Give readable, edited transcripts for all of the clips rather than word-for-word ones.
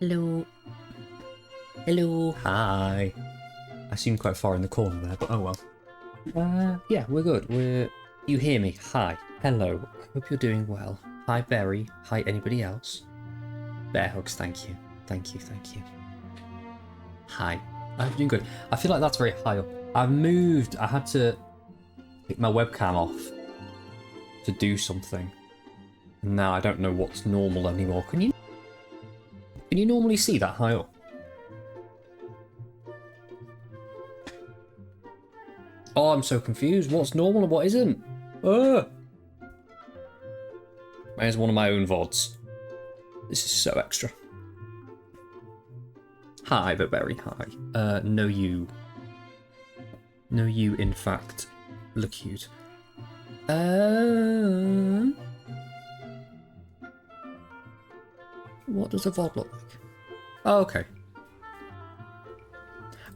Hello. Hello. Hi. I seem quite far in the corner there, but oh well. Yeah, we're good. You hear me? Hi. Hello. I hope you're doing well. Hi, Berry. Hi, anybody else? Bear hugs, thank you. Thank you, thank you. Hi. I'm doing good. I feel like that's very high up. I've moved. I had to take my webcam off to do something. And now I don't know what's normal anymore. Can you normally see that high up? Oh, I'm so confused. What's normal and what isn't? There's one of my own VODs. This is so extra. Hi, Berry. Hi. No, you. No, you, in fact, look cute. What does a VOD look like? Oh, okay.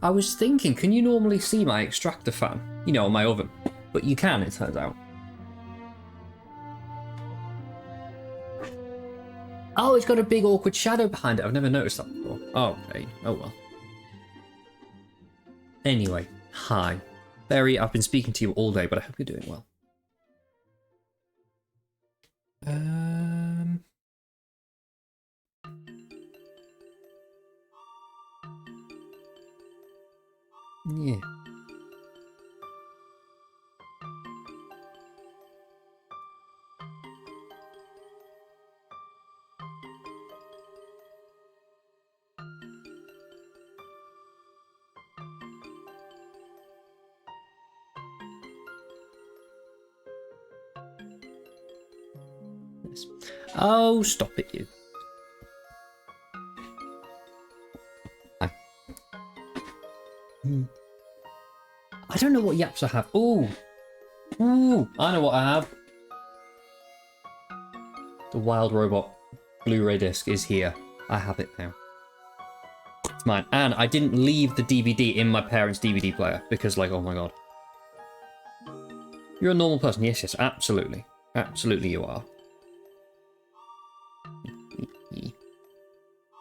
I was thinking, can you normally see my extractor fan? You know, on my oven. But you can, it turns out. Oh, it's got a big awkward shadow behind it. I've never noticed that before. Oh, okay. Oh, well. Anyway, hi. Berry, I've been speaking to you all day, but I hope you're doing well. Yeah. Yes. Oh, stop it, you. Hi. I don't know what yaps I have. Ooh. Ooh, I know what I have. The Wild Robot Blu-ray disc is here. I have it now. It's mine. And I didn't leave the DVD in my parents' DVD player because, like, oh my god. You're a normal person. Yes, yes, absolutely. Absolutely you are.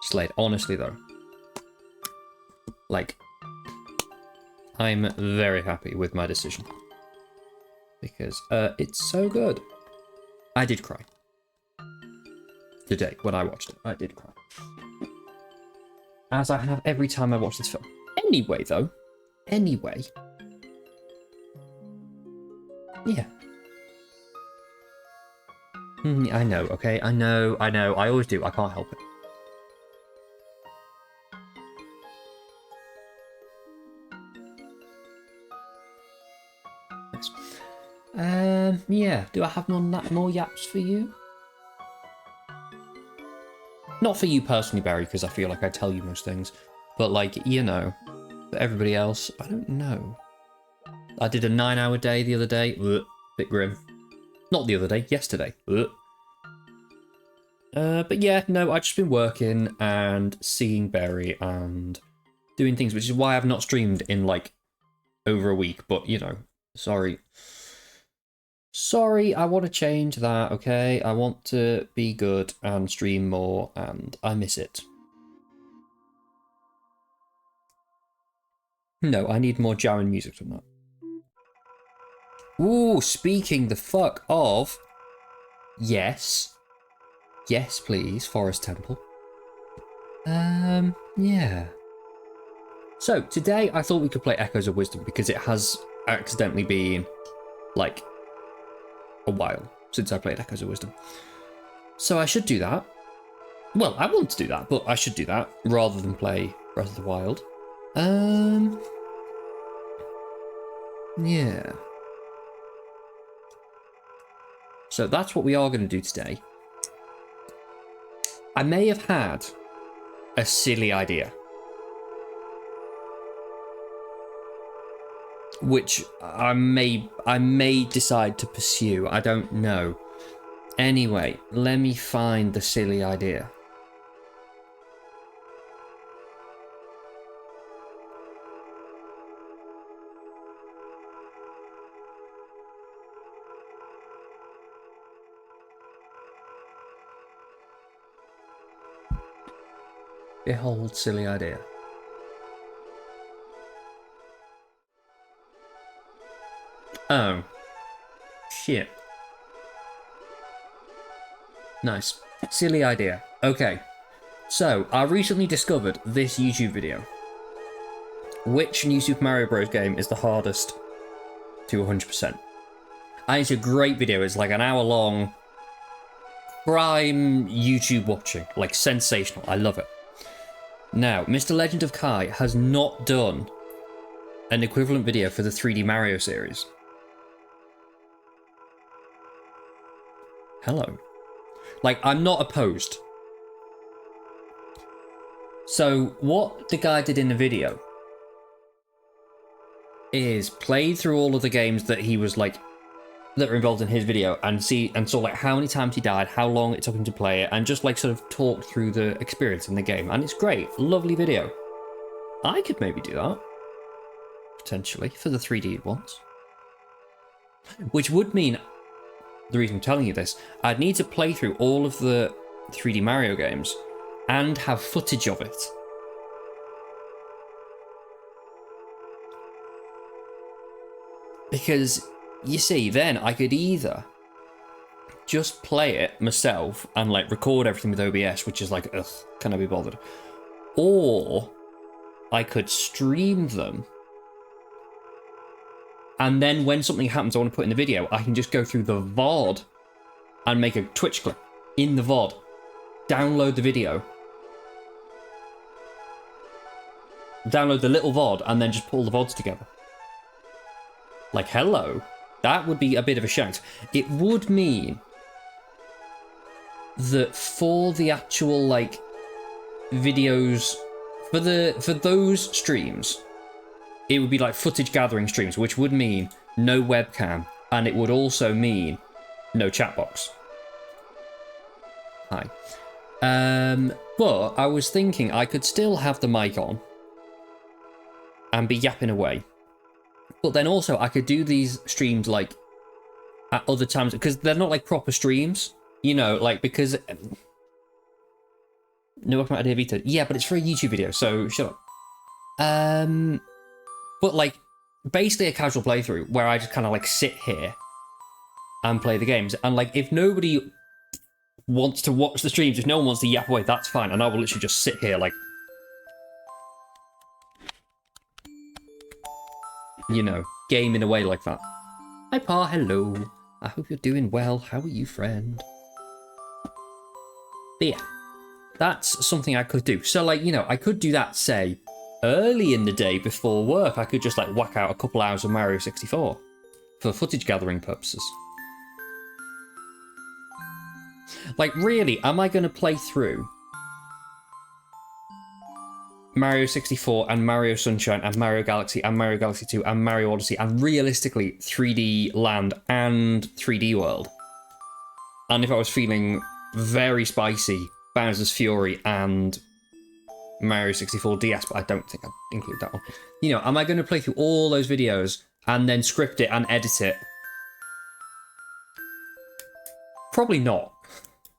Slade, honestly though. Like, I'm very happy with my decision. Because it's so good. I did cry. Today, when I watched it, I did cry. As I have every time I watch this film. Anyway, though. Anyway. Yeah. I know, okay? I know. I always do. I can't help it. Yes. Yeah. Do I have more yaps for you? Not for you personally, Barry, because I feel like I tell you most things. But, like, you know, for everybody else, I don't know. I did a 9-hour day the other day. Ugh, bit grim. Not the other day, yesterday. Ugh. But yeah, no, I've just been working and seeing Barry and doing things, which is why I've not streamed in, like, over a week. But, you know, sorry. Sorry, I want to change that, okay? I want to be good and stream more, and I miss it. No, I need more jarring music from that. Ooh, speaking the fuck of... Yes. Yes, please, Forest Temple. Yeah. So, today I thought we could play Echoes of Wisdom because it has accidentally been, like, a while since I played Echoes of Wisdom. So I should do that. Well, I want to do that, but I should do that rather than play Breath of the Wild. Yeah. So that's what we are going to do today. I may have had a silly idea, which I may decide to pursue. I don't know. Anyway, let me find the silly idea. Behold, silly idea. Oh. Shit. Nice. Silly idea. Okay. So, I recently discovered this YouTube video. Which New Super Mario Bros. Game is the hardest to 100%? And it's a great video. It's like an hour long. Prime YouTube watching. Like, sensational. I love it. Now, Mr. Legend of Kai has not done an equivalent video for the 3D Mario series. Hello. Like, I'm not opposed. So, what the guy did in the video is played through all of the games that he was like, that were involved in his video and saw like how many times he died, how long it took him to play it, and just like sort of talked through the experience in the game. And it's great. Lovely video. I could maybe do that. Potentially. For the 3D ones. Which would mean, the reason I'm telling you this, I'd need to play through all of the 3D Mario games and have footage of it. Because, you see, then I could either just play it myself and like record everything with OBS, which is like, ugh, can I be bothered? Or I could stream them. And then when something happens I want to put in the video, I can just go through the VOD and make a Twitch clip in the VOD. Download the video. Download the little VOD and then just pull the VODs together. Like, hello. That would be a bit of a shout. It would mean that for the actual, like, videos, for those streams, it would be like footage gathering streams, which would mean no webcam, and it would also mean no chat box. Hi. But I was thinking I could still have the mic on and be yapping away. But then also I could do these streams like at other times, because they're not like proper streams, you know, like because no welcome idea Vita. Yeah, but it's for a YouTube video, so shut up. But like basically a casual playthrough where I just kind of like sit here and play the games. And like if nobody wants to watch the streams, if no one wants to yap away, that's fine. And I will literally just sit here like, you know, gaming away like that. Hi, Pa. Hello. I hope you're doing well. How are you, friend? But yeah, that's something I could do. So, like, you know, I could do that, say, early in the day before work. I could just, like, whack out a couple hours of Mario 64 for footage gathering purposes. Like, really, am I going to play through Mario 64 and Mario Sunshine and Mario Galaxy and Mario Galaxy 2 and Mario Odyssey and realistically 3D Land and 3D World? And if I was feeling very spicy, Bowser's Fury and Mario 64 DS, but I don't think I'd include that one. You know, am I going to play through all those videos and then script it and edit it? Probably not.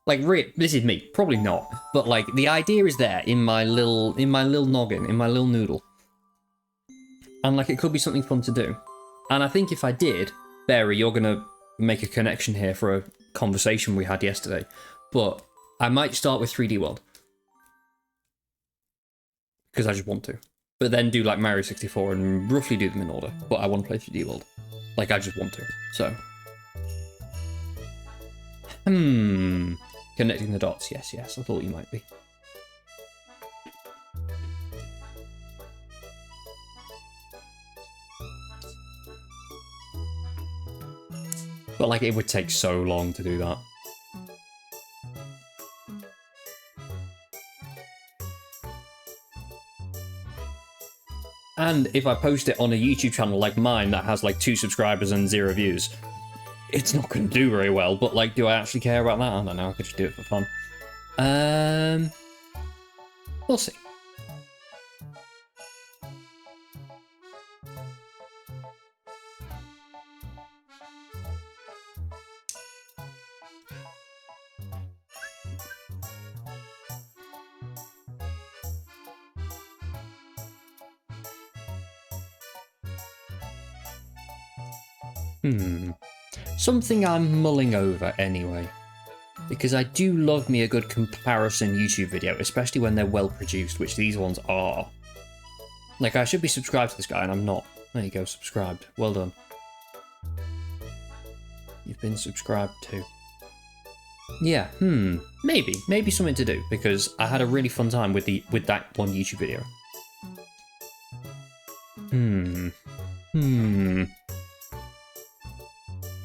Like, this is me. Probably not. But, like, the idea is there in my little noggin, in my little noodle. And, like, it could be something fun to do. And I think if I did, Barry, you're going to make a connection here for a conversation we had yesterday. But I might start with 3D World. Because I just want to. But then do, like, Mario 64 and roughly do them in order. But I want to play 3D World. Like, I just want to. So. Connecting the dots, yes, I thought you might be. But, like, it would take so long to do that. And if I post it on a YouTube channel like mine that has, like, 2 subscribers and 0 views, it's not going to do very well, but, like, do I actually care about that? I don't know, I could just do it for fun. We'll see. Something I'm mulling over anyway. Because I do love me a good comparison YouTube video, especially when they're well produced, which these ones are. Like, I should be subscribed to this guy, and I'm not. There you go, subscribed. Well done. You've been subscribed to. Yeah, maybe something to do, because I had a really fun time with that one YouTube video.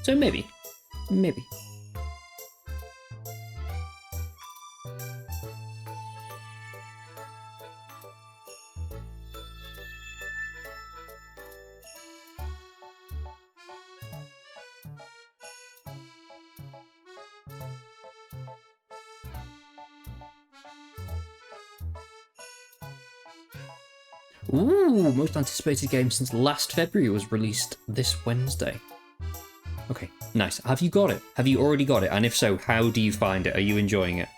So maybe. Ooh, most anticipated game since last February was released this Wednesday. Okay, nice. Have you got it? Have you already got it? And if so, how do you find it? Are you enjoying it?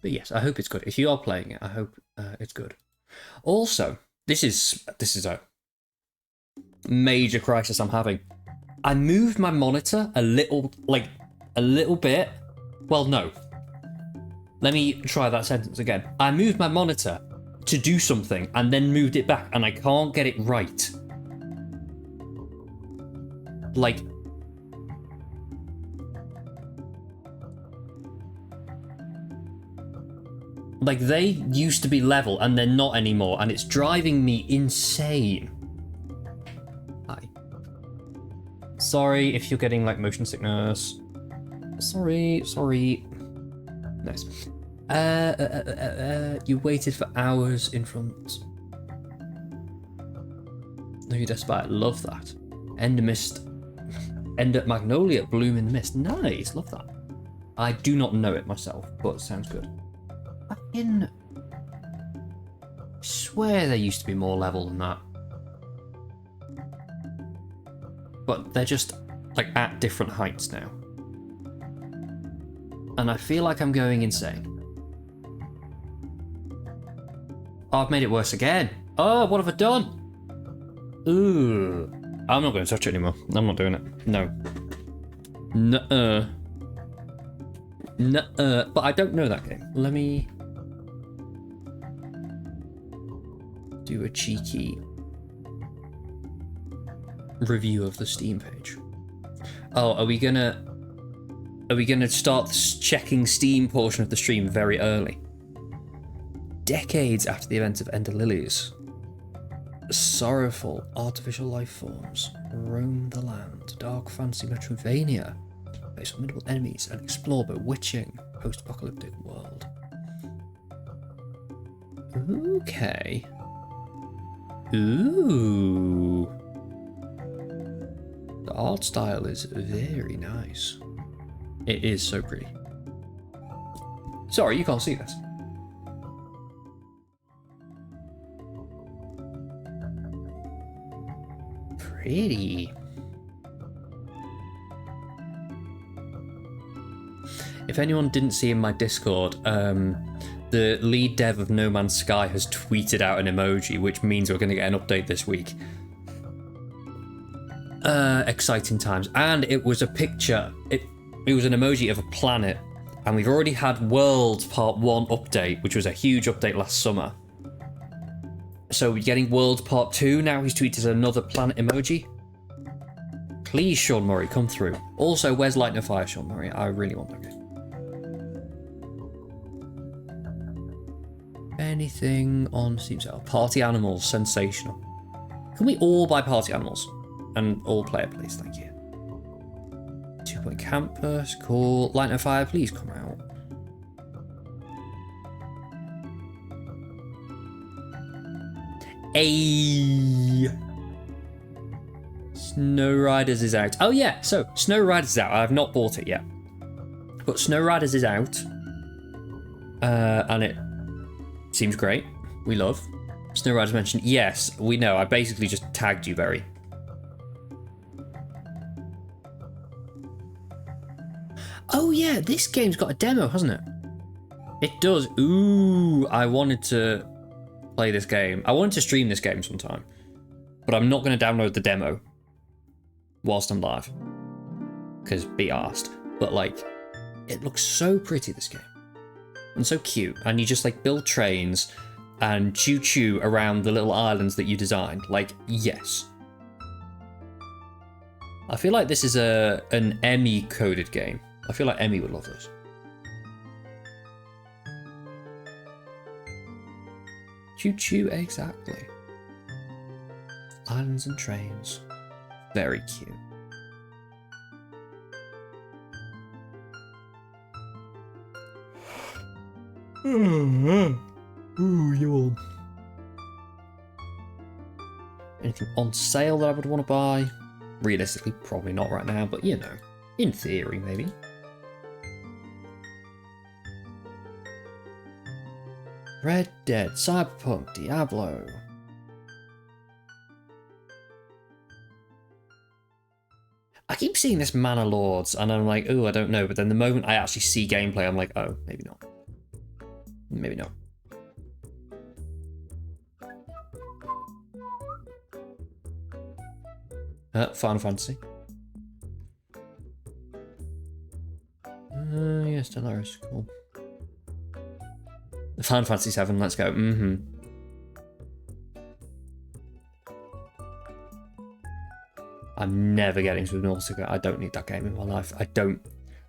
But yes, I hope it's good. If you are playing it, I hope it's good. Also, this is a major crisis I'm having. I moved my monitor a little bit. Well, no. Let me try that sentence again. I moved my monitor to do something and then moved it back, and I can't get it right. Like, they used to be level, and they're not anymore, and it's driving me insane. Hi. Sorry if you're getting, like, motion sickness. Sorry. Nice. You waited for hours in front. No, you despite. Love that. Ender Magnolia bloom in the mist. Nice, love that. I do not know it myself, but it sounds good. I swear there used to be more level than that. But they're just, like, at different heights now. And I feel like I'm going insane. Oh, I've made it worse again. Oh, what have I done? Ooh. I'm not going to touch it anymore. I'm not doing it. No. Nuh-uh. Nuh-uh. But I don't know that game. Let me do a cheeky review of the Steam page. Oh, are we gonna start the checking Steam portion of the stream very early? Decades after the events of Ender Lilies, sorrowful artificial life forms roam the land. Dark fantasy Metroidvania, face formidable enemies, and explore bewitching post-apocalyptic world. Okay. Ooh. The art style is very nice. It is so pretty. Sorry, you can't see this. Pretty. If anyone didn't see in my Discord, the lead dev of No Man's Sky has tweeted out an emoji, which means we're going to get an update this week. Exciting times. And it was a picture. It was an emoji of a planet. And we've already had Worlds Part 1 update, which was a huge update last summer. So we're getting Worlds Part 2 now. He's tweeted another planet emoji. Please, Sean Murray, come through. Also, where's Light No Fire, Sean Murray? I really want that game. Anything on Steam sale? Party Animals, sensational. Can we all buy Party Animals? And all play it, please, thank you. 2 Point Campus, cool. Light No Fire, please come out. Ayy. Snow Riders is out. Oh yeah, so Snow Riders is out. I have not bought it yet. But Snow Riders is out. And it seems great. We love. Snow Riders mentioned, yes, we know. I basically just tagged you, Berry. yeah, this game's got a demo, hasn't it? It does. Ooh, I wanted to play this game. I wanted to stream this game sometime, but I'm not going to download the demo whilst I'm live, because be arsed. But like, it looks so pretty, this game, and so cute. And you just like build trains and choo-choo around the little islands that you designed. Like, yes. I feel like this is an Emmy coded game. I feel like Emmy would love this. Choo-choo, exactly. Islands and trains. Very cute. Ooh, yawn. Anything on sale that I would want to buy? Realistically, probably not right now, but you know, in theory, maybe. Red Dead, Cyberpunk, Diablo. I keep seeing this Manor Lords, and I'm like, oh, I don't know. But then the moment I actually see gameplay, I'm like, oh, maybe not. Maybe not. Final Fantasy. Yeah, Stellaris, cool. Final Fantasy 7, let's go. I'm never getting Subnautica. I don't need that game in my life. I don't.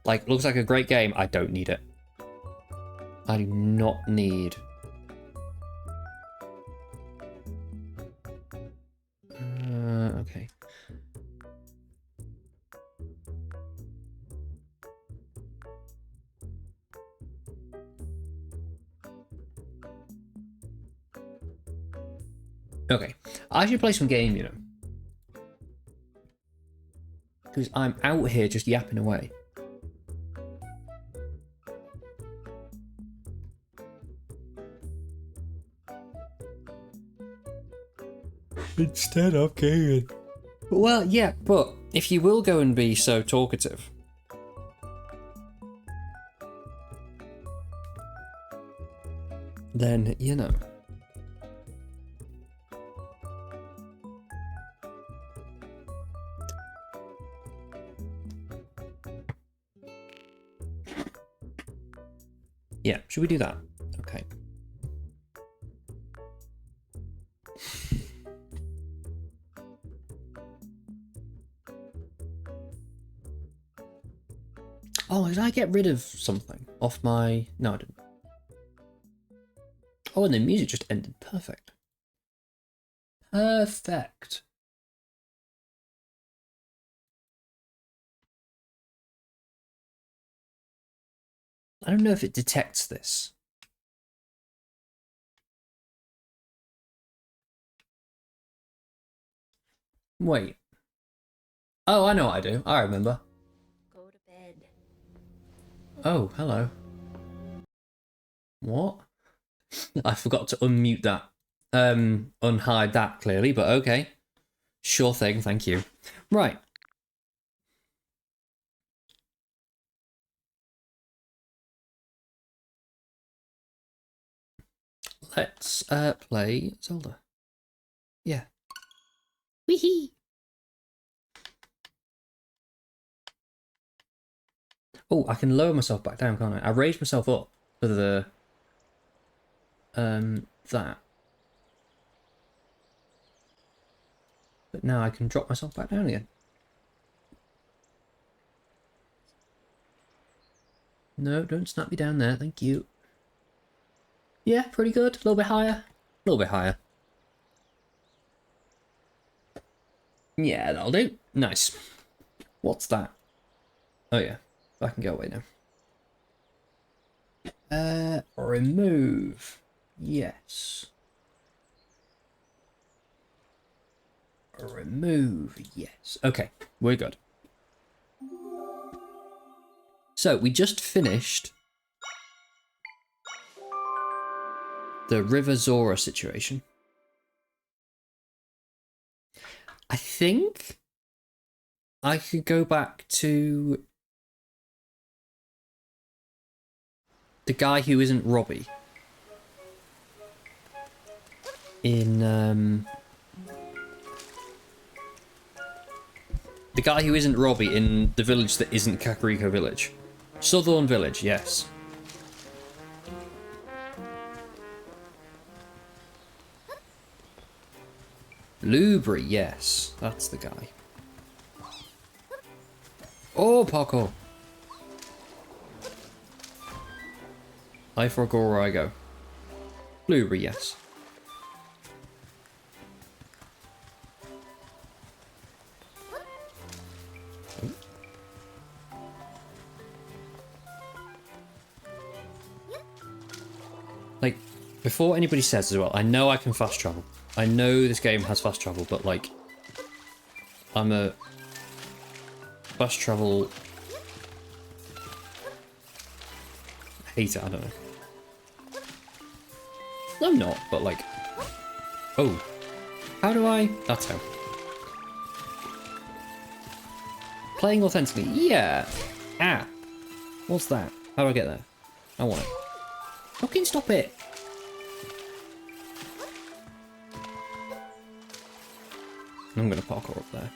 Like, looks like a great game. I don't need it. I do not need. Okay. Okay. I should play some game, you know. Because I'm out here just yapping away. Instead of gaming. Well, yeah, but if you will go and be so talkative, then, you know. Yeah, should we do that? Okay. Oh, did I get rid of something off my... No, I didn't. Oh, and the music just ended. Perfect. Perfect. I don't know if it detects this. Wait. Oh, I know what I do. I remember. Go to bed. Oh, hello. What? I forgot to unmute that. Unhide that clearly, but okay. Sure thing, thank you. Right. Let's play Zelda. Yeah. Wee-hee. Oh, I can lower myself back down, can't I? I raised myself up for the that. But now I can drop myself back down again. No, don't snap me down there, thank you. Yeah, pretty good. A little bit higher. A little bit higher. Yeah, that'll do. Nice. What's that? Oh yeah, I can go away now. Remove. Yes. Remove. Yes. Okay, we're good. So we just finished the River Zora situation. I think I could go back to the guy who isn't Robbie in the guy who isn't Robbie in the village that isn't Kakariko Village. Southern Village, yes. Lubri, yes. That's the guy. Oh, parkour. I forgot where I go. Lubri, yes. Like, before anybody says as well, I know I can fast travel. I know this game has fast travel, but like, I'm a fast travel hater, I don't know. I'm not, but like, oh, how do I, that's how. Playing authentically, yeah. Ah, what's that? How do I get there? I want it. Fucking stop it. I'm gonna parkour up there.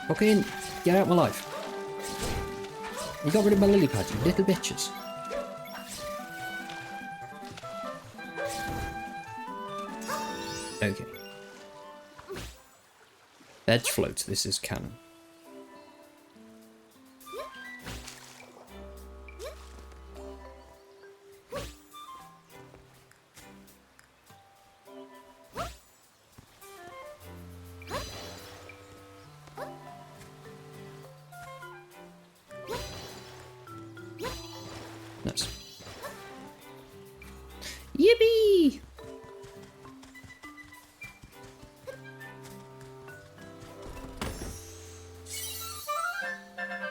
Fucking get out of my life. You got rid of my lily pad, you little bitches. Okay. Edge float, this is canon. Nice. Yippee!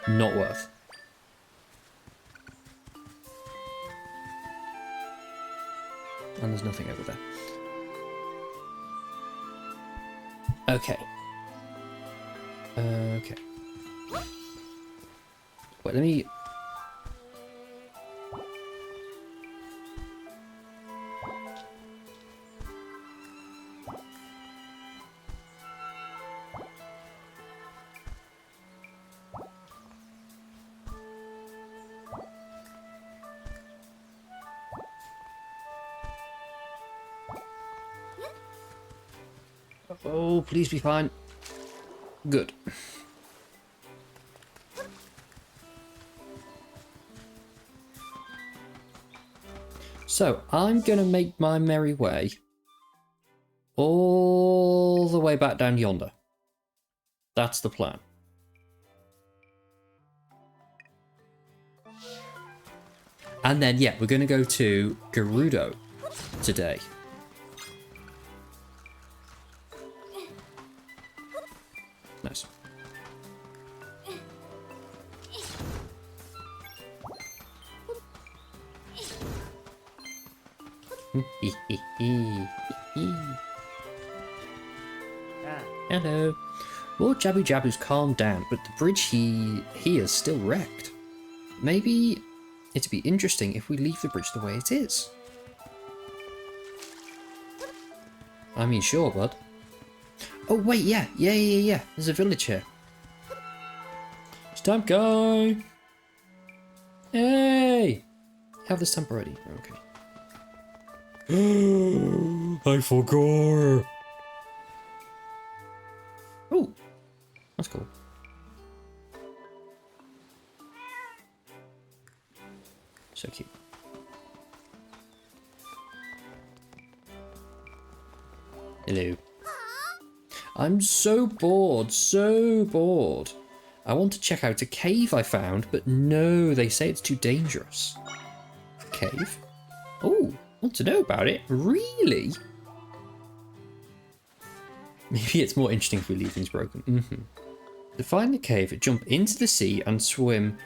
Not worth. And there's nothing over there. Okay. Okay. Wait, let me... Oh, please be fine. Good. So, I'm going to make my merry way all the way back down yonder. That's the plan. And then, yeah, we're going to go to Gerudo today. Nice. Hello. Lord Jabu Jabu's calmed down, but the bridge he is still wrecked. Maybe it'd be interesting if we leave the bridge the way it is. I mean, sure, bud. Oh, wait, yeah. There's a village here. Stamp guy! Hey! Have the stamp already. Okay. I forgot! Oh! That's cool. So cute. Hello. I'm so bored, so bored. I want to check out a cave I found, but no, they say it's too dangerous. Cave? Oh, want to know about it? Really? Maybe it's more interesting if we leave things broken. To find the cave, jump into the sea and swim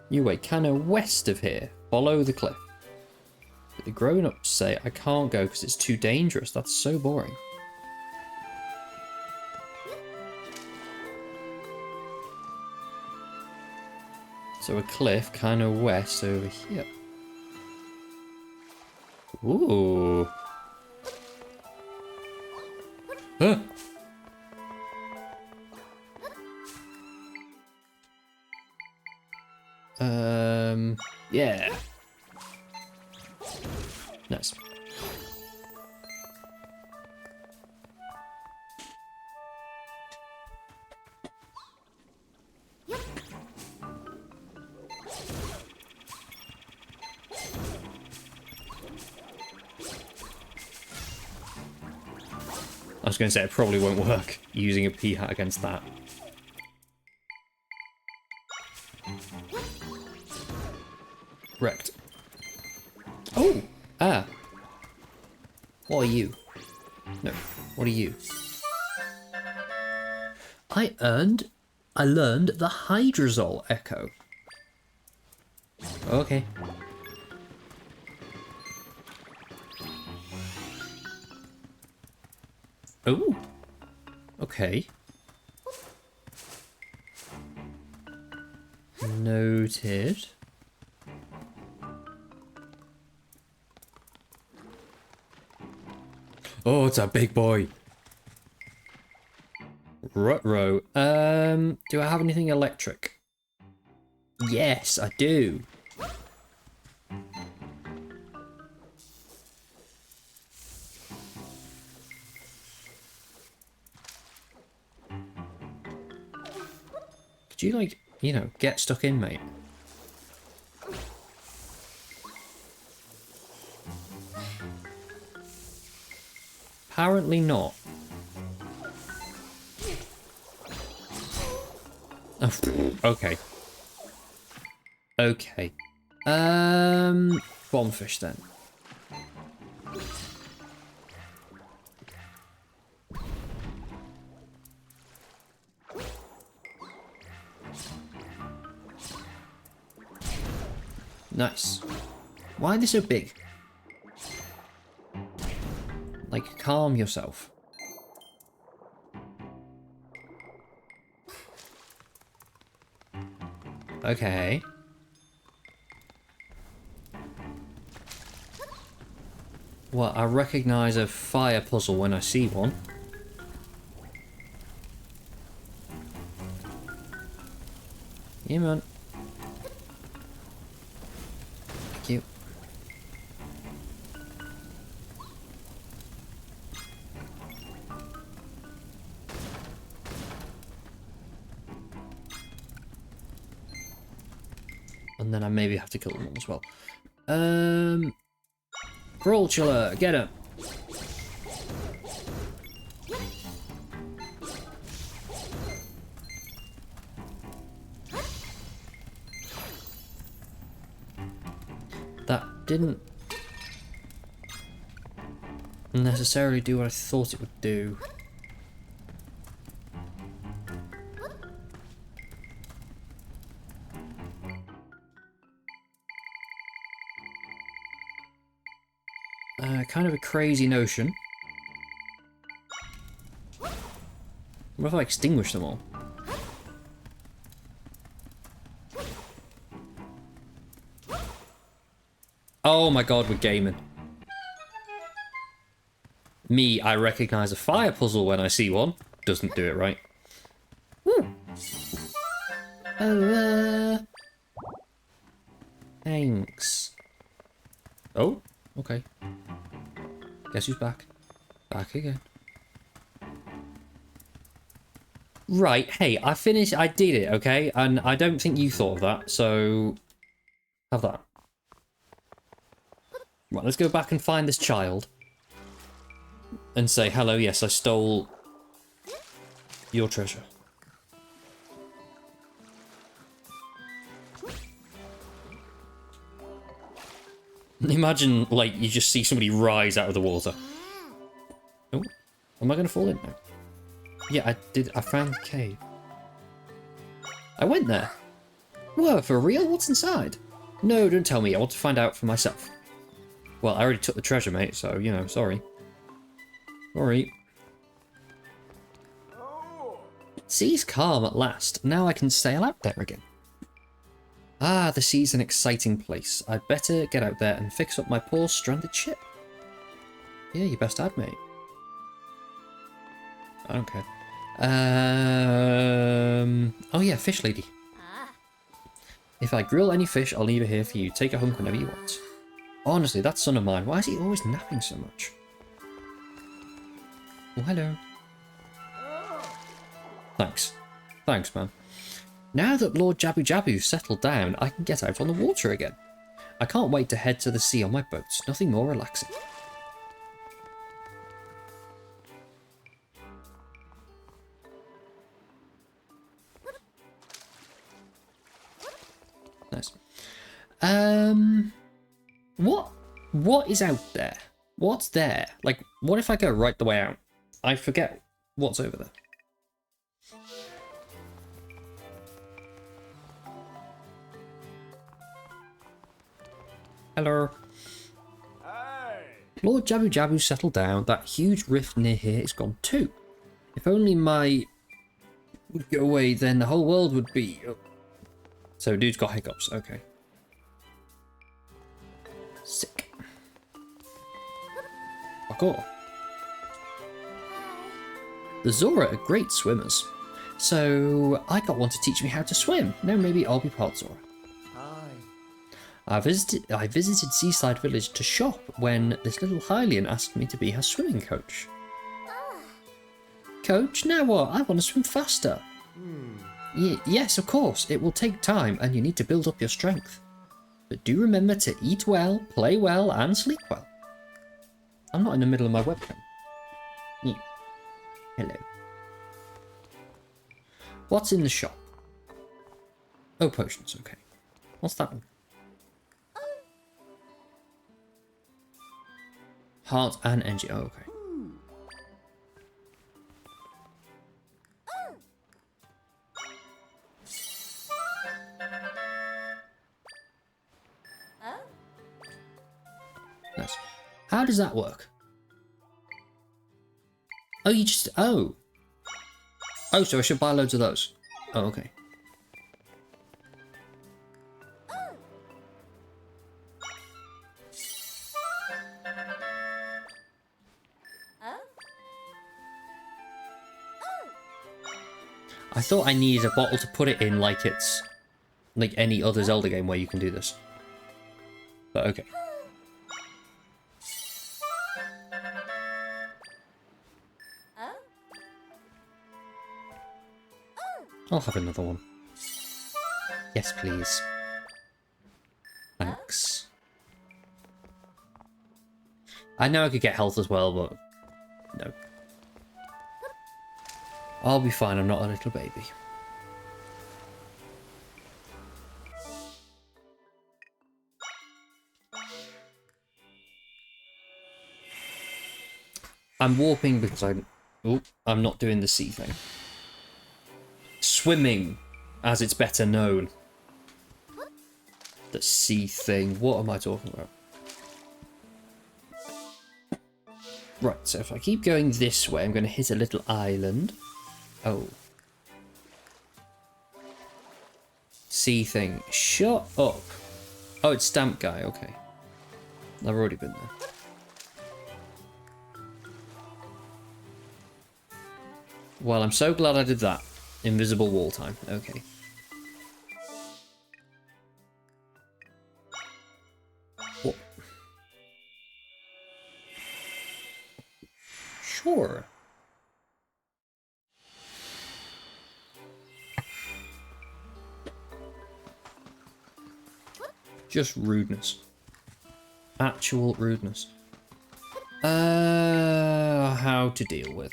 your way kind of west of here. Follow the cliff. But the grown-ups say I can't go because it's too dangerous. That's so boring. So a cliff kind of west over here. Ooh. Huh. Yeah. Nice. I was going to say it probably won't work using a P-hat against that. Wrecked. Oh! Ah! What are you? No, what are you? I learned the Hydrozol Echo. Okay. Oh! Okay. Noted. Oh, it's a big boy. Ruh-roh. Do I have anything electric? Yes, I do. Could you, like, you know, get stuck in, mate? Apparently not. Oh, okay. Okay. Bombfish then. Nice. Why are they so big? Like, calm yourself. Okay. Well, I recognize a fire puzzle when I see one. Yeah, man. Thank you. And then I maybe have to kill them all as well. Crawlchilla, get him. That didn't necessarily do what I thought it would do. Kind of a crazy notion. What if I extinguish them all? Oh my god, we're gaming. Me, I recognize a fire puzzle when I see one. Doesn't do it right. Woo. Oh, thanks. Oh, okay. Guess who's back? Back again. Right, hey, I did it, okay? And I don't think you thought of that, so... have that. Right, let's go back and find this child. And say, hello, yes, I stole... your treasure. Imagine, like, you just see somebody rise out of the water. Oh, am I going to fall in now? Yeah, I did. I found the cave. I went there. Whoa, for real? What's inside? No, don't tell me. I want to find out for myself. Well, I already took the treasure, mate, so, you know, sorry. Sorry. Sea's calm at last. Now I can sail out there again. Ah, the sea's an exciting place. I'd better get out there and fix up my poor stranded ship. Yeah, you best add, mate. I don't care. Oh yeah, fish lady. If I grill any fish, I'll leave it here for you. Take a hunk whenever you want. Honestly, that son of mine, why is he always napping so much? Oh, hello. Thanks. Thanks, man. Now that Lord Jabu Jabu's settled down, I can get out on the water again. I can't wait to head to the sea on my boat. Nothing more relaxing. Nice. What is out there? What's there? Like, what if I go right the way out? I forget what's over there. Hello. Hey. Lord Jabu Jabu settled down. That huge rift near here is gone too. If only my would go away, then the whole world would be. Oh. So dude's got hiccups. Okay. Sick. Parkour. The Zora are great swimmers, so I got one to teach me how to swim. Now maybe I'll be part Zora. I visited Seaside Village to shop when this little Hylian asked me to be her swimming coach. Coach, now what? I want to swim faster. Yes, of course. It will take time and you need to build up your strength. But do remember to eat well, play well, and sleep well. I'm not in the middle of my webcam. Yeah. Hello. What's in the shop? Oh, potions, okay. What's that one? Heart and energy. Oh, okay. Nice. How does that work? Oh, you just... Oh. Oh, so I should buy loads of those. Oh, okay. I thought I needed a bottle to put it in like it's like any other Zelda game where you can do this. But okay. I'll have another one. Yes, please. Thanks. I know I could get health as well, but no. I'll be fine, I'm not a little baby. I'm warping because I'm not doing the sea thing. Swimming, as it's better known. The sea thing, what am I talking about? Right, so if I keep going this way, I'm going to hit a little island. Oh. Sea thing. Shut up. Oh, it's Stamp Guy. Okay. I've already been there. Well, I'm so glad I did that. Invisible wall time. Okay. What? Sure. Just rudeness. Actual rudeness. How to deal with.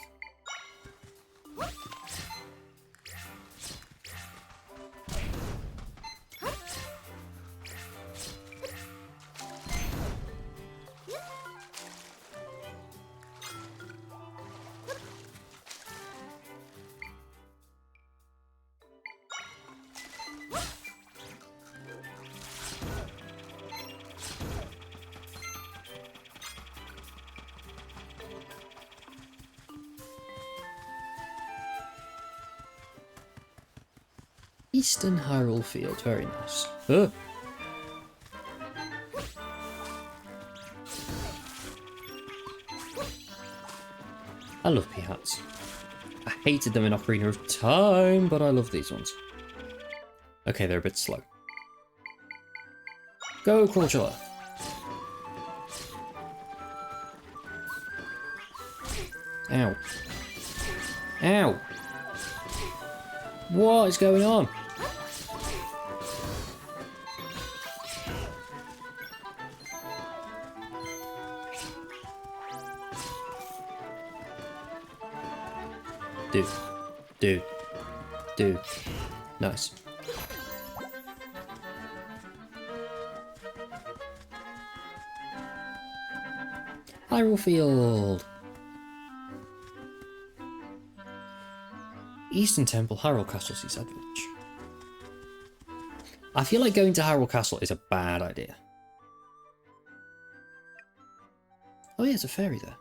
Eastern Hyrule Field, very nice. Oh. I love Peahats. I hated them in Ocarina of Time, but I love these ones. Okay, they're a bit slow. Go, Crawchilla! Ow. Ow! What is going on? Dude. Nice. Hyrule Field! Eastern Temple, Hyrule Castle, Seaside Village. I feel like going to Hyrule Castle is a bad idea. Oh yeah, there's a fairy there.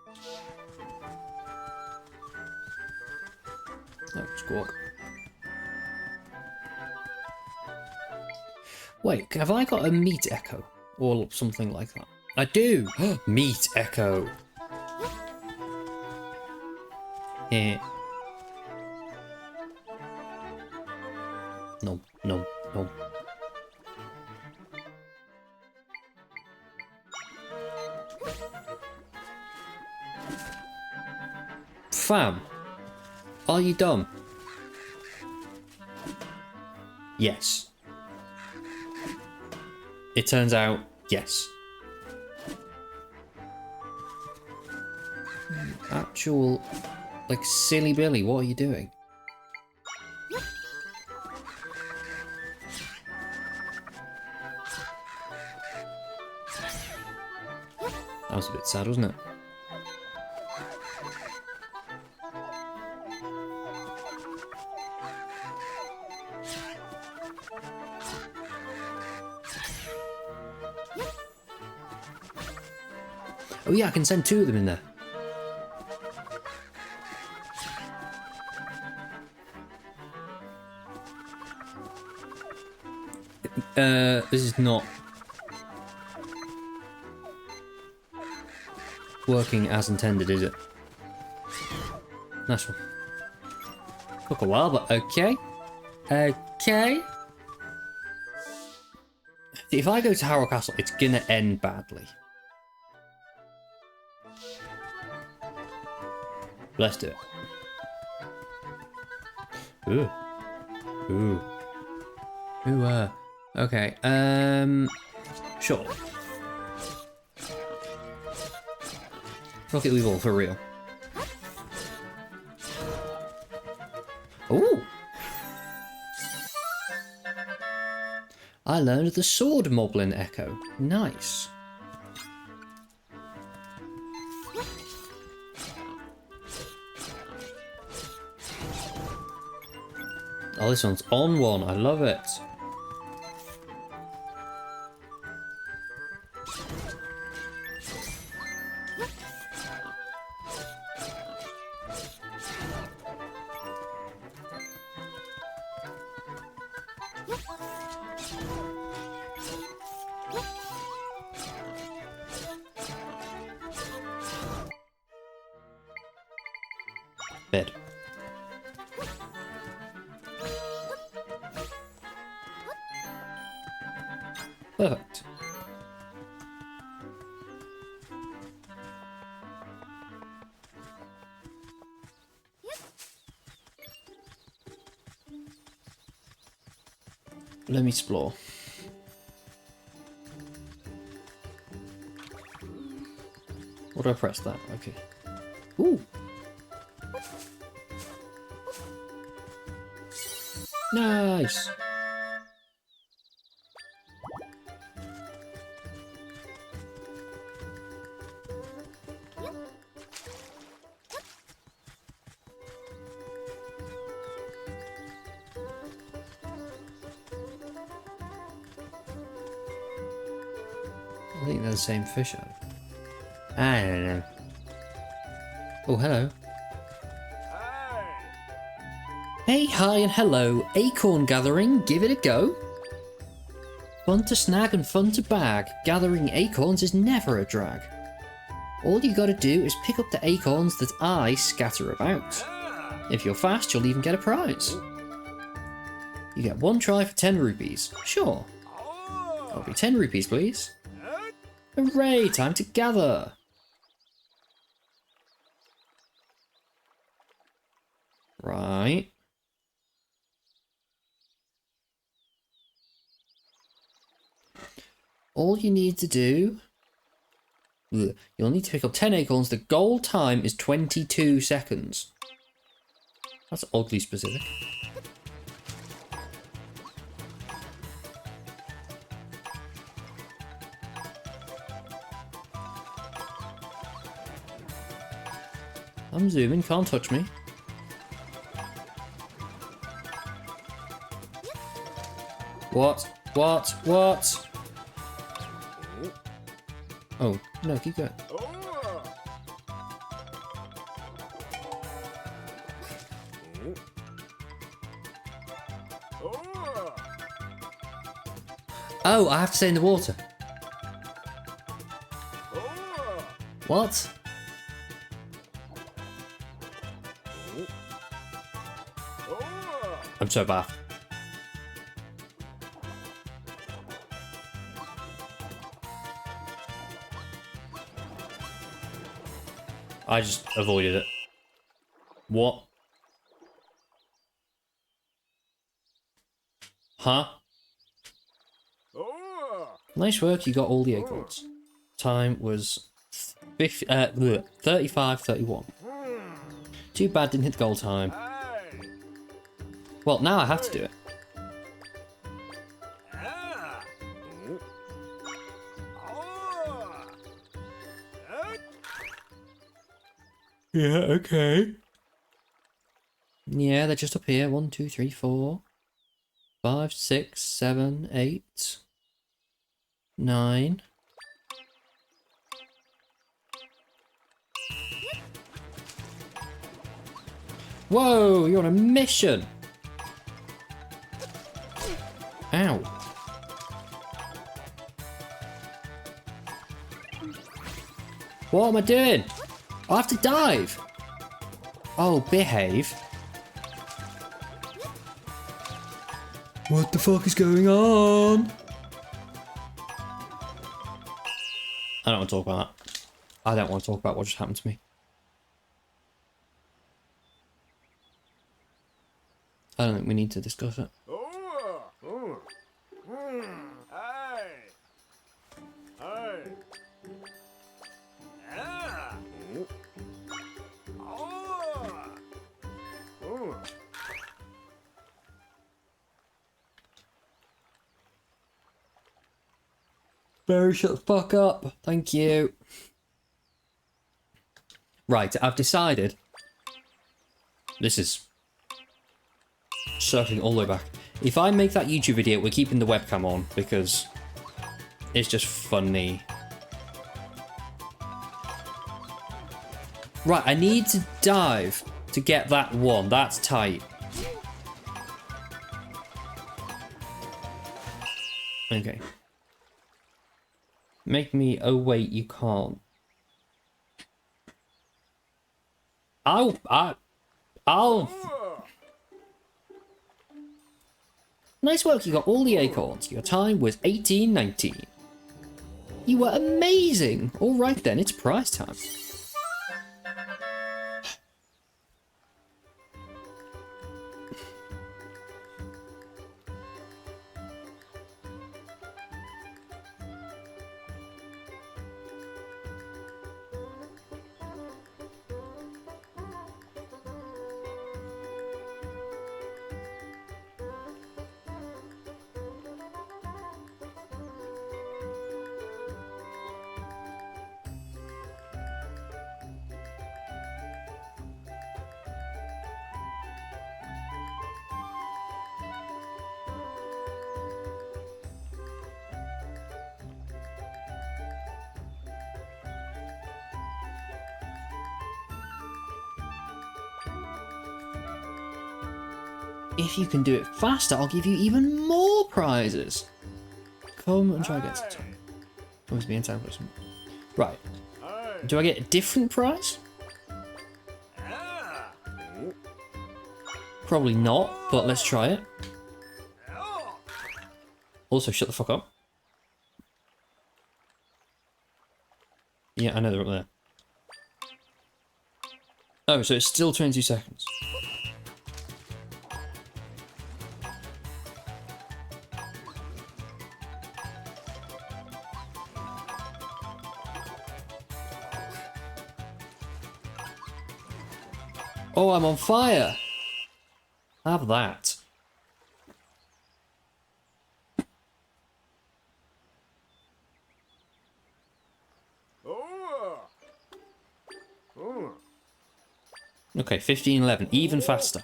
Oh, Squawk. Wait, have I got a meat echo? Or something like that? I do! Meat echo! Eh. No. Fam, are you dumb? Yes. It turns out, yes. Actual, like, silly Billy, what are you doing? That was a bit sad, wasn't it? Oh yeah, I can send 2 of them in there. This is not working as intended, is it? Nice one. Took a while, but okay. Okay. If I go to Hyrule Castle, it's gonna end badly. Let's do it. Ooh. Okay, sure. Rocket Weevil, for real. Ooh! I learned the Sword Moblin Echo. Nice. Oh, this one's on one. I love it. Bed. Perfect. Let me explore. What do I press that? Okay. Ooh. Nice. I think they're the same fish. I don't know. Oh, hello. Hey, hi and hello. Acorn gathering, give it a go. Fun to snag and fun to bag. Gathering acorns is never a drag. All you gotta do is pick up the acorns that I scatter about. If you're fast, you'll even get a prize. You get 1 try for 10 rupees. Sure. That'll be 10 rupees, please. Hooray, time to gather. Right. All you need to do... You'll need to pick up 10 acorns. The goal time is 22 seconds. That's oddly specific. I'm zooming, can't touch me. What? What? What? Oh, no, keep going. Oh, I have to stay in the water. What? I'm so bad. I just avoided it. What? Huh? Nice work, you got all the acorns. Time was 35:31. Too bad didn't hit the goal time. Well, now I have to do it. Yeah, okay. Yeah, they're just up here. 1, 2, 3, 4, 5, 6, 7, 8, 9. Whoa, you're on a mission. Ow. What am I doing? I have to dive. Oh, behave. What the fuck is going on? I don't want to talk about that. I don't want to talk about what just happened to me. I don't think we need to discuss it. Barry, shut the fuck up. Thank you. Right, I've decided. This is circling all the way back. If I make that YouTube video, we're keeping the webcam on because it's just funny. Right, I need to dive to get that one. That's tight. Okay. Make me... Oh, wait, you can't. I'll... Nice work, you got all the acorns. Your time was 18:19. You were amazing. All right then, it's prize time. If you can do it faster, I'll give you even more prizes. Come and try again. Always be in time for some. Right. Do I get a different prize? Probably not, but let's try it. Also, shut the fuck up. Yeah, I know they're up there. Oh, so it's still 22 seconds. Oh, I'm on fire! Have that. Okay, 15-11, even faster.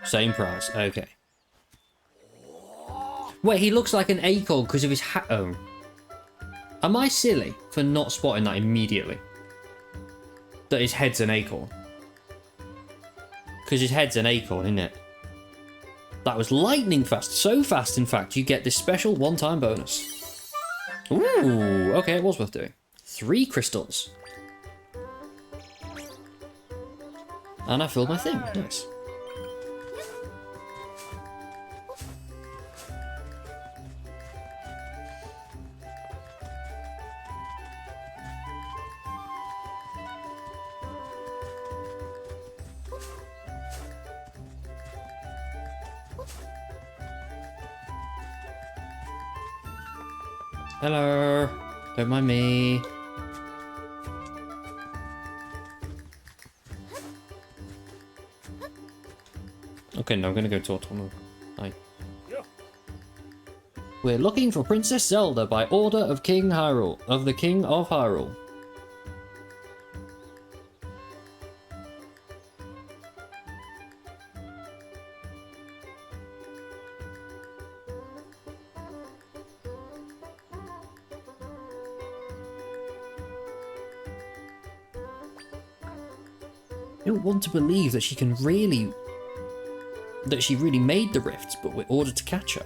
Same price, okay. Wait, he looks like an acorn because of his hat. Oh. Am I silly for not spotting that immediately? That his head's an acorn? Because his head's an acorn, isn't it? That was lightning fast. So fast, in fact, you get this special one-time bonus. Ooh, okay, it was worth doing. 3 crystals. And I filled my thing. Nice. Hello. Don't mind me. Okay, now I'm gonna go talk to him. Hi. We're looking for Princess Zelda by order of King Hyrule, of the King of Hyrule. I don't want to believe that she can really... that she really made the rifts, but we're ordered to catch her.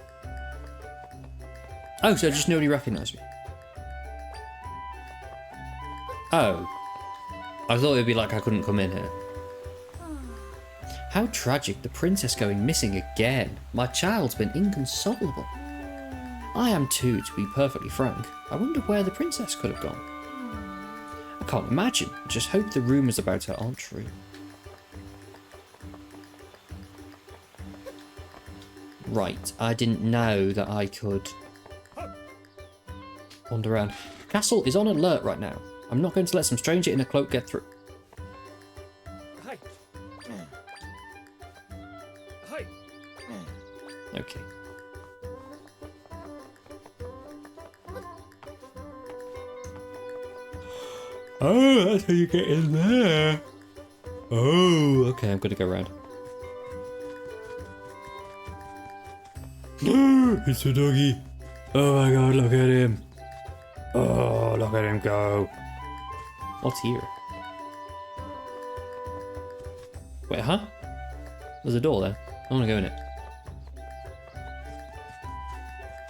Oh, so just nobody recognised me. Oh. I thought it would be like I couldn't come in here. How tragic, the princess going missing again. My child's been inconsolable. I am too, to be perfectly frank. I wonder where the princess could have gone. I can't imagine. I just hope the rumours about her aren't true. Right, I didn't know that I could wander around. Castle is on alert right now. I'm not going to let some stranger in a cloak get through. Okay. Oh, that's how you get in there. Oh, okay, I'm gonna go around. No, it's a doggy. Oh my god, look at him. Oh, look at him go. What's here? Wait, huh? There's a door there. I want to go in it.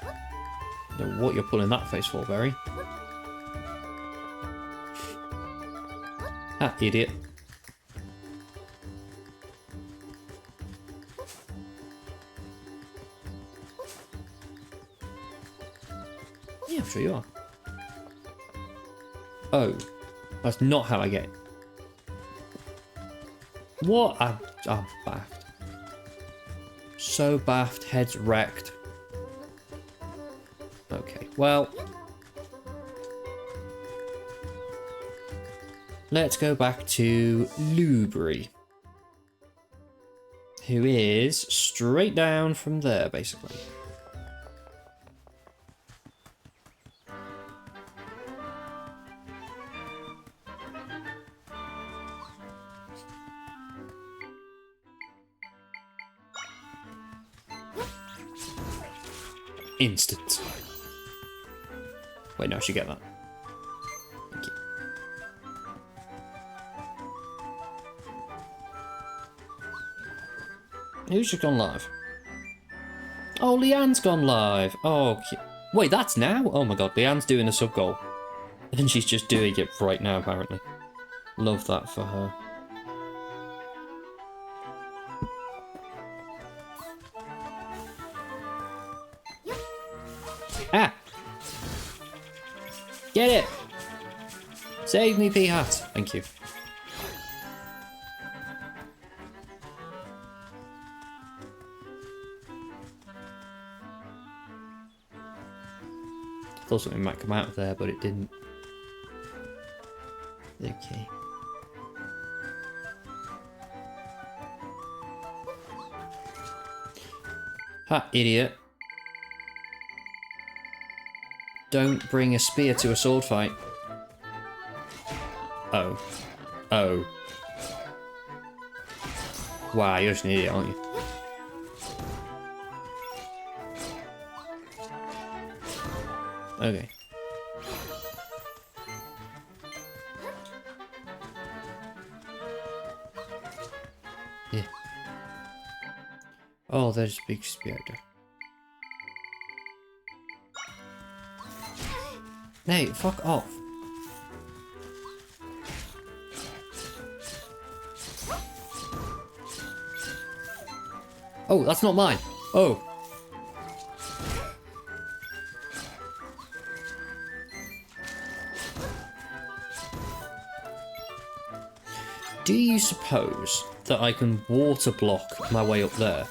I don't know what you're pulling that face for, Barry. Ah, idiot. Yeah, I'm sure you are. Oh, that's not how I get it. What? I'm baffed. So baffed, head's wrecked. Okay, well. Let's go back to Lubury. Who is straight down from there, basically. Instant. Wait, no, I should get that. Thank you. Who's just gone live? Oh, Leanne's gone live. Oh, wait, that's now? Oh my god, Leanne's doing a sub goal. And she's just doing it right now, apparently. Love that for her. Ah! Get it! Save me, P-Hat. Thank you. Thought something might come out of there, but it didn't. Okay. Ha, idiot. Don't bring a spear to a sword fight. Oh. Oh. Wow, you're just an idiot, aren't you? Okay. Yeah. Oh, there's a big spider. Hey, fuck off. Oh, that's not mine. Oh. Do you suppose that I can water block my way up there?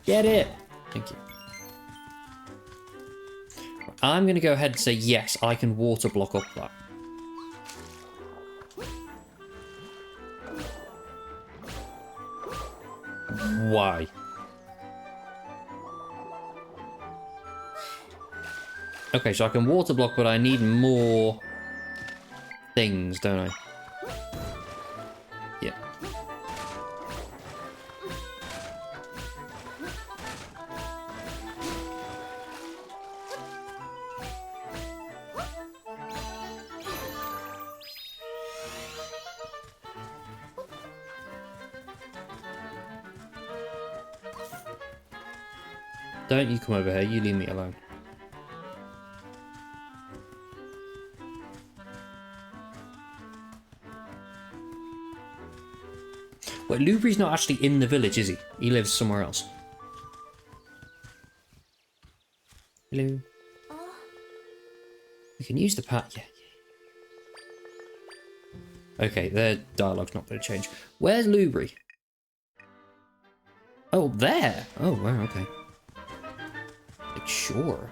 Get it! Thank you. I'm going to go ahead and say yes, I can water block up that. Why? Okay, so I can water block, but I need more things, don't I? Yeah. Don't you come over here, you leave me alone. Wait, Lubri's not actually in the village, is he? He lives somewhere else. Hello. We can use the pat. Yeah. Okay, their dialogue's not going to change. Where's Lubri? Oh, there. Oh, wow, okay. Like, sure.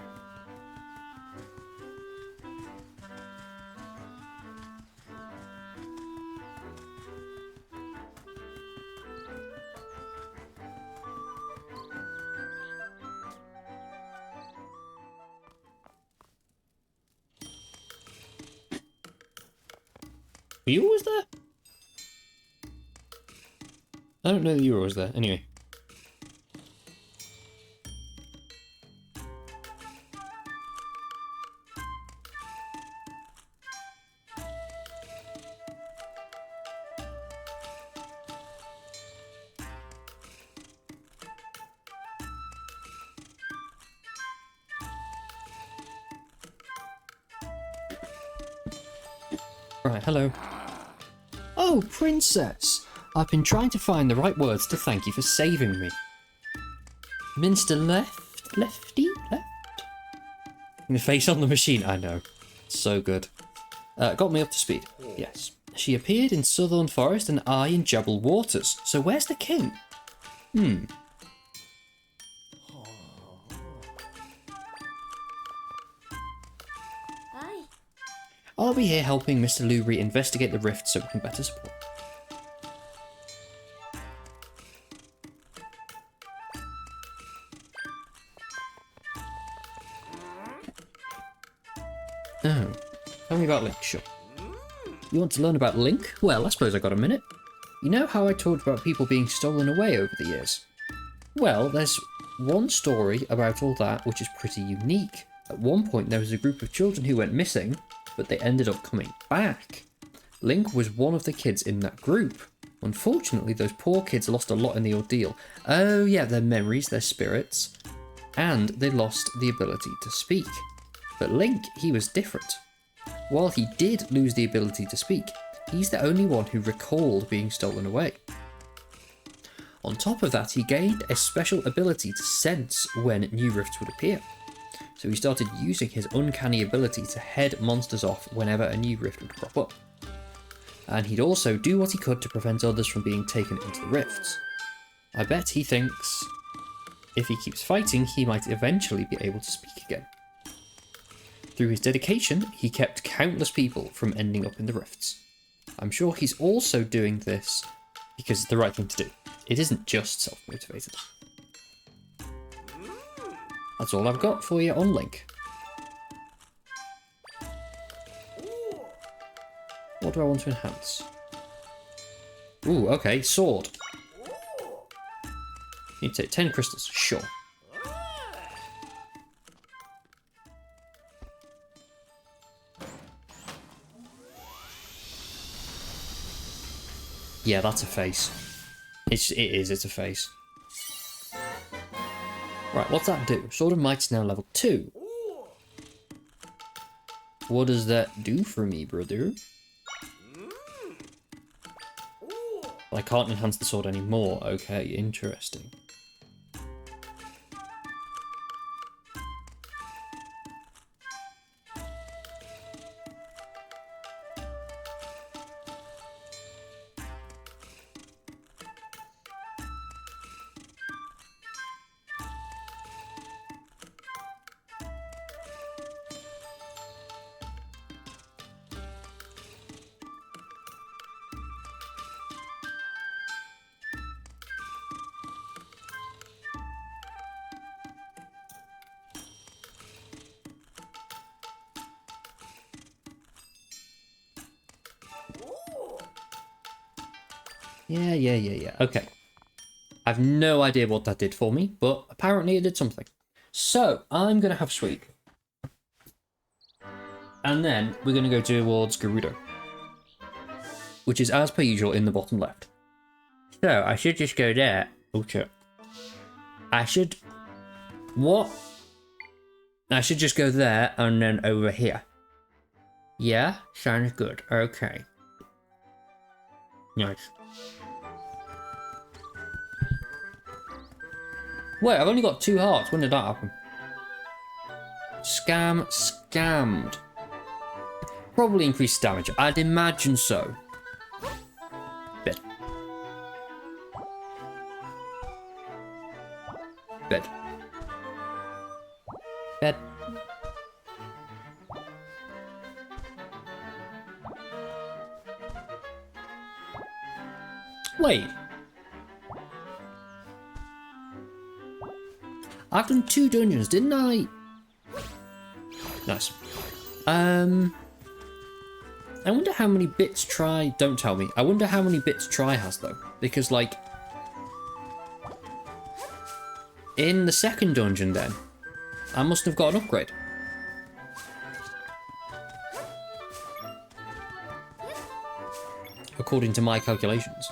Were you always there? I don't know that you were always there. Anyway. Right, hello. Oh, Princess! I've been trying to find the right words to thank you for saving me. Minster left? Lefty? Left? The face on the machine, I know. So good. Got me up to speed. Yes. She appeared in Southern Forest and I in Jebel Waters. So where's the king? I'll be here helping Mr. Lubri investigate the rift so we can better support. Oh, tell me about Link, sure. You want to learn about Link? Well, I suppose I got a minute. You know how I talked about people being stolen away over the years? Well, there's one story about all that which is pretty unique. At one point there was a group of children who went missing, but they ended up coming back. Link was one of the kids in that group. Unfortunately, those poor kids lost a lot in the ordeal. Oh yeah, their memories, their spirits, and they lost the ability to speak. But Link, he was different. While he did lose the ability to speak, he's the only one who recalled being stolen away. On top of that, he gained a special ability to sense when new rifts would appear. So he started using his uncanny ability to head monsters off whenever a new rift would crop up. And he'd also do what he could to prevent others from being taken into the rifts. I bet he thinks if he keeps fighting, he might eventually be able to speak again. Through his dedication, he kept countless people from ending up in the rifts. I'm sure he's also doing this because it's the right thing to do. It isn't just self-motivated. That's all I've got for you on Link. What do I want to enhance? Ooh, okay, sword. You need to take 10 crystals, sure. Yeah, that's a face. It's a face. Right, what's that do? Sword of Might's now level 2. What does that do for me, brother? I can't enhance the sword anymore. Okay, interesting. Yeah. Okay. I've no idea what that did for me, but apparently it did something. So, I'm going to have sweet. And then we're going to go towards Gerudo, which is as per usual in the bottom left. So, I should just go there. Oh, shit. What? I should just go there and then over here. Yeah? Sounds good. Okay. Nice. Wait, I've only got 2 hearts. When did that happen? Scammed. Probably increased damage. I'd imagine so. Bed. Wait. I've done 2 dungeons, didn't I? Nice. I wonder how many bits Try... Don't tell me. I wonder how many bits Try has, though. Because, like... in the second dungeon, then, I must have got an upgrade. According to my calculations.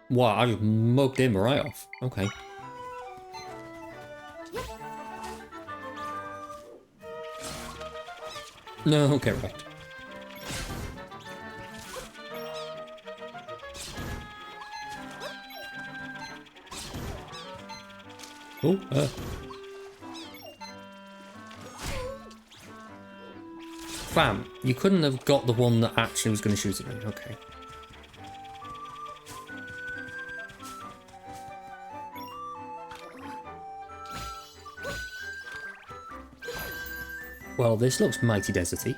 Wow, I just mugged him right off. Okay. No, okay, right. Oh, Fam, you couldn't have got the one that actually was going to shoot at me. Okay. Well, this looks mighty deserty.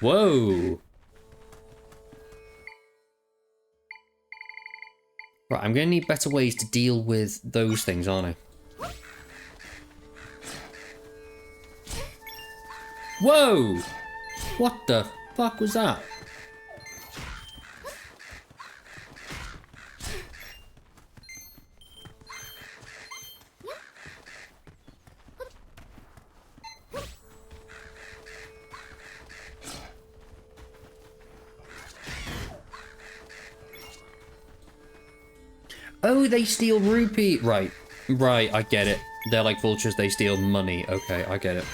Whoa! Right, I'm going to need better ways to deal with those things, aren't I? Whoa! What the fuck was that? Oh, they steal rupee. Right. Right, I get it. They're like vultures, they steal money. Okay, I get it.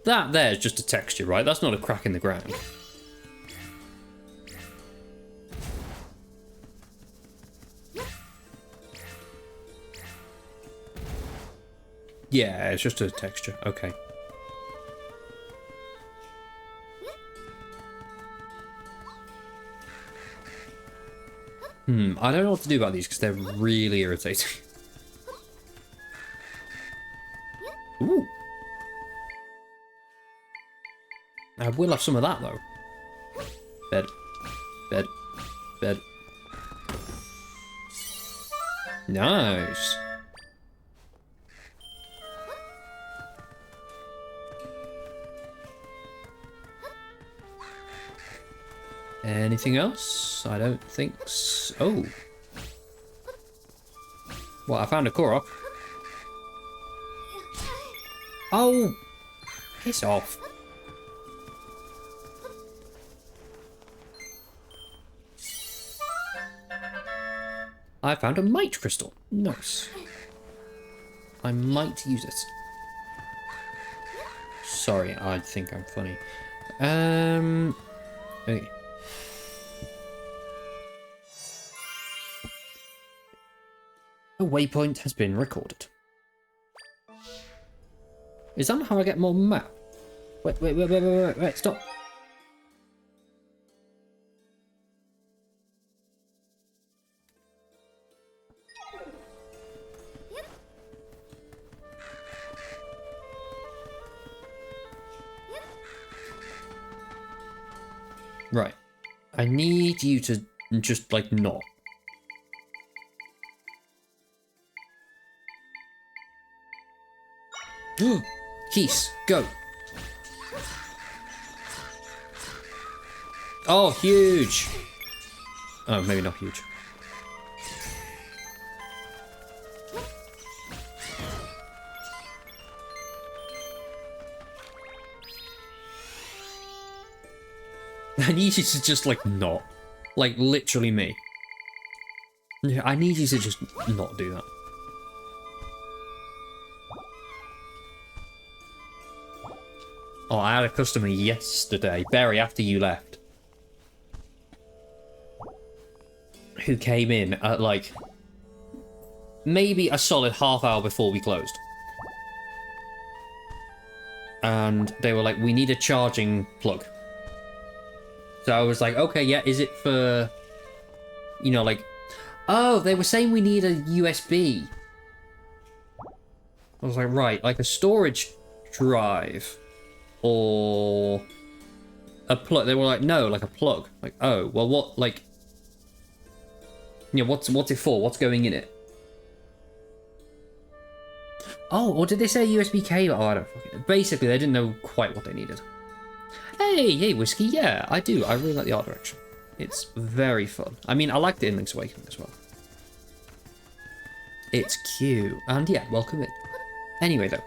That there's just a texture, right? That's not a crack in the ground. Yeah, it's just a texture. Okay. I don't know what to do about these because they're really irritating. Ooh. I will have some of that though. Bed. Bed. Bed. Nice. Anything else? I don't think so. Oh. Well, I found a Korok. Oh! Piss off. I found a Might Crystal. Nice. I might use it. Sorry, I think I'm funny. Okay. A waypoint has been recorded. Is that how I get more map? Wait, stop. Right. I need you to just, like, not. Keys, go. Oh, huge. Oh, maybe not huge. I need you to just, like, not. Like, literally me. Yeah, I need you to just not do that. Oh, I had a customer yesterday, Barry, after you left, who came in at, like, maybe a solid half hour before we closed. And they were like, we need a charging plug. So I was like, okay, yeah, is it for, you know, like, oh, they were saying we need a USB. I was like, right, like a storage drive. Or a plug. They were like, no, like a plug. Like, oh, well, what, like, you know, what's it for? What's going in it? Oh, or did they say USB cable? Oh, I don't fucking know. Basically, they didn't know quite what they needed. Hey, Whiskey, yeah, I do. I really like the art direction. It's very fun. I mean, I liked it in Link's Awakening as well. It's cute. And yeah, welcome in. Anyway, though,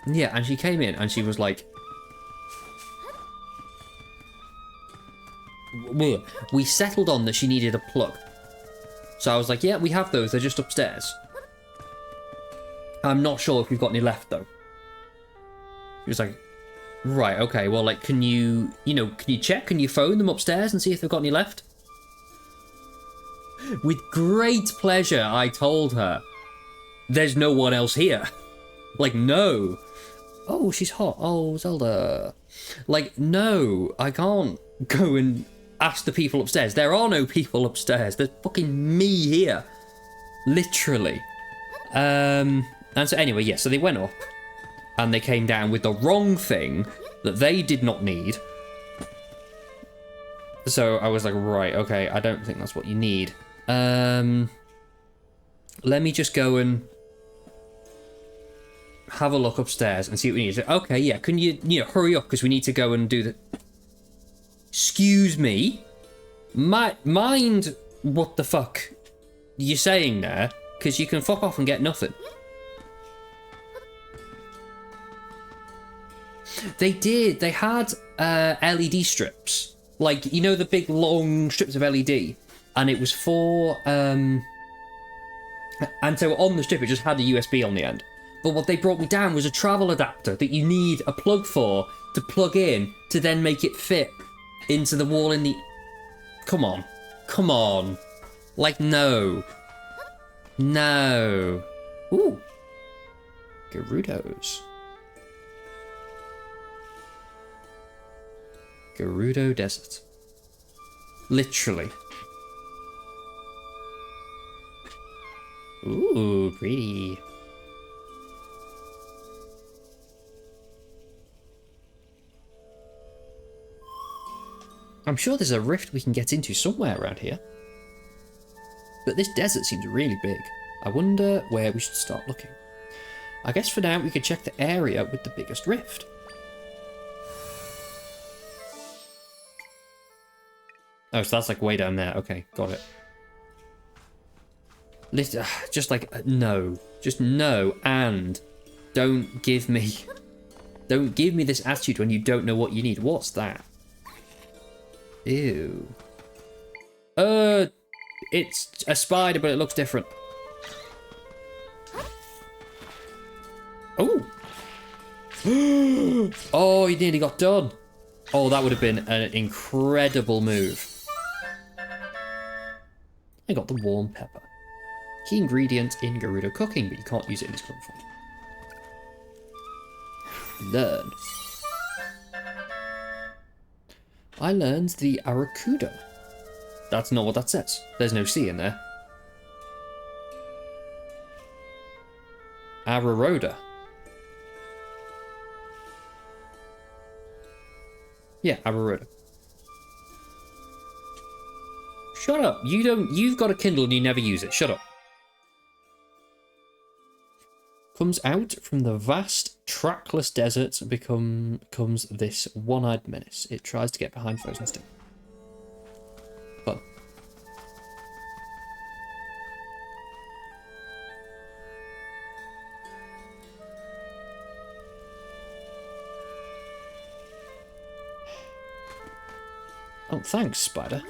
yeah, and she came in and she was like, we settled on that she needed a plug. So I was like, yeah, we have those. They're just upstairs. I'm not sure if we've got any left, though. She was like, right, okay, well, like, can you check? Can you phone them upstairs and see if they've got any left? With great pleasure, I told her, there's no one else here. Like, no. Oh, she's hot. Oh, Zelda. Like, no, I can't go and ask the people upstairs. There are no people upstairs. There's fucking me here. Literally. And so anyway, yeah, so they went up and they came down with the wrong thing, that they did not need. So I was like, right, okay, I don't think that's what you need. Let me just go and have a look upstairs and see what we need. Okay, yeah, can you hurry up because we need to go and do the... Excuse me? Mind what the fuck you're saying there, because you can fuck off and get nothing. They did. They had LED strips. Like, you know the big long strips of LED? And it was for... And so on the strip it just had a USB on the end. But what they brought me down was a travel adapter that you need a plug for to plug in to then make it fit into the wall in the... Come on. Come on. Like, no. No. Ooh. Gerudos. Gerudo Desert. Literally. Ooh, pretty. I'm sure there's a rift we can get into somewhere around here. But this desert seems really big. I wonder where we should start looking. I guess for now we could check the area with the biggest rift. Oh, so that's like way down there. Okay, got it. Just like, no. Just no, and don't give me this attitude when you don't know what you need. What's that? Ew. It's a spider, but it looks different. Oh. Oh, he nearly got done. Oh, that would have been an incredible move. I got the warm pepper. Key ingredient in Gerudo cooking, but you can't use it in this current form. Learn. I learned the Arakudo. That's not what that says. There's no C in there. Araroda. Yeah, Araroda. Shut up. You've got a Kindle and you never use it. Shut up. Comes out from the vast, trackless desert comes this one-eyed menace. It tries to get behind Frozen Stick. Fun. Oh, thanks, spider.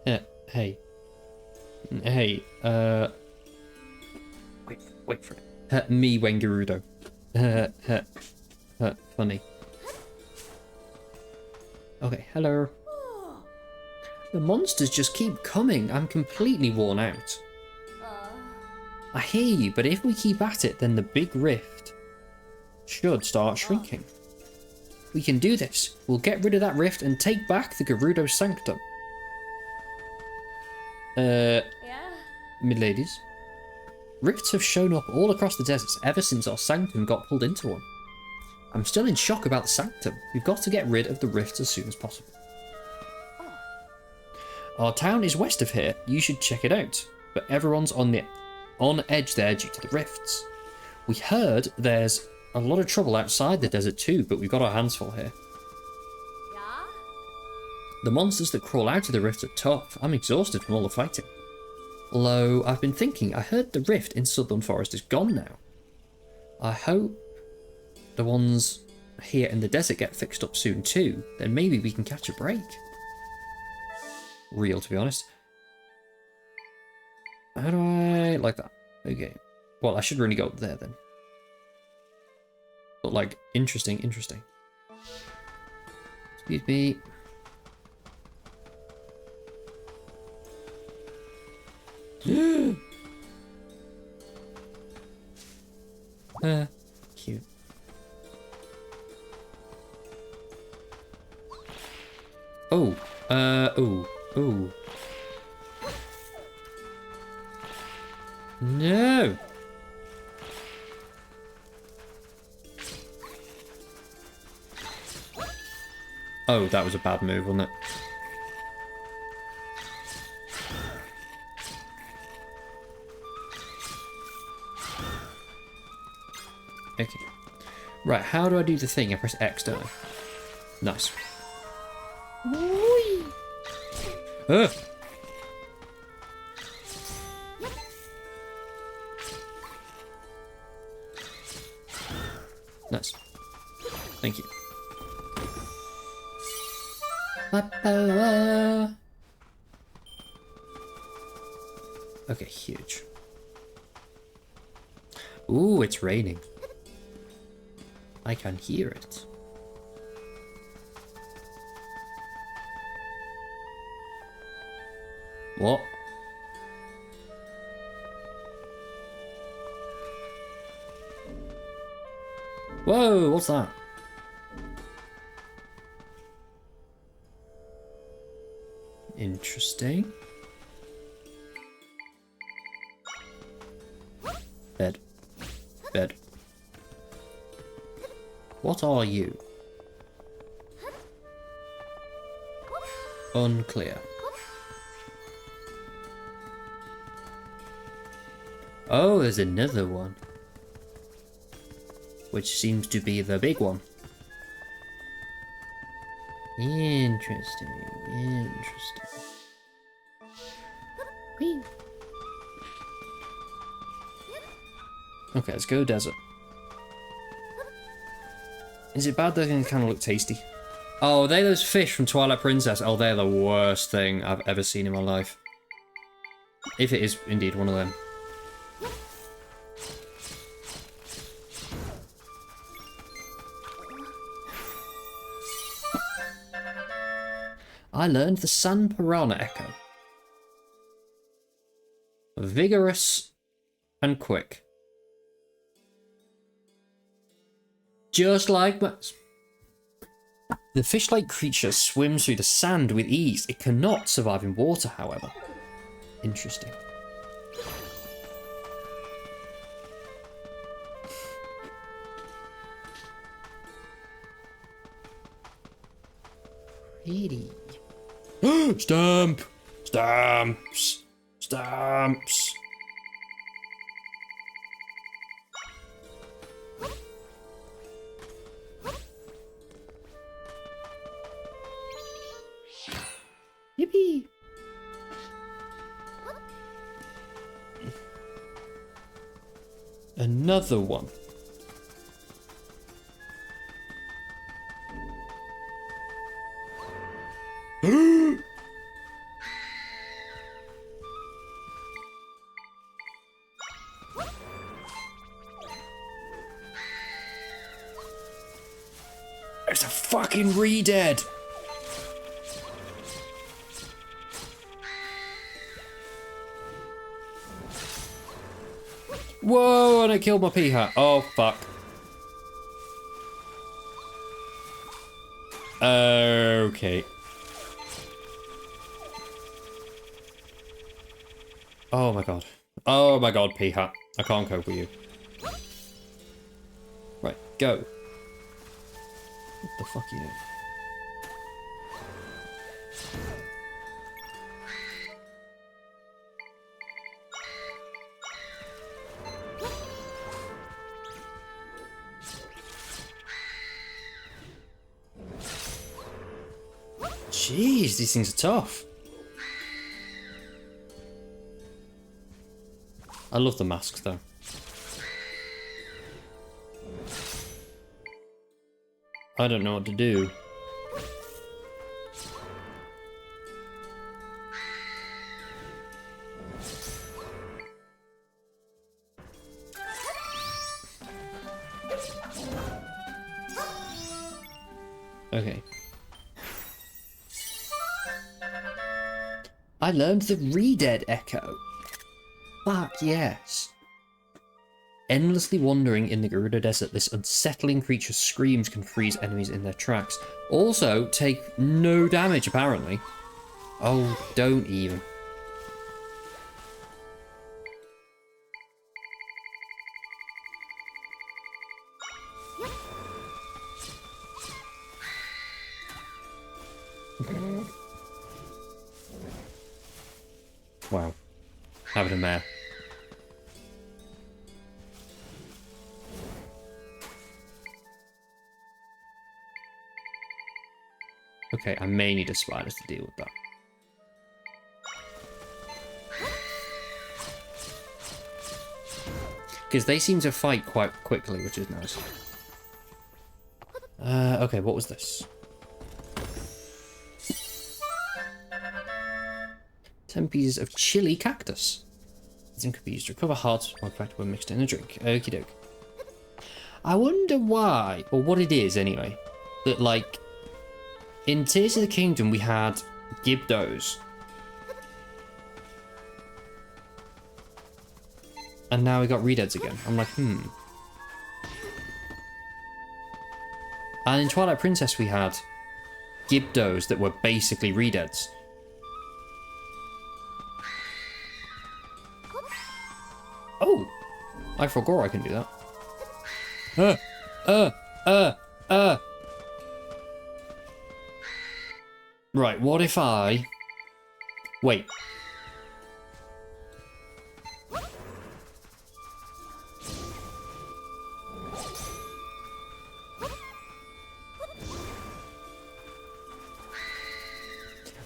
Yeah, hey. Hey, Wait for it. Me, Wengerudo. Funny. Okay, hello. The monsters just keep coming. I'm completely worn out. I hear you, but if we keep at it, then the big rift should start shrinking. We can do this. We'll get rid of that rift and take back the Gerudo Sanctum. Mid-ladies. Rifts have shown up all across the deserts ever since our sanctum got pulled into one. I'm still in shock about the sanctum. We've got to get rid of the rifts as soon as possible. Our town is west of here. You should check it out. But everyone's on edge there due to the rifts. We heard there's a lot of trouble outside the desert too, but we've got our hands full here. The monsters that crawl out of the rifts are tough. I'm exhausted from all the fighting. Although, I've been thinking, I heard the rift in Southern Forest is gone now. I hope the ones here in the desert get fixed up soon too. Then maybe we can catch a break. Real, to be honest. How do I like that? Okay. Well, I should really go up there then. But like, interesting. Excuse me. Cute. Oh, ooh. No. Oh, that was a bad move, wasn't it? Okay. Right, how do I do the thing? I press X, don't I? Nice. Ugh. Nice. Thank you. Okay, huge. Ooh, it's raining. I can hear it. What? Whoa, what's that? Interesting. Bed. Bed. What are you? Unclear. Oh, there's another one. Which seems to be the big one. Interesting. Interesting. Whee. Okay, let's go desert. Is it bad that they kind of look tasty? Oh, they're those fish from Twilight Princess. Oh, they're the worst thing I've ever seen in my life. If it is indeed one of them. I learned the Sun Piranha Echo. Vigorous and quick. Just like the fish-like creature swims through the sand with ease. It cannot survive in water, however. Interesting. Pretty. Stamp! Stamps! Stamps! Yippee! Another one. There's a fucking re-dead! Whoa, and I killed my Peahat. Oh, fuck. Okay. Oh my god. Oh my god, Peahat. I can't cope with you. Right, go. What the fuck are you doing? Jeez, these things are tough. I love the masks though. I don't know what to do. Okay. I learned the re-dead echo. Fuck yes. Endlessly wandering in the Gerudo Desert, this unsettling creature's screams can freeze enemies in their tracks. Also, take no damage, apparently. Oh, don't even. Wow. Having a mare. Okay, I may need a spider to deal with that. Because they seem to fight quite quickly, which is nice. Okay, what was this? 10 pieces of chili cactus. These could be used to recover hearts or effect when mixed in a drink. Okie doke. I wonder why, or what it is anyway, that like, in Tears of the Kingdom we had Gibdos. And now we got Redeads again. I'm like, And in Twilight Princess we had Gibdos that were basically Redeads. Oh! I forgot I can do that. Right, what if I... Wait.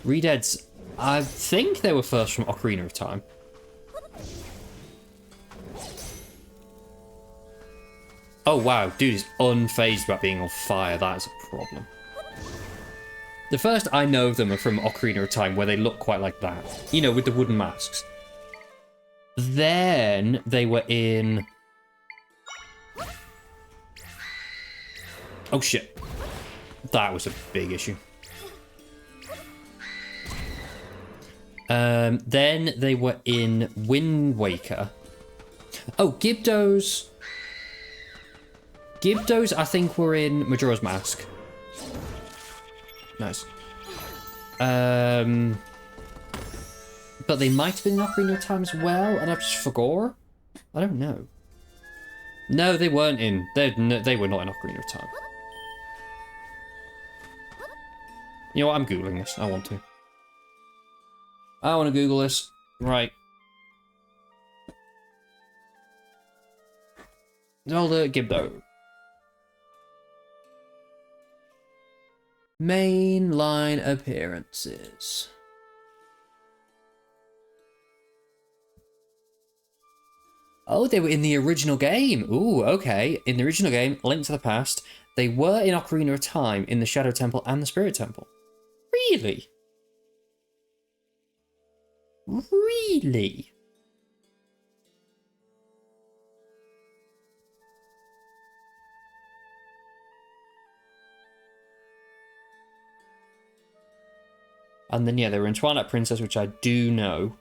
Redeads, I think they were first from Ocarina of Time. Oh wow, dude is unfazed about being on fire. That is a problem. The first I know of them are from Ocarina of Time, where they look quite like that. You know, with the wooden masks. Then they were in... Oh shit. That was a big issue. Then they were in Wind Waker. Oh, Gibdos. Gibdos, I think, were in Majora's Mask. Nice. But they might have been in Ocarina of Time as well, and I've just forgot. I don't know. No, they weren't in. They were not in Ocarina of Time. You know what? I'm Googling this. I want to. I want to Google this. Right. Zelda Gibdo. Mainline appearances. Oh, they were in the original game. Ooh, okay. In the original game, Link to the Past, they were in Ocarina of Time in the Shadow Temple and the Spirit Temple. Really? Really? And then, yeah, they were in Twilight Princess, which I do know.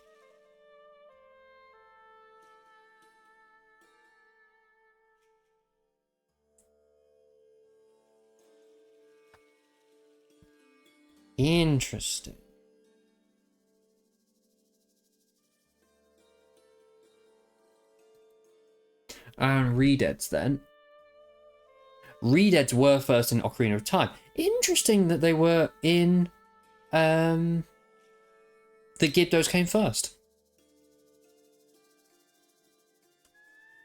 Interesting. And Redeads, then. Redeads were first in Ocarina of Time. Interesting that they were in... the Gibdos came first.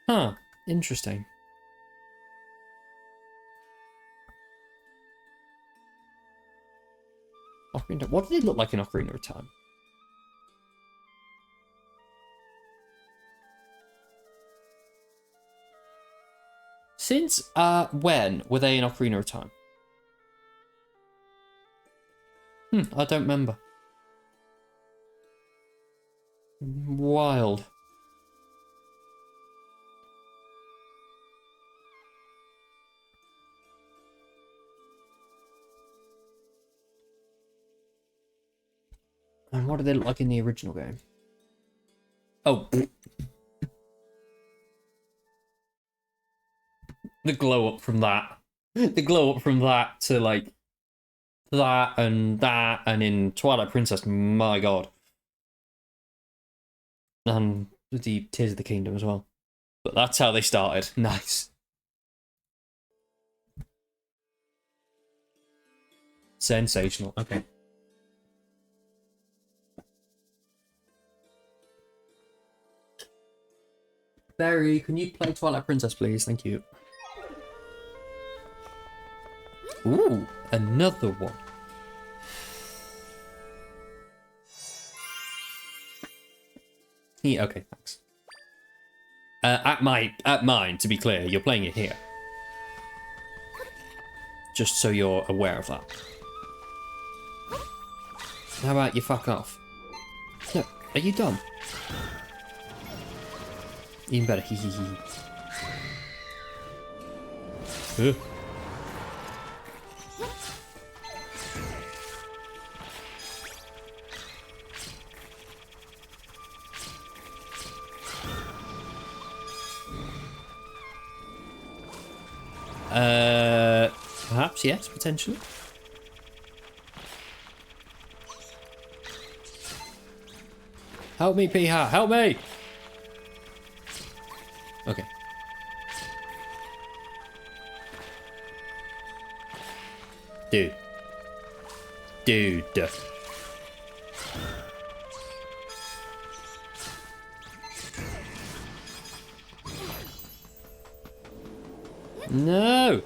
Huh. Interesting. Ocarina... What did they look like in Ocarina of Time? Since, when were they in Ocarina of Time? I don't remember. Wild. And what did they look like in the original game? Oh. The glow up from that. The glow up from that to, like, that, and in Twilight Princess, my god. And the Tears of the Kingdom as well. But that's how they started. Nice. Sensational. Okay. Barry, can you play Twilight Princess, please? Thank you. Ooh, another one. Yeah, okay, thanks. At mine, to be clear, you're playing it here. Just so you're aware of that. How about you fuck off? No, are you dumb? Even better, hee hee hee. Perhaps, yes, potentially. Help me, Piha, help me! Okay. Dude. No!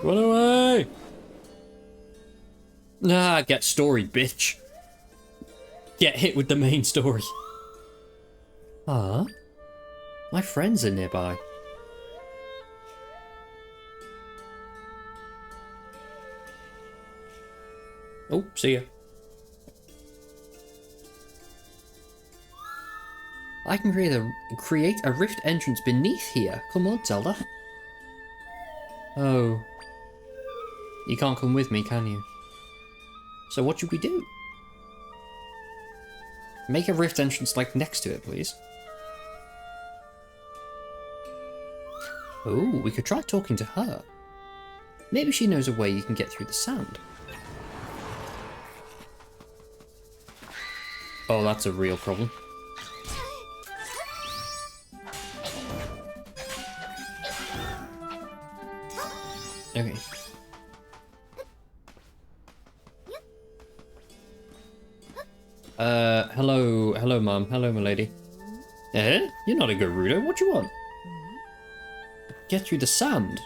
Run away! Nah, get story, bitch. Get hit with the main story. Ah, my friends are nearby. Oh, see ya. I can create a rift entrance beneath here. Come on, Zelda. Oh. You can't come with me, can you? So what should we do? Make a rift entrance like next to it, please. Oh, we could try talking to her. Maybe she knows a way you can get through the sand. Oh, that's a real problem. Okay. Hello, mum. Hello, my lady. Eh? You're not a Gerudo. What do you want? Get through the sand?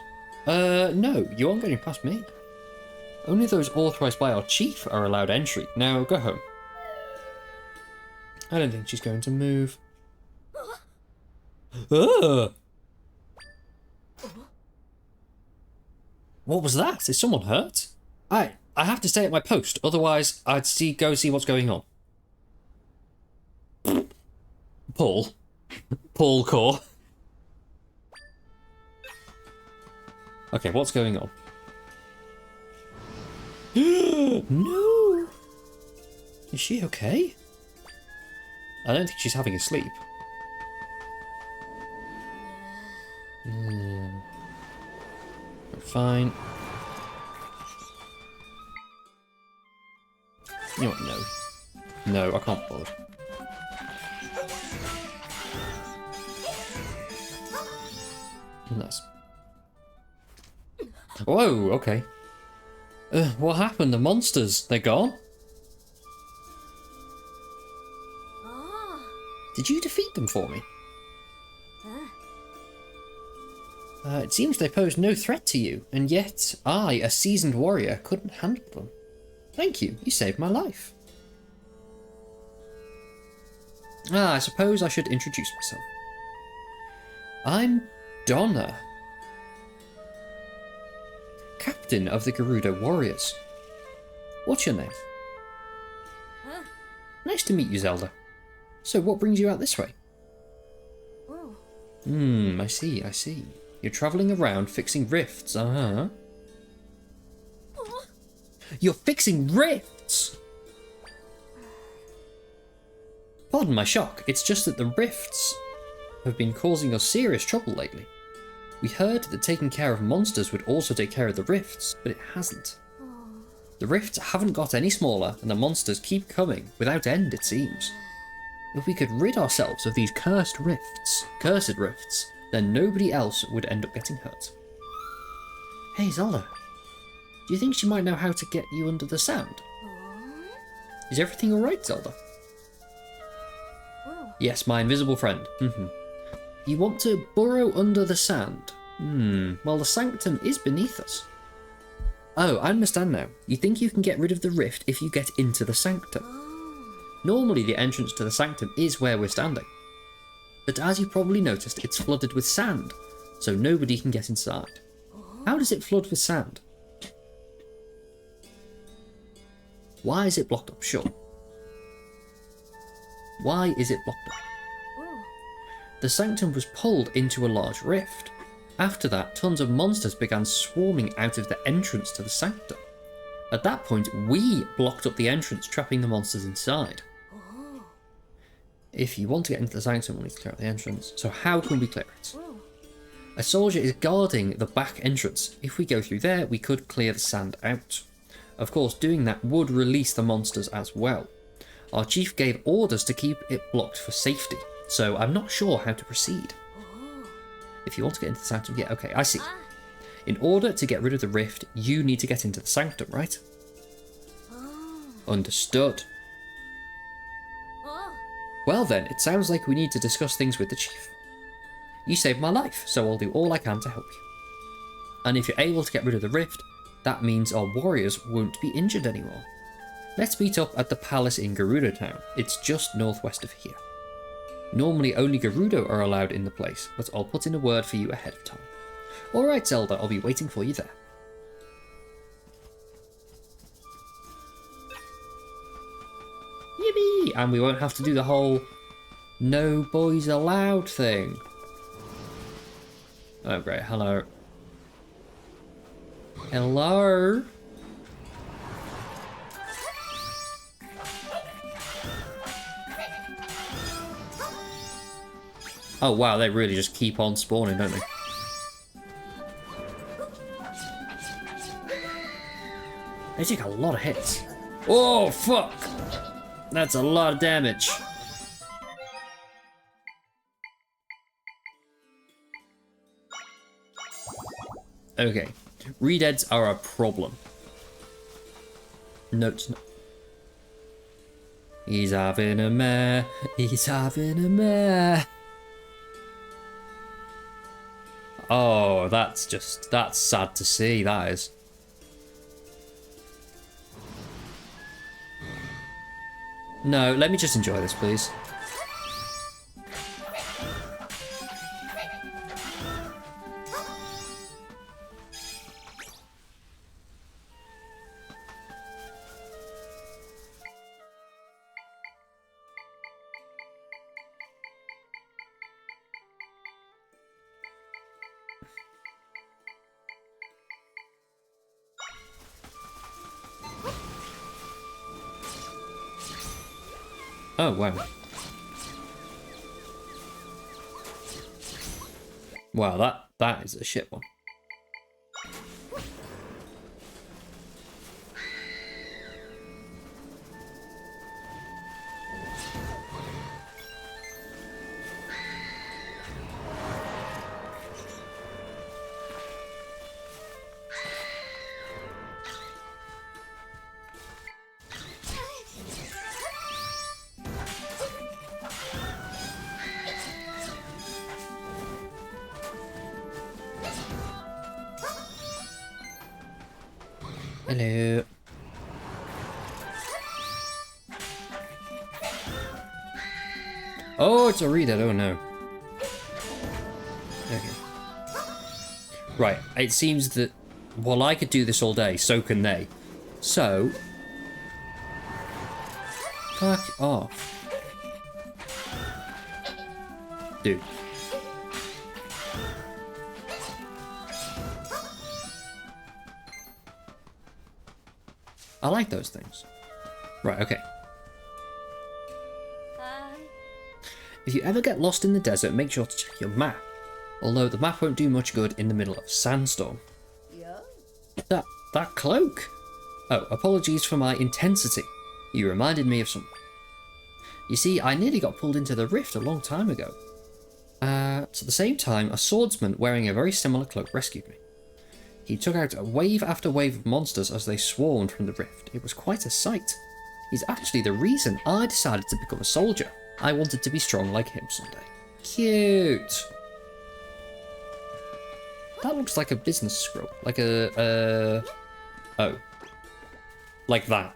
No, you aren't getting past me. Only those authorized by our chief are allowed entry. Now, go home. I don't think she's going to move. Ugh! What was that? Is someone hurt? I have to stay at my post, otherwise I'd go see what's going on. Paul Core. Okay, what's going on? No! Is she okay? I don't think she's having a sleep. Fine. You know what? No. No, I can't bother. Nice. Whoa, okay. What happened? The monsters, they're gone? Did you defeat them for me? It seems they posed no threat to you, and yet I, a seasoned warrior, couldn't handle them. Thank you, you saved my life. I suppose I should introduce myself. I'm Donna, captain of the Gerudo Warriors. What's your name? Nice to meet you, Zelda. So what brings you out this way? I see. You're travelling around fixing rifts, uh-huh. You're fixing rifts! Pardon my shock, it's just that the rifts have been causing us serious trouble lately. We heard that taking care of monsters would also take care of the rifts, but it hasn't. The rifts haven't got any smaller, and the monsters keep coming, without end it seems. If we could rid ourselves of these cursed rifts, then nobody else would end up getting hurt. Hey Zelda, do you think she might know how to get you under the sand? Is everything alright, Zelda? Yes, my invisible friend. You want to burrow under the sand? Well, the sanctum is beneath us. Oh, I understand now. You think you can get rid of the rift if you get into the sanctum. Normally the entrance to the sanctum is where we're standing. But as you probably noticed, it's flooded with sand, so nobody can get inside. How does it flood with sand? Why is it blocked up? Sure. Why is it blocked up? The sanctum was pulled into a large rift. After that, tons of monsters began swarming out of the entrance to the sanctum. At that point, we blocked up the entrance, trapping the monsters inside. If you want to get into the sanctum, we'll need to clear out the entrance. So how can we clear it? A soldier is guarding the back entrance. If we go through there, we could clear the sand out. Of course, doing that would release the monsters as well. Our chief gave orders to keep it blocked for safety, so I'm not sure how to proceed. If you want to get into the sanctum, yeah, okay, I see. In order to get rid of the rift, you need to get into the sanctum, right? Understood. Well then, it sounds like we need to discuss things with the chief. You saved my life, so I'll do all I can to help you. And if you're able to get rid of the rift, that means our warriors won't be injured anymore. Let's meet up at the palace in Gerudo Town. It's just northwest of here. Normally only Gerudo are allowed in the place, but I'll put in a word for you ahead of time. Alright Zelda, I'll be waiting for you there. Yippee! And we won't have to do the whole no boys allowed thing. Oh great, hello. Hello? Oh wow, they really just keep on spawning, don't they? They take a lot of hits. Oh fuck! That's a lot of damage. Okay, redeads are a problem. Notes. He's having a mare. He's having a mare. Oh, that's sad to see, that is. No, let me just enjoy this, please. Oh, wow. Wow, that is a shit one. Hello. Oh, it's a reader. Oh no. Okay. Right. It seems that while I could do this all day, so can they. So, fuck off, dude. I like those things. Right, okay. If you ever get lost in the desert, make sure to check your map. Although the map won't do much good in the middle of a sandstorm. That cloak! Oh, apologies for my intensity. You reminded me of something. You see, I nearly got pulled into the rift a long time ago. At the same time, a swordsman wearing a very similar cloak rescued me. He took out a wave after wave of monsters as they swarmed from the rift. It was quite a sight. He's actually the reason I decided to become a soldier. I wanted to be strong like him someday. Cute. That looks like a business scroll. Like oh. Like that.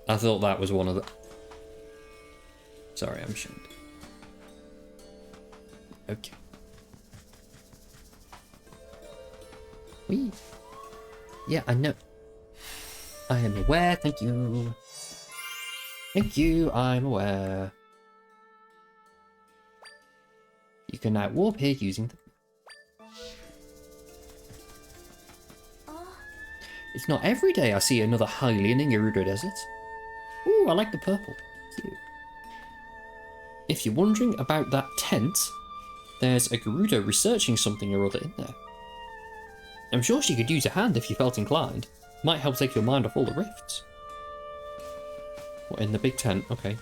I thought that was one of the... Sorry, I'm ashamed. Okay. Whee. Yeah, I know. I am aware, thank you. Thank you, I'm aware. You can now warp here using the... It's not every day I see another Hylian in Gerudo Desert. Ooh, I like the purple. Cute. If you're wondering about that tent, there's a Gerudo researching something or other in there. I'm sure she could use a hand if you felt inclined. Might help take your mind off all the rifts. What, in the big tent? Okay.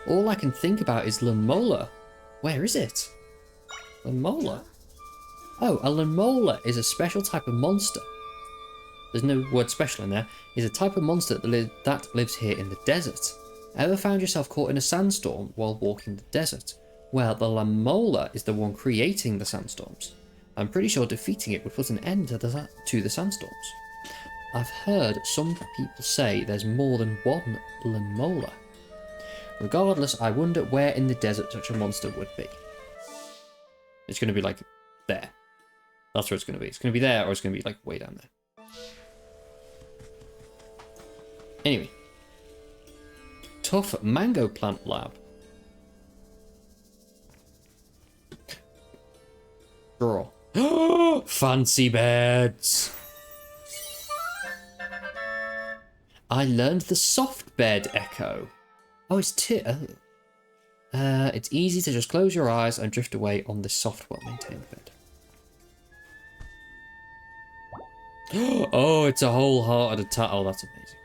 All I can think about is Lanmola. Where is it? Lanmola? Oh, a Lanmola is a special type of monster. There's no word special in there. Is a type of monster that lives here in the desert. Ever found yourself caught in a sandstorm while walking the desert? Well, the Lanmola is the one creating the sandstorms. I'm pretty sure defeating it would put an end to the sandstorms. I've heard some people say there's more than one Lanmola. Regardless, I wonder where in the desert such a monster would be. It's going to be like there. That's where it's going to be. It's going to be there, or it's going to be like way down there. Anyway. Tough Mango Plant Lab. Draw. Fancy beds. I learned the soft bed echo. Oh, it's it's easy to just close your eyes and drift away on this soft, well-maintained bed. Oh, it's a wholehearted attack. Oh, that's amazing.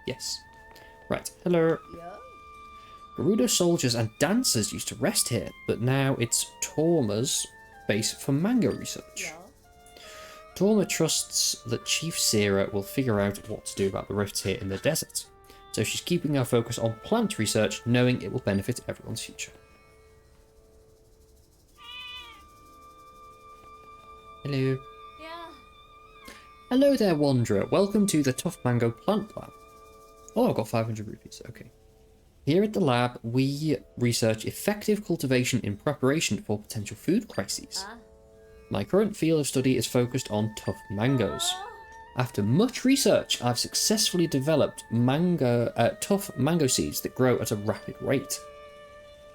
Yes. Right. Hello. Yeah. Gerudo soldiers and dancers used to rest here, but now it's Torma's base for mango research. Yeah. Torma trusts that Chief Sera will figure out what to do about the rifts here in the desert. So she's keeping her focus on plant research, knowing it will benefit everyone's future. Hello. Yeah. Hello there, Wanderer. Welcome to the Tough Mango Plant Lab. Oh, I've got 500 rupees. Okay. Here at the lab, we research effective cultivation in preparation for potential food crises. My current field of study is focused on tough mangoes. After much research, I've successfully developed tough mango seeds that grow at a rapid rate.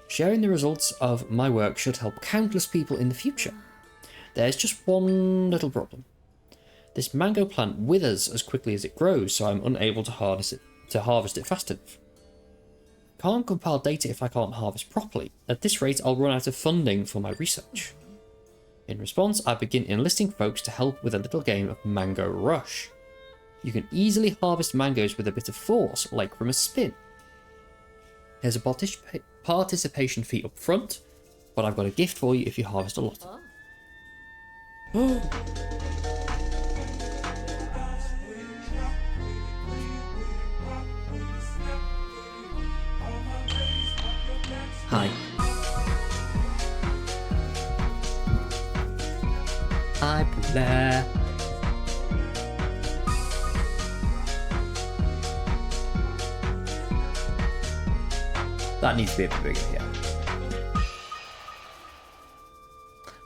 Sharing the results of my work should help countless people in the future. There's just one little problem. This mango plant withers as quickly as it grows, so I'm unable to harvest it fast enough. Can't compile data if I can't harvest properly. At this rate, I'll run out of funding for my research. In response, I begin enlisting folks to help with a little game of Mango Rush. You can easily harvest mangoes with a bit of force, like from a spin. There's a participation fee up front, but I've got a gift for you if you harvest a lot. Oh. Hi. Hi, Blair. That needs to be a bit bigger, yeah.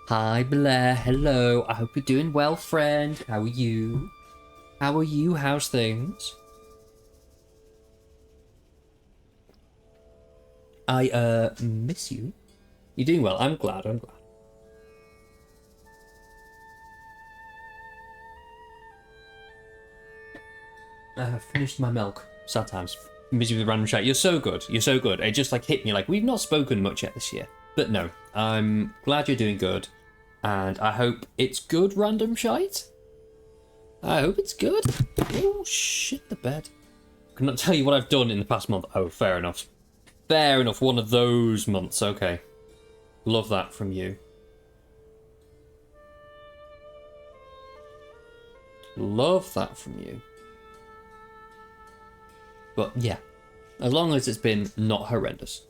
Hi, Blair. Hello. I hope you're doing well, friend. How are you? How are you? How's things? I, miss you. You're doing well. I'm glad. I'm glad. Finished my milk. Sad times. Busy with random chat. You're so good. You're so good. It just like hit me like we've not spoken much yet this year. But no, I'm glad you're doing good. And I hope it's good random shite. I hope it's good. Oh, shit the bed. I cannot tell you what I've done in the past month. Oh, fair enough. Fair enough. One of those months. Okay. Love that from you. Love that from you. But yeah, as long as it's been not horrendous.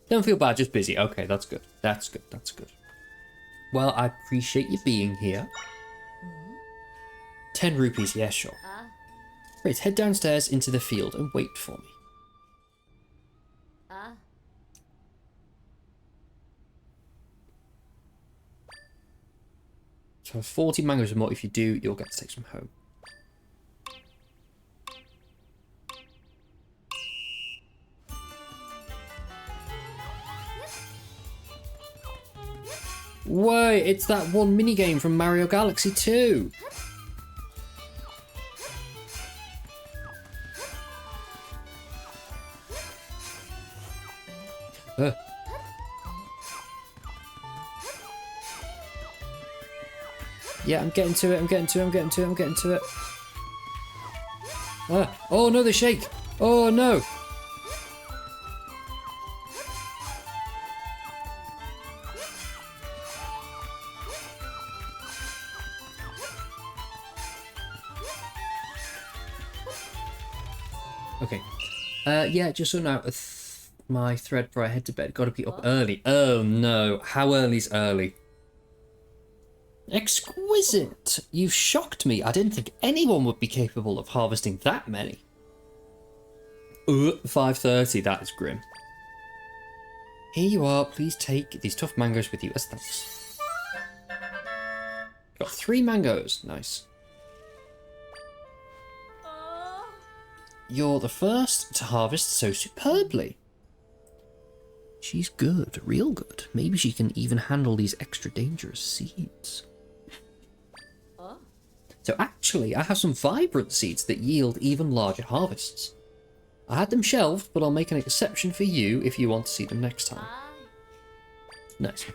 Don't feel bad, just busy. Okay, that's good. That's good. That's good. Well, I appreciate you being here. 10 rupees, yeah, sure. Great, head downstairs into the field and wait for me. So 40 mangoes or more. If you do, you'll get to take some home. Wait, it's that one minigame from Mario Galaxy 2. Yeah, I'm getting to it, I'm getting to it, I'm getting to it, I'm getting to it. Oh no, they shake! Oh no! Okay. Yeah, just so now, my thread before I head to bed. Gotta be up early. Oh no, how early's early? Exquisite! You've shocked me. I didn't think anyone would be capable of harvesting that many. 5:30, that is grim. Here you are, please take these tough mangoes with you as thanks. Got 3 mangoes, nice. You're the first to harvest so superbly. She's good, real good. Maybe she can even handle these extra dangerous seeds. So actually, I have some vibrant seeds that yield even larger harvests. I had them shelved, but I'll make an exception for you if you want to see them next time. Nice.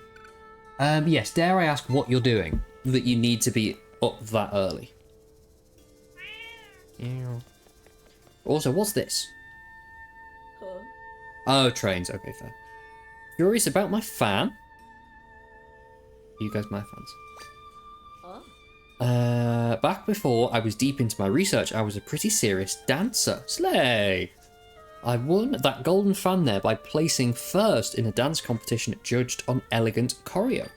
Yes, dare I ask what you're doing that you need to be up that early? Yeah. Also, what's this? Oh, trains. Okay, fair. Curious about my fan? You guys my fans? Back before I was deep into my research, I was a pretty serious dancer. Slay! I won that golden fan there by placing first in a dance competition judged on elegant choreo.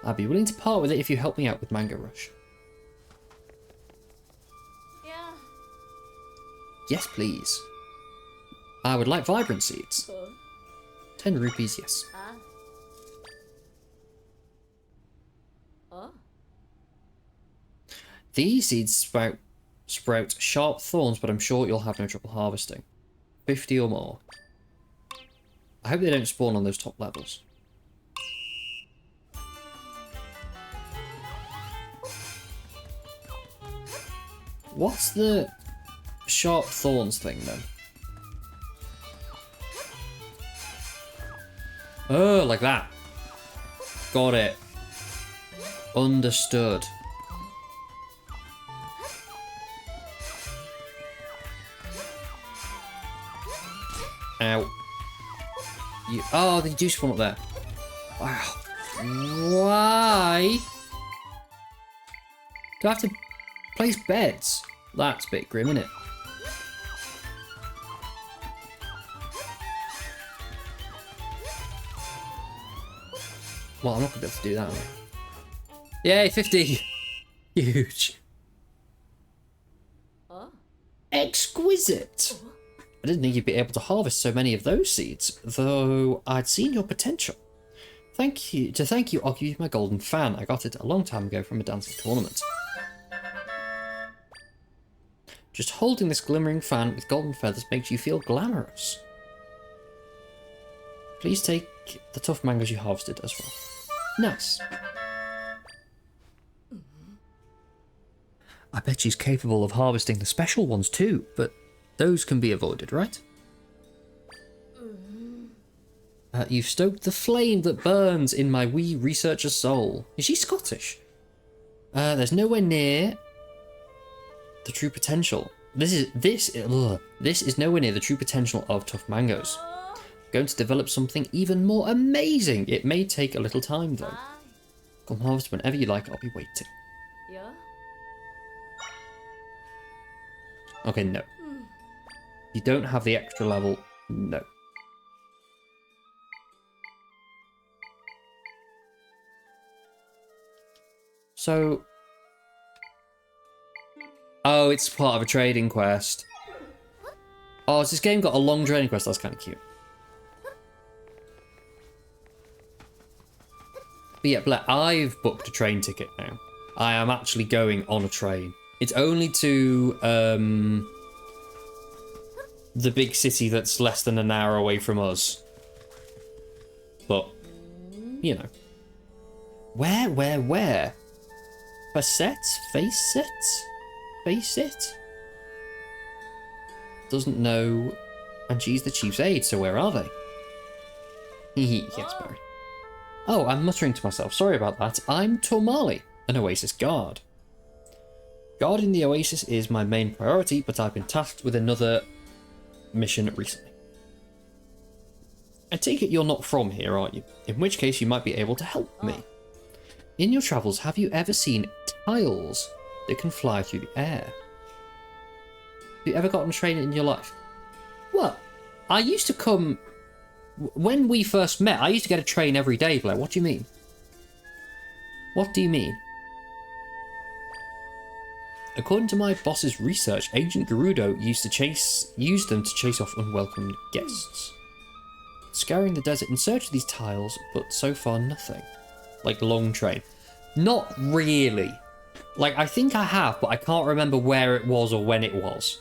I'd be willing to part with it if you help me out with Mango Rush. Yeah. Yes, please. I would like vibrant seeds. 10 rupees, yes. These seeds sprout sharp thorns, but I'm sure you'll have no trouble harvesting. 50 or more. I hope they don't spawn on those top levels. What's the sharp thorns thing then? Oh, like that. Got it. Understood. Ow. Oh, the juice one up there. Wow. Why? Do I have to place beds? That's a bit grim, isn't it? Well, I'm not going to be able to do that, am I? Yay, 50! Huge. Exquisite! I didn't think you'd be able to harvest so many of those seeds, though I'd seen your potential. Thank you, I'll give you my golden fan. I got it a long time ago from a dancing tournament. Just holding this glimmering fan with golden feathers makes you feel glamorous. Please take the tough mangoes you harvested as well. Nice. I bet she's capable of harvesting the special ones too, but those can be avoided, right? You've stoked the flame that burns in my wee researcher's soul. Is she Scottish? There's nowhere near the true potential. This is nowhere near the true potential of tough mangoes. Going to develop something even more amazing. It may take a little time though. Come harvest whenever you like, I'll be waiting. Yeah. Okay, no. You don't have the extra level, no. So... Oh, it's part of a trading quest. Oh, has this game got a long trading quest? That's kind of cute. But yeah, Blair, I've booked a train ticket now. I am actually going on a train. It's only to the big city that's less than an hour away from us. But, you know. Where? Facet? Face it? Face it? Doesn't know. And she's the chief's aide, so where are they? Yes, Barry. Oh, I'm muttering to myself. Sorry about that. I'm Tormali, an Oasis guard. Guarding the Oasis is my main priority, but I've been tasked with another mission recently. I take it you're not from here, are you? In which case you might be able to help me. In your travels, have you ever seen tiles that can fly through the air? Have you ever gotten a train in your life? Well, I used to come... When we first met, I used to get a train every day, Blair. What do you mean? What do you mean? According to my boss's research, Agent Gerudo used them to chase off unwelcome guests. Scouring the desert in search of these tiles, but so far nothing. Like long train. Not really. Like, I think I have, but I can't remember where it was or when it was.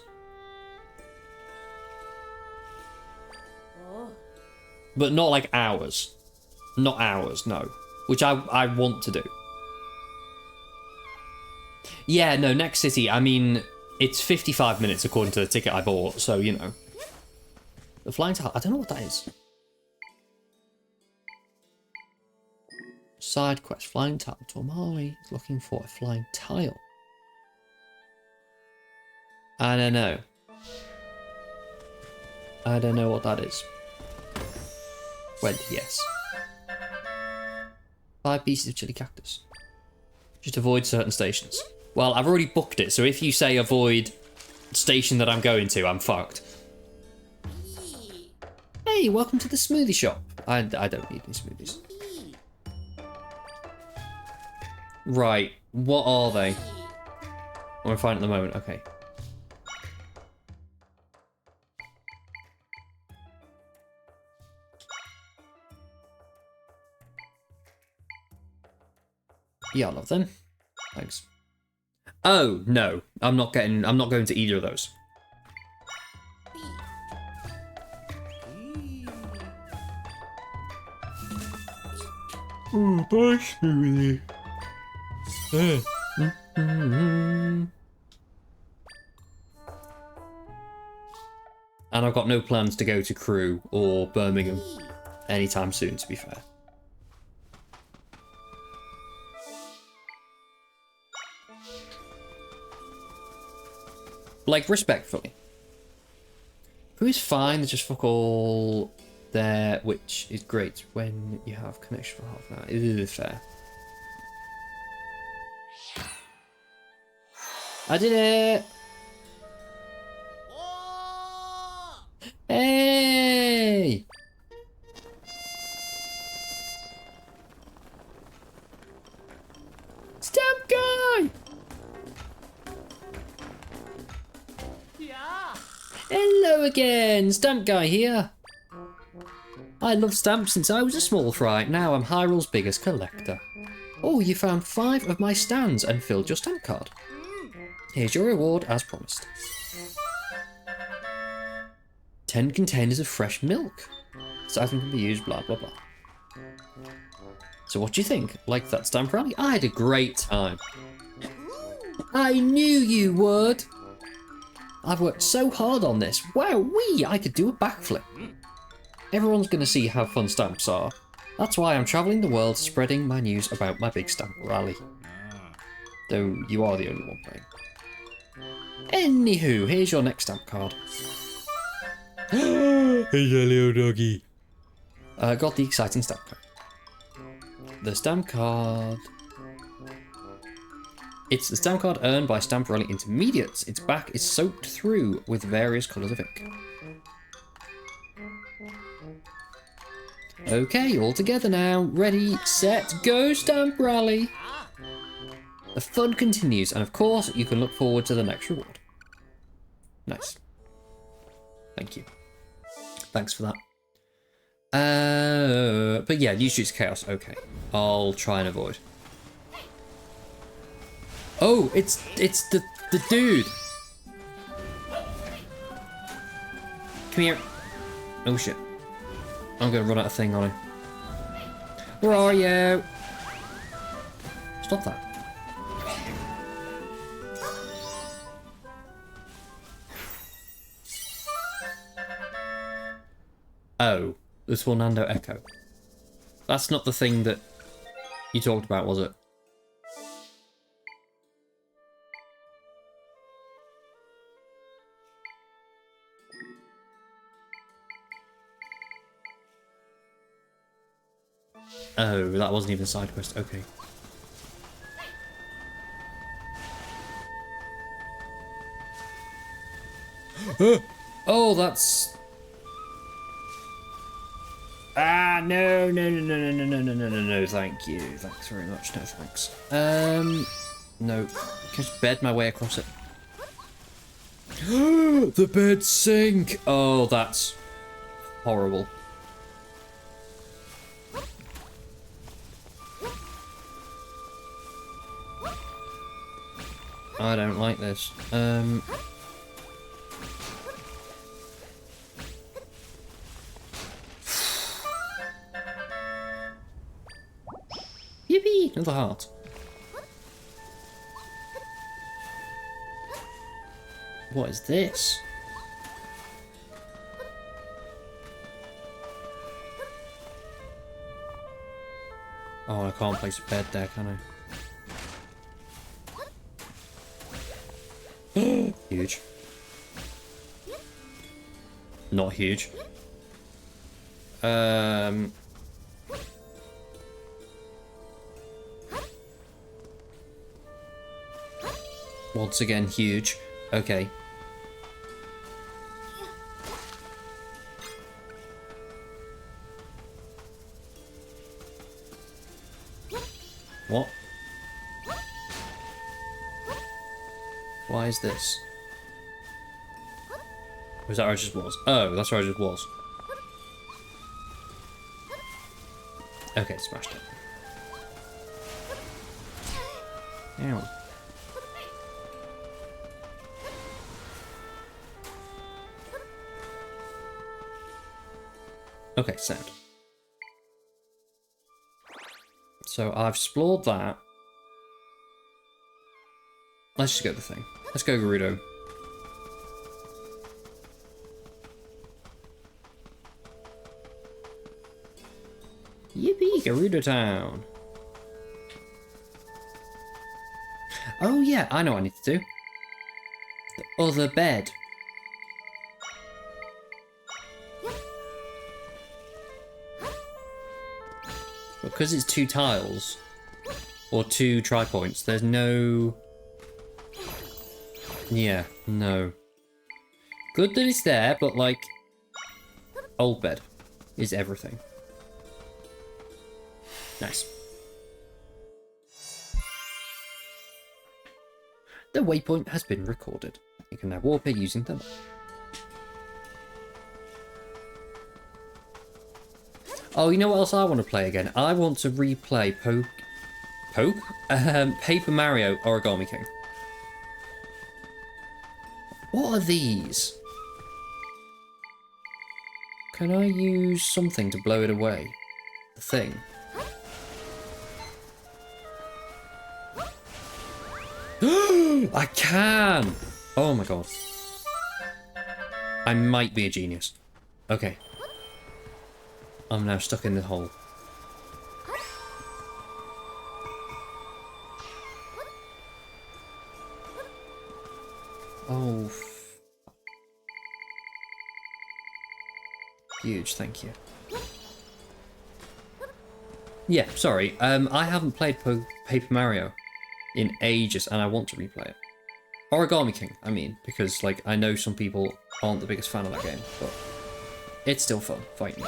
But not like hours. Not hours, no. Which I want to do. Yeah, no, next city, I mean, it's 55 minutes according to the ticket I bought, so, you know. The flying tile, I don't know what that is. Side quest, flying tile. Tormali is looking for a flying tile. I don't know. I don't know what that is. Wendy, yes. 5 pieces of chili cactus. Just avoid certain stations. Well, I've already booked it, so if you say avoid station that I'm going to, I'm fucked. Hey, welcome to the smoothie shop. I don't need any smoothies. Right, what are they? I'm gonna find it at the moment, okay. Yeah, I love them. Thanks. Oh, no. I'm not going to either of those. Oh, bye, smoothie. And I've got no plans to go to Crewe or Birmingham anytime soon, to be fair. Like, respectfully. Crewe is fine, there's just fuck all there, which is great when you have connection for half an hour. It is fair. I did it! Hey! Stamp guy! Yeah. Hello again, Stamp guy here. I loved stamps since I was a small fry. Now I'm Hyrule's biggest collector. Oh, you found 5 of my stands and filled your stamp card. Here's your reward as promised. 10 containers of fresh milk. This item can be used, blah, blah, blah. So what do you think? Like that stamp rally? I had a great time. I knew you would. I've worked so hard on this. Wow, I could do a backflip. Everyone's going to see how fun stamps are. That's why I'm travelling the world spreading my news about my big stamp rally. Though you are the only one playing. Anywho, here's your next stamp card. Hey, little doggy. Got the exciting stamp card. The stamp card. It's the stamp card earned by Stamp Rally Intermediates. Its back is soaked through with various colours of ink. Okay, all together now. Ready, set, go, Stamp Rally. The fun continues, and of course, you can look forward to the next reward. Nice. Thank you. Thanks for that. But yeah, you choose chaos. Okay, I'll try and avoid. Oh, it's the dude. Come here. Oh shit. I'm gonna run out of thing on him. Where are you? Stop that. Oh, the Tornado Echo. That's not the thing that you talked about, was it? Oh, that wasn't even a side quest. Okay. Oh, that's... Ah, no, thank you. Thanks very much. No, thanks. No. Can I just bed my way across it? The bed sink! Oh, that's horrible. I don't like this. Yippee! Another heart. What is this? Oh, I can't place a bed there, can I? Huge. Not huge. Once again, huge. Okay. What? Why is this? Was that where I just was? Oh, that's where I just was. Okay, smashed it. Ow. Okay, sound. So I've explored that. Let's just go the thing. Let's go Gerudo. Yippee, Gerudo Town. Oh yeah, I know what I need to do. The other bed. Because it's 2 tiles, or 2 tri-points, there's no... Yeah, no. Good that it's there, but like... Old bed is everything. Nice. The waypoint has been recorded. You can now warp it using the map. Oh, you know what else I want to play again? I want to replay Paper Mario Origami King. What are these? Can I use something to blow it away? The thing. I can! Oh my god. I might be a genius. Okay. I'm now stuck in the hole. Oh. Huge, thank you. Yeah, sorry. I haven't played Paper Mario in ages, and I want to replay it. Origami King, I mean, because like I know some people aren't the biggest fan of that game, but it's still fun fighting.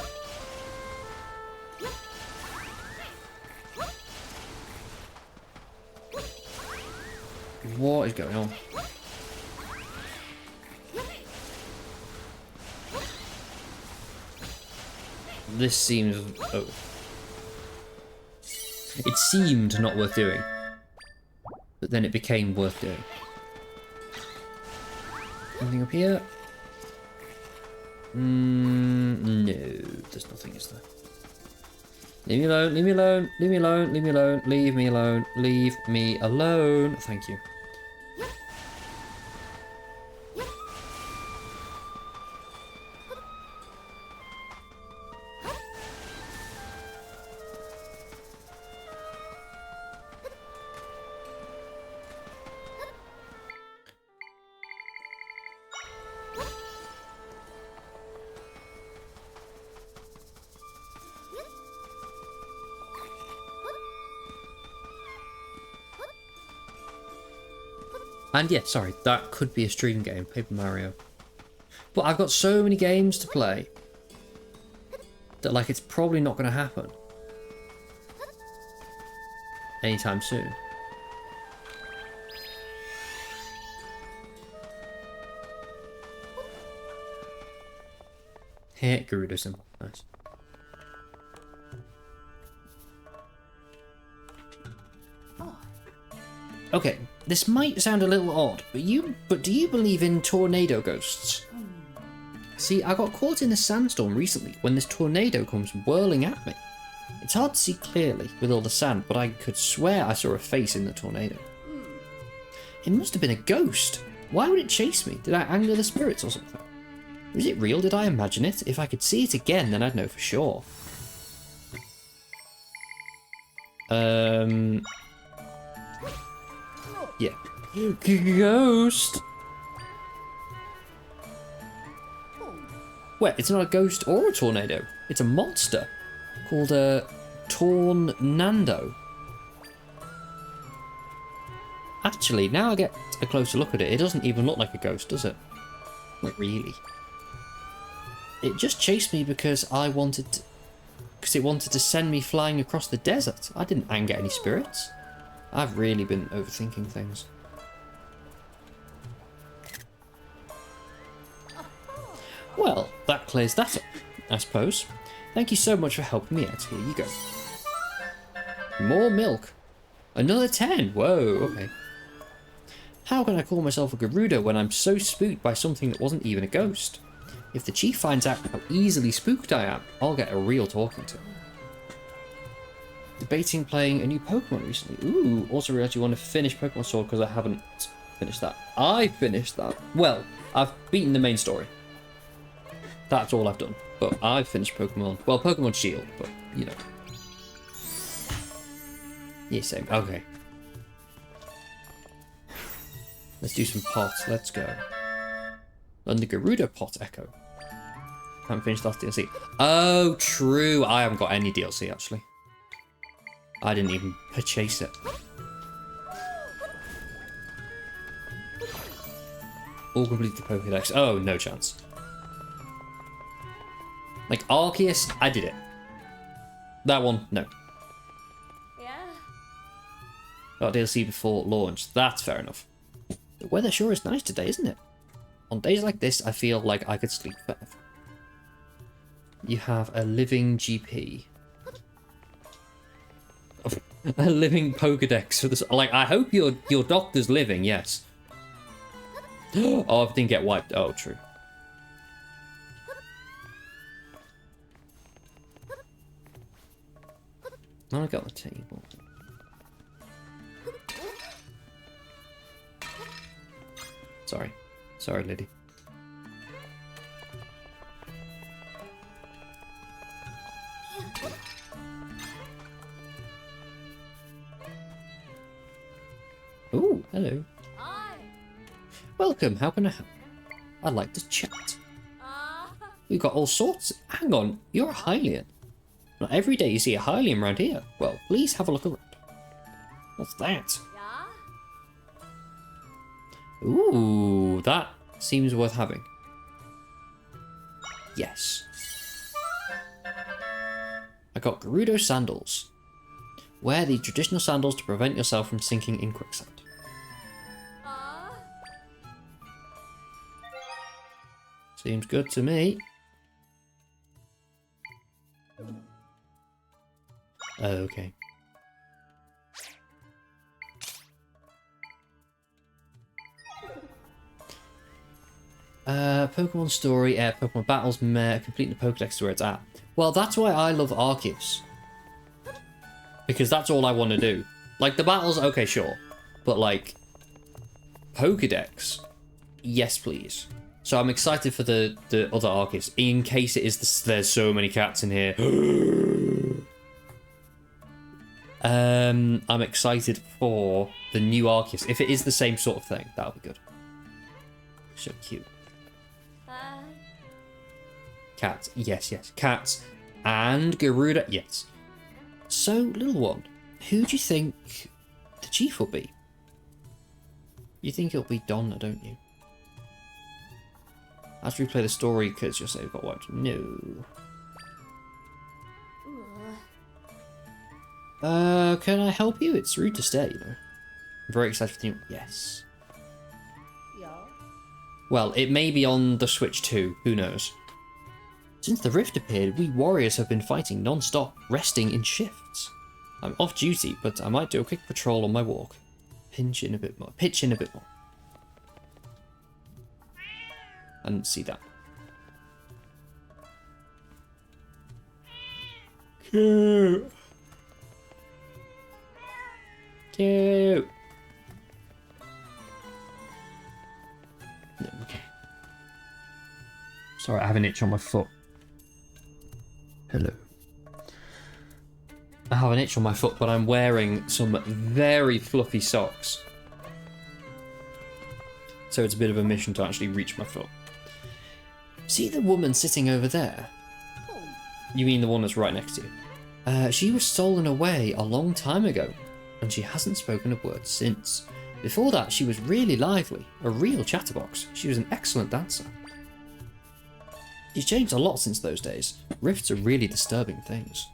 What is going on? This seems... oh. It seemed not worth doing. But then it became worth doing. Anything up here? No, there's nothing, is there? Leave me alone, leave me alone, leave me alone, leave me alone, leave me alone, leave me alone. Thank you. And yeah, sorry, that could be a stream game, Paper Mario. But I've got so many games to play that, like, it's probably not going to happen anytime soon. Hey, Gerudo symbol, nice. Okay, this might sound a little odd, but do you believe in tornado ghosts? See, I got caught in a sandstorm recently when this tornado comes whirling at me. It's hard to see clearly with all the sand, but I could swear I saw a face in the tornado. It must have been a ghost. Why would it chase me? Did I anger the spirits or something? Was it real? Did I imagine it? If I could see it again, then I'd know for sure. Yeah. Ghost! Wait, it's not a ghost or a tornado. It's a monster called a Tornado. Actually, now I get a closer look at it, it doesn't even look like a ghost, does it? Not really. It just chased me because it wanted to send me flying across the desert. I didn't anger any spirits. I've really been overthinking things. Well, that clears that up, I suppose. Thank you so much for helping me out. Here you go. More milk. Another 10. Whoa, okay. How can I call myself a Gerudo when I'm so spooked by something that wasn't even a ghost? If the chief finds out how easily spooked I am, I'll get a real talking to. Debating playing a new Pokemon recently. Ooh, also realised you want to finish Pokemon Sword because I haven't finished that. I finished that. Well, I've beaten the main story. That's all I've done. But I've finished Pokemon. Well, Pokemon Shield, but you know. Yeah, same. Okay. Let's do some pots. Let's go. And the Gerudo pot echo. Haven't finished last DLC. Oh, true. I haven't got any DLC actually. I didn't even purchase it. All complete the Pokédex. Oh, no chance. Like Arceus, I did it. That one, no. Yeah. Got DLC before launch. That's fair enough. The weather sure is nice today, isn't it? On days like this, I feel like I could sleep forever. You have a living GP. A living Pokedex for this. Like, I hope your doctor's living. Yes. Oh, I didn't get wiped. Oh, true. I got the table. Sorry, lady. Ooh, hello. Hi. Welcome, how can I help? I'd like to chat. We've got all sorts. Hang on, you're a Hylian. Not every day you see a Hylian around here. Well, please have a look around. What's that? Yeah. Ooh, that seems worth having. Yes. I got Gerudo sandals. Wear the traditional sandals to prevent yourself from sinking in quicksand. Seems good to me. Okay. Pokemon story, Pokemon battles, meh, completing the Pokedex to where it's at. Well, that's why I love Arceus. Because that's all I want to do. Like, the battles, okay, sure. But, like, Pokedex, yes, please. So I'm excited for the other Arceus, in case it is there's so many cats in here. I'm excited for the new Arceus. If it is the same sort of thing, that'll be good. So cute. Cats, yes, yes. Cats and Garuda, yes. So, little one, who do you think the chief will be? You think it'll be Donna, don't you? After we play the story, because you'll say we've got wiped. No. Can I help you? It's rude to stay, you know. I'm very excited for the new... Yes. Well, it may be on the Switch too. Who knows? Since the rift appeared, we warriors have been fighting non-stop, resting in shifts. I'm off duty, but I might do a quick patrol on my walk. Pitch in a bit more. I didn't see that. Cute. Cute. No, okay. Sorry, I have an itch on my foot. Hello. I have an itch on my foot, but I'm wearing some very fluffy socks. So it's a bit of a mission to actually reach my foot. See the woman sitting over there? You mean the one that's right next to you? She was stolen away a long time ago, and she hasn't spoken a word since. Before that, she was really lively, a real chatterbox. She was an excellent dancer. She's changed a lot since those days. Rifts are really disturbing things.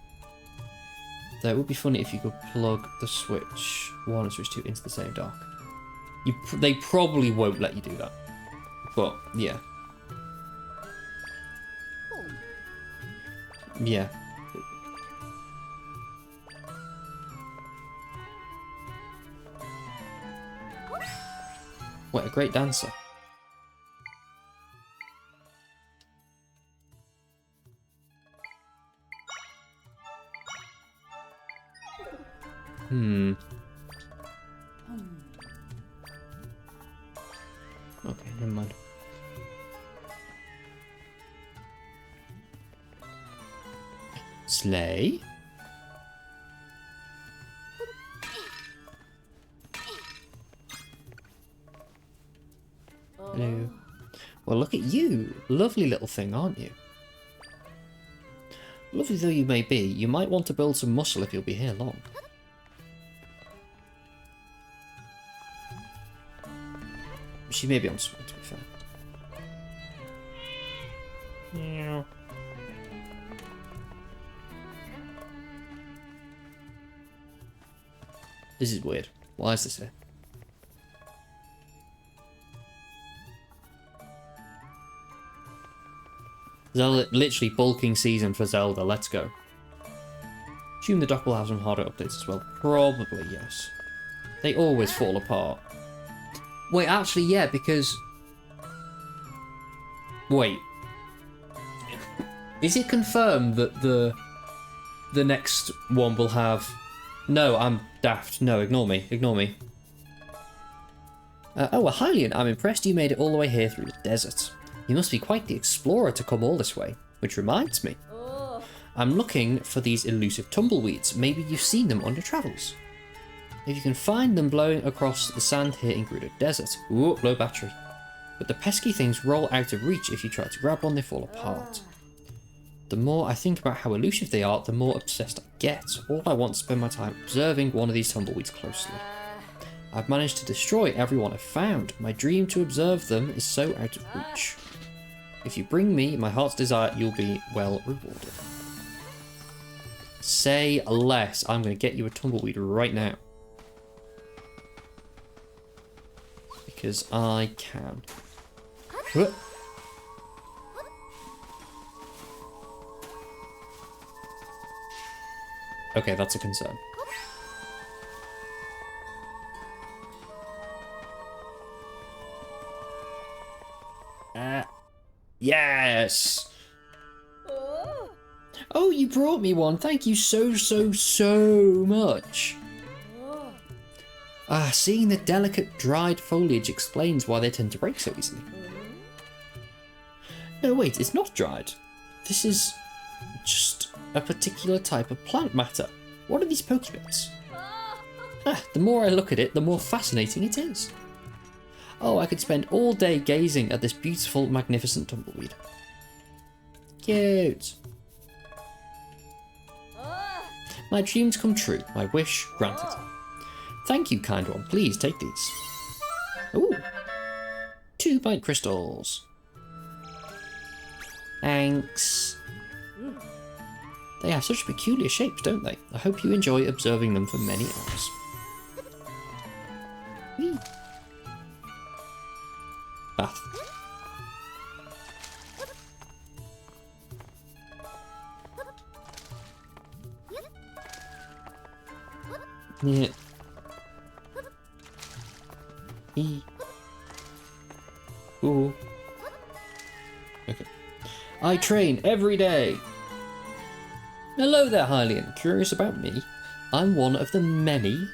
Though it would be funny if you could plug the Switch 1 and Switch 2 into the same dock. They probably won't let you do that. But, yeah. Yeah. What a great dancer. Okay, never mind. Slay. Hello. Well, look at you. Lovely little thing, aren't you? Lovely though you may be, you might want to build some muscle if you'll be here long. She may be on swing, to be fair. Yeah. This is weird. Why is this here? Zelda, literally bulking season for Zelda. Let's go. Assume the dock will have some harder updates as well. Probably, yes. They always fall apart. Wait, actually, yeah, because... Wait. Is it confirmed that the next one will have... No, I'm daft. No, ignore me. Ignore me. Oh, a Hylian. I'm impressed you made it all the way here through the desert. You must be quite the explorer to come all this way. Which reminds me. I'm looking for these elusive tumbleweeds. Maybe you've seen them on your travels. If you can find them blowing across the sand here in Gerudo Desert. Ooh, low battery. But the pesky things roll out of reach. If you try to grab one, they fall apart. The more I think about how elusive they are, the more obsessed I get. All I want to spend my time observing one of these tumbleweeds closely. I've managed to destroy everyone I've found. My dream to observe them is so out of reach. If you bring me my heart's desire, you'll be well rewarded. Say less. I'm going to get you a tumbleweed right now. Because I can. Okay, that's a concern. Yes! Oh. Oh, you brought me one. Thank you so much. Oh. Seeing the delicate dried foliage explains why they tend to break so easily. No, wait, it's not dried. This is just a particular type of plant matter. What are these pokey bits? The more I look at it, the more fascinating it is. Oh, I could spend all day gazing at this beautiful, magnificent tumbleweed. Cute. My dreams come true. My wish granted. Thank you, kind one. Please take these. Ooh. 2 bite crystals. Thanks. They have such peculiar shapes, don't they? I hope you enjoy observing them for many hours. Whee. Bath. Yeah. Ooh. Okay. I train every day. Hello there, Hylian. Curious about me? I'm one of the many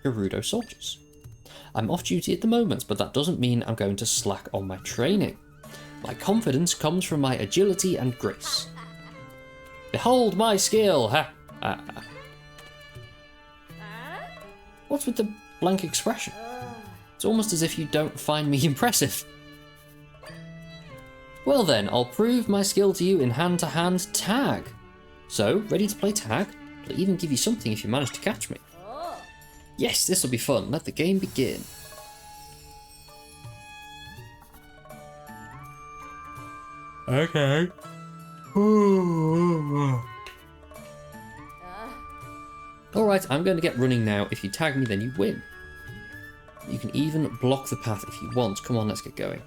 Gerudo soldiers. I'm off duty at the moment, but that doesn't mean I'm going to slack on my training. My confidence comes from my agility and grace. Behold my skill! Ha! What's with the blank expression? It's almost as if you don't find me impressive. Well then, I'll prove my skill to you in hand-to-hand tag. So, ready to play tag? I'll even give you something if you manage to catch me. Yes, this'll be fun. Let the game begin. Okay. Alright, I'm going to get running now. If you tag me, then you win. You can even block the path if you want. Come on, let's get going.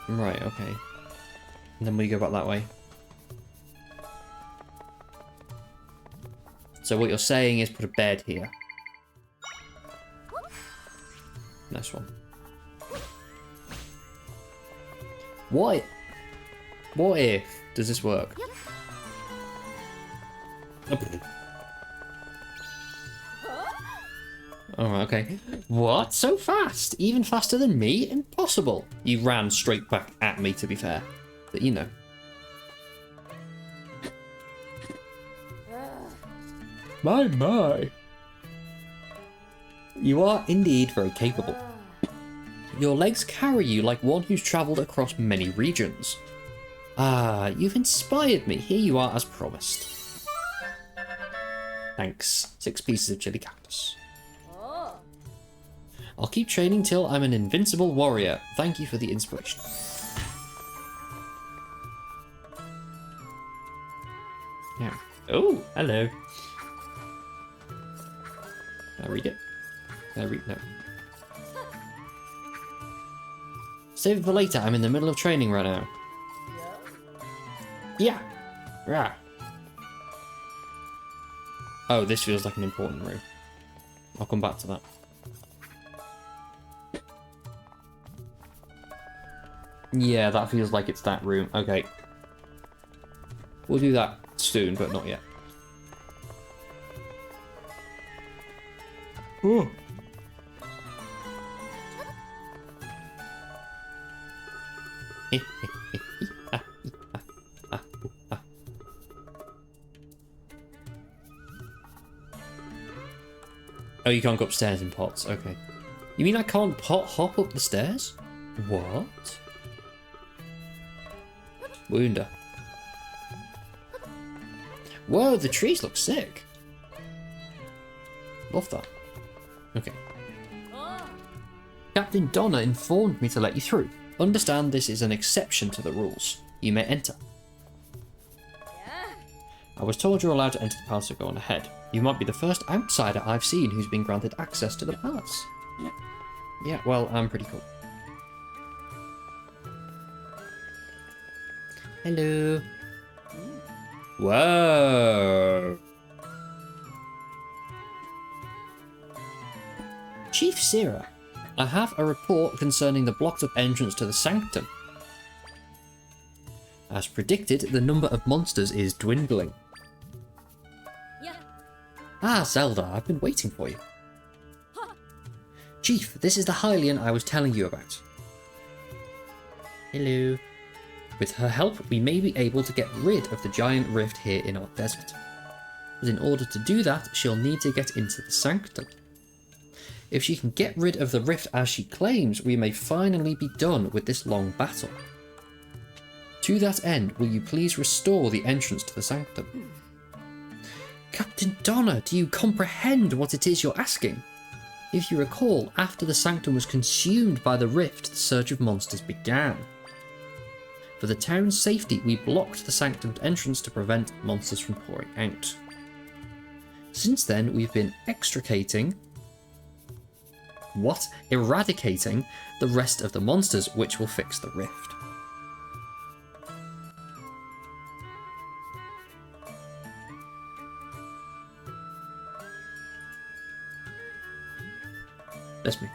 Right, okay. And then we go back that way. So what you're saying is put a bed here. Nice one. What if does this work? Oh, okay. What? So fast? Even faster than me? Impossible. You ran straight back at me, to be fair. But you know. My. You are indeed very capable. Your legs carry you like one who's travelled across many regions. You've inspired me. Here you are as promised. Thanks. 6 pieces of chili cactus. I'll keep training till I'm an invincible warrior. Thank you for the inspiration. Yeah. Oh, hello. Can I read it? Can I read? No. Save it for later. I'm in the middle of training right now. Yeah. Yeah. Oh, this feels like an important room. I'll come back to that. Yeah, that feels like it's that room. Okay. We'll do that soon, but not yet. Oh. Oh, you can't go upstairs in pots. Okay. You mean I can't hop up the stairs? What? Wonder. Whoa, the trees look sick. Love that. Okay. Captain Donna informed me to let you through. Understand this is an exception to the rules. You may enter. I was told you're allowed to enter the palace, so go on ahead. You might be the first outsider I've seen who's been granted access to the palace. Yeah, well, I'm pretty cool. Hello. Whoa. Chief Sira, I have a report concerning the blocked up entrance to the sanctum. As predicted, the number of monsters is dwindling. Yeah. Ah, Zelda, I've been waiting for you. Chief, this is the Hylian I was telling you about. Hello. With her help, we may be able to get rid of the giant rift here in our desert. But in order to do that, she'll need to get into the sanctum. If she can get rid of the rift as she claims, we may finally be done with this long battle. To that end, will you please restore the entrance to the sanctum? Captain Donna, do you comprehend what it is you're asking? If you recall, after the sanctum was consumed by the rift, the surge of monsters began. For the town's safety, we blocked the sanctum's entrance to prevent monsters from pouring out. Since then, we've been eradicating the rest of the monsters, which will fix the rift. That's me.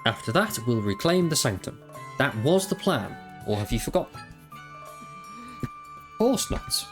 After that, we'll reclaim the sanctum. That was the plan, or have you forgotten? Of course not.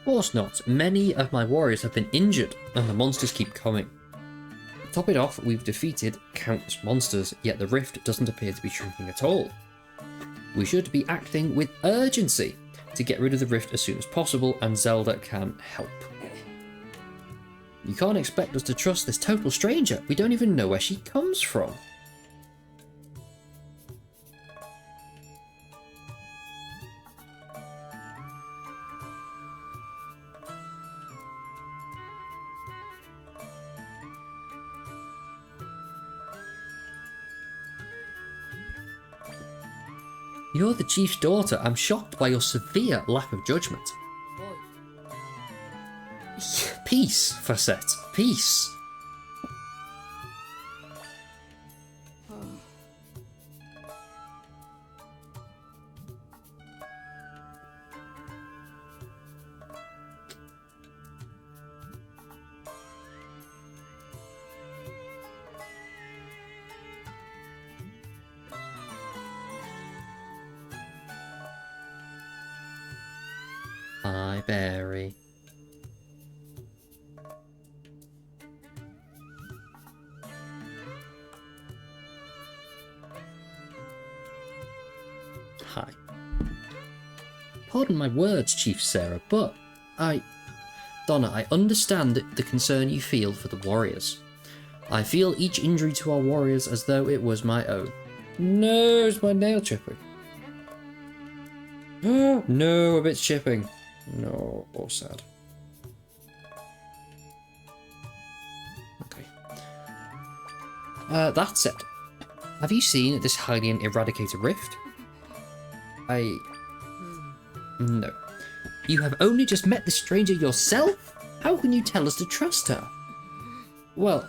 Of course not. Many of my warriors have been injured, and the monsters keep coming. To top it off, we've defeated countless monsters, yet the rift doesn't appear to be shrinking at all. We should be acting with urgency to get rid of the rift as soon as possible, and Zelda can help. You can't expect us to trust this total stranger. We don't even know where she comes from. You're the chief's daughter. I'm shocked by your severe lack of judgment. Peace, Facette. Peace. Hi, Barry. Hi. Pardon my words, Chief Sarah, but Donna, I understand the concern you feel for the warriors. I feel each injury to our warriors as though it was my own. No, it's my nail chipping. No, a bit chipping. No, all sad. Okay. That said, have you seen this Hylian eradicate a rift? No. You have only just met the stranger yourself? How can you tell us to trust her? Well,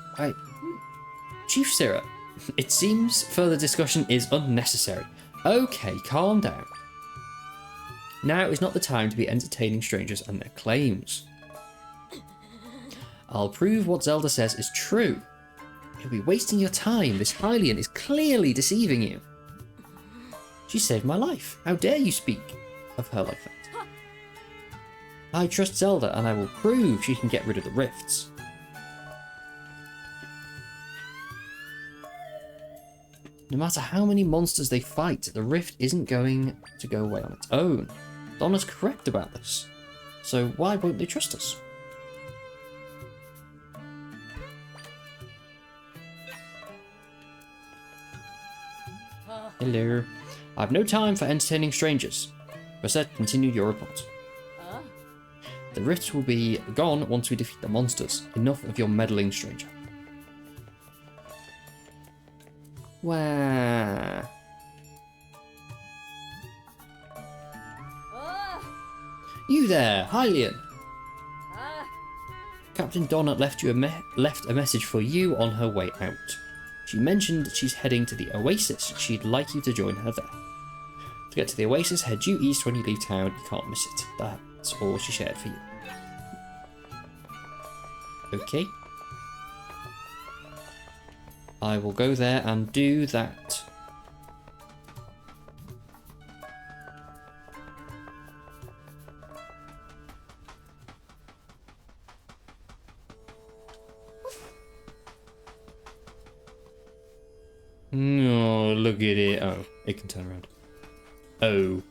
Chief Sarah, it seems further discussion is unnecessary. Okay, calm down. Now is not the time to be entertaining strangers and their claims. I'll prove what Zelda says is true. You'll be wasting your time. This Hylian is clearly deceiving you. She saved my life. How dare you speak of her like that? I trust Zelda, and I will prove she can get rid of the rifts. No matter how many monsters they fight, the rift isn't going to go away on its own. Donna's correct about this. So why won't they trust us? Hello. I have no time for entertaining strangers. Rosette, continue your report. The rifts will be gone once we defeat the monsters. Enough of your meddling, stranger. Wow. You there, Hylian. Captain Donna left a message for you on her way out. She mentioned that she's heading to the Oasis. She'd like you to join her there. To get to the Oasis, head due east when you leave town. You can't miss it. That's all she shared for you. Okay. I will go there and do that. Oh, look at it. Oh, it can turn around. Oh.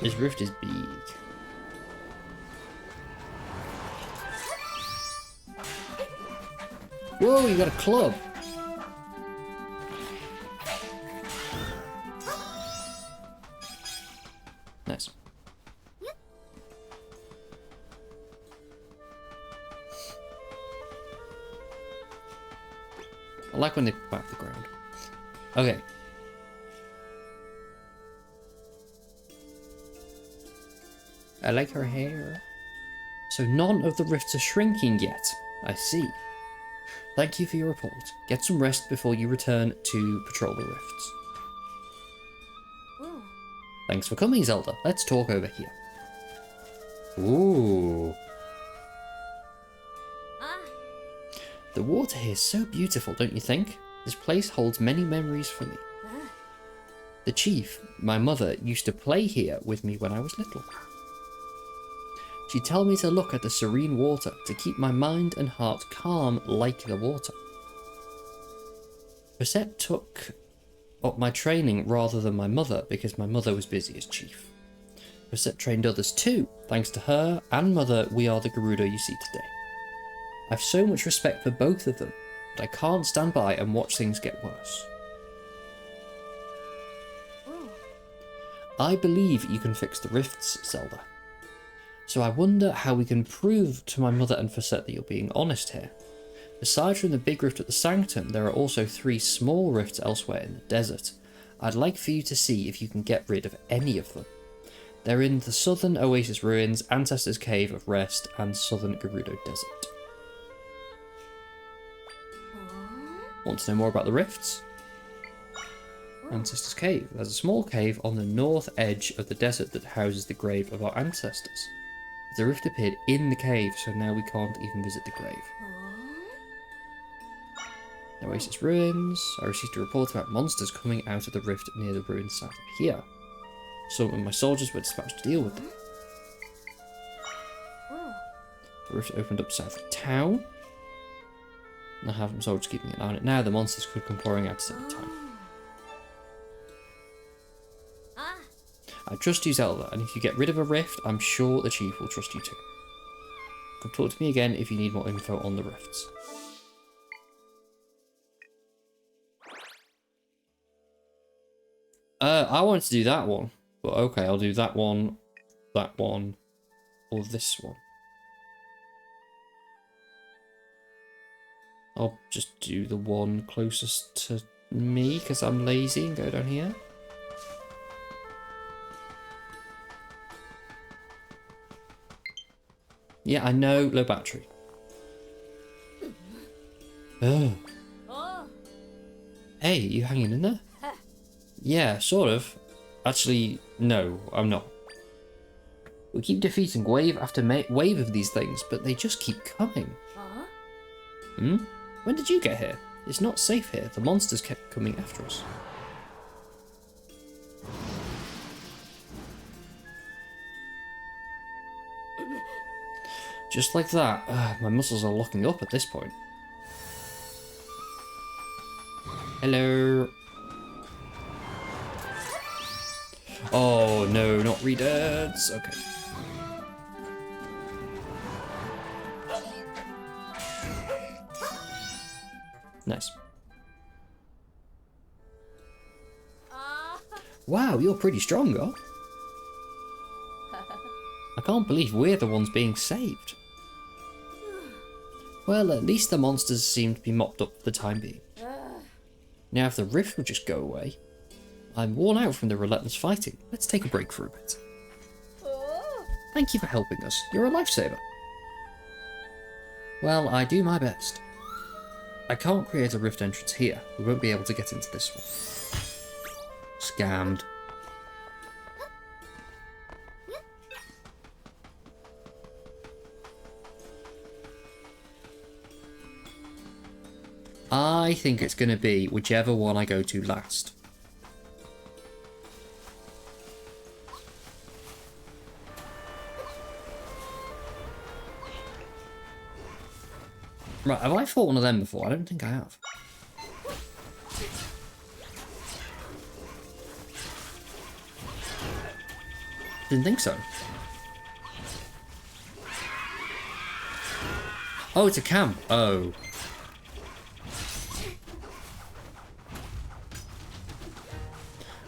This rift is big. Whoa, you got a club. Nice. I like when they back the ground. Okay. I like her hair. So none of the rifts are shrinking yet. I see. Thank you for your report. Get some rest before you return to patrol the rifts. Ooh. Thanks for coming, Zelda. Let's talk over here. Ooh. The water here is so beautiful, don't you think? This place holds many memories for me. The chief, my mother, used to play here with me when I was little. She'd tell me to look at the serene water to keep my mind and heart calm like the water. Rosette took up my training rather than my mother because my mother was busy as chief. Rosette trained others too. Thanks to her and mother, we are the Gerudo you see today. I've so much respect for both of them, but I can't stand by and watch things get worse. I believe you can fix the rifts, Zelda. So I wonder how we can prove to my mother and Facet that you're being honest here. Aside from the big rift at the Sanctum, there are also 3 small rifts elsewhere in the desert. I'd like for you to see if you can get rid of any of them. They're in the southern Oasis ruins, Ancestors' Cave of Rest, and southern Gerudo Desert. Want to know more about the rifts? Ancestors' Cave. There's a small cave on the north edge of the desert that houses the grave of our ancestors. The rift appeared in the cave, so now we can't even visit the grave. Oasis ruins. I received a report about monsters coming out of the rift near the ruins south of here. Some of my soldiers were dispatched to deal with them. The rift opened up south of town. And I have some soldiers keeping an eye on it now. The monsters could come pouring out at any time. I trust you, Zelda, and if you get rid of a rift, I'm sure the chief will trust you too. Come talk to me again if you need more info on the rifts. I wanted to do that one, but okay, I'll do that one, or this one. I'll just do the one closest to me, because I'm lazy, and go down here. Yeah, I know, low battery. Oh. Hey, you hanging in there? Yeah, sort of. Actually, no, I'm not. We keep defeating wave after wave of these things, but they just keep coming. Hmm? When did you get here? It's not safe here. The monsters kept coming after us. Just like that. My muscles are locking up at this point. Hello. Oh no, not readers. Okay. Nice. Wow, you're pretty strong, huh? I can't believe we're the ones being saved. Well, at least the monsters seem to be mopped up for the time being. Now if the rift would just go away. I'm worn out from the relentless fighting. Let's take a break for a bit. Thank you for helping us. You're a lifesaver. Well, I do my best. I can't create a rift entrance here. We won't be able to get into this one. Scammed. I think it's going to be whichever one I go to last. Right, have I fought one of them before? I don't think I have. Didn't think so. Oh, it's a camp. Oh.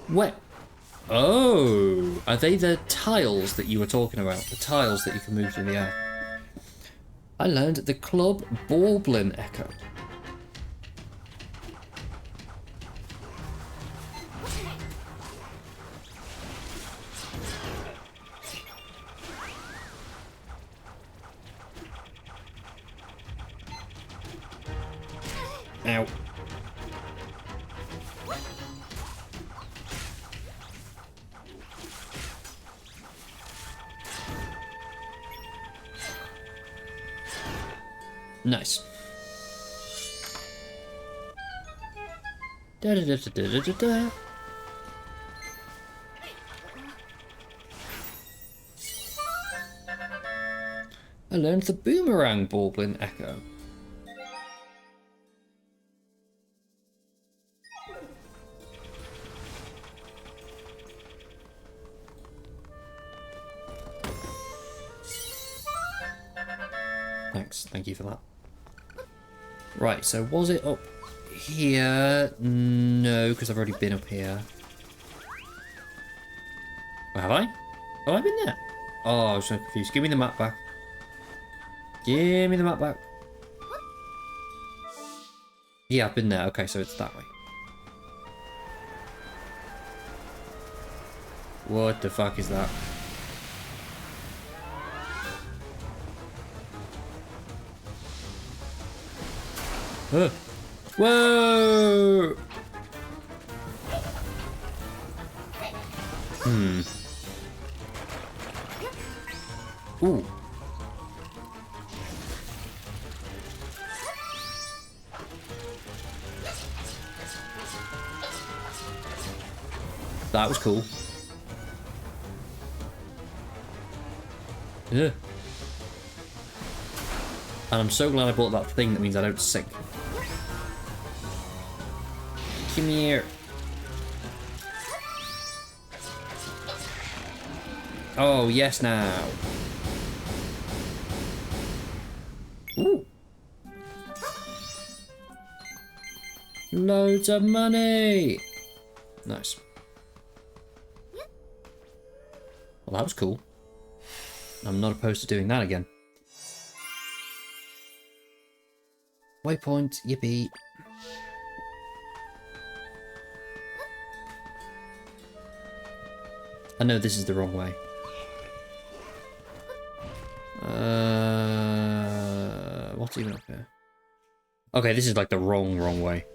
What? Oh, are they the tiles that you were talking about? The tiles that you can move in the air? I learned the Club Baublin Echo. Ow. Nice. Da da da da da da da. I learned the Boomerang Baublin Echo. Thanks, thank you for that. Right, so was it up here? No, because I've already been up here. Oh, have I? Have I been there? Oh, I was so confused. Give me the map back. Give me the map back. Yeah, I've been there. Okay, so it's that way. What the fuck is that? Whoa! Ooh. That was cool. Yeah. And I'm so glad I bought that thing that means I don't sink. Come here. Oh, yes now. Ooh. Loads of money. Nice. Well, that was cool. I'm not opposed to doing that again. Waypoint, yippee. I know this is the wrong way. What's even up here? Okay, this is like the wrong way.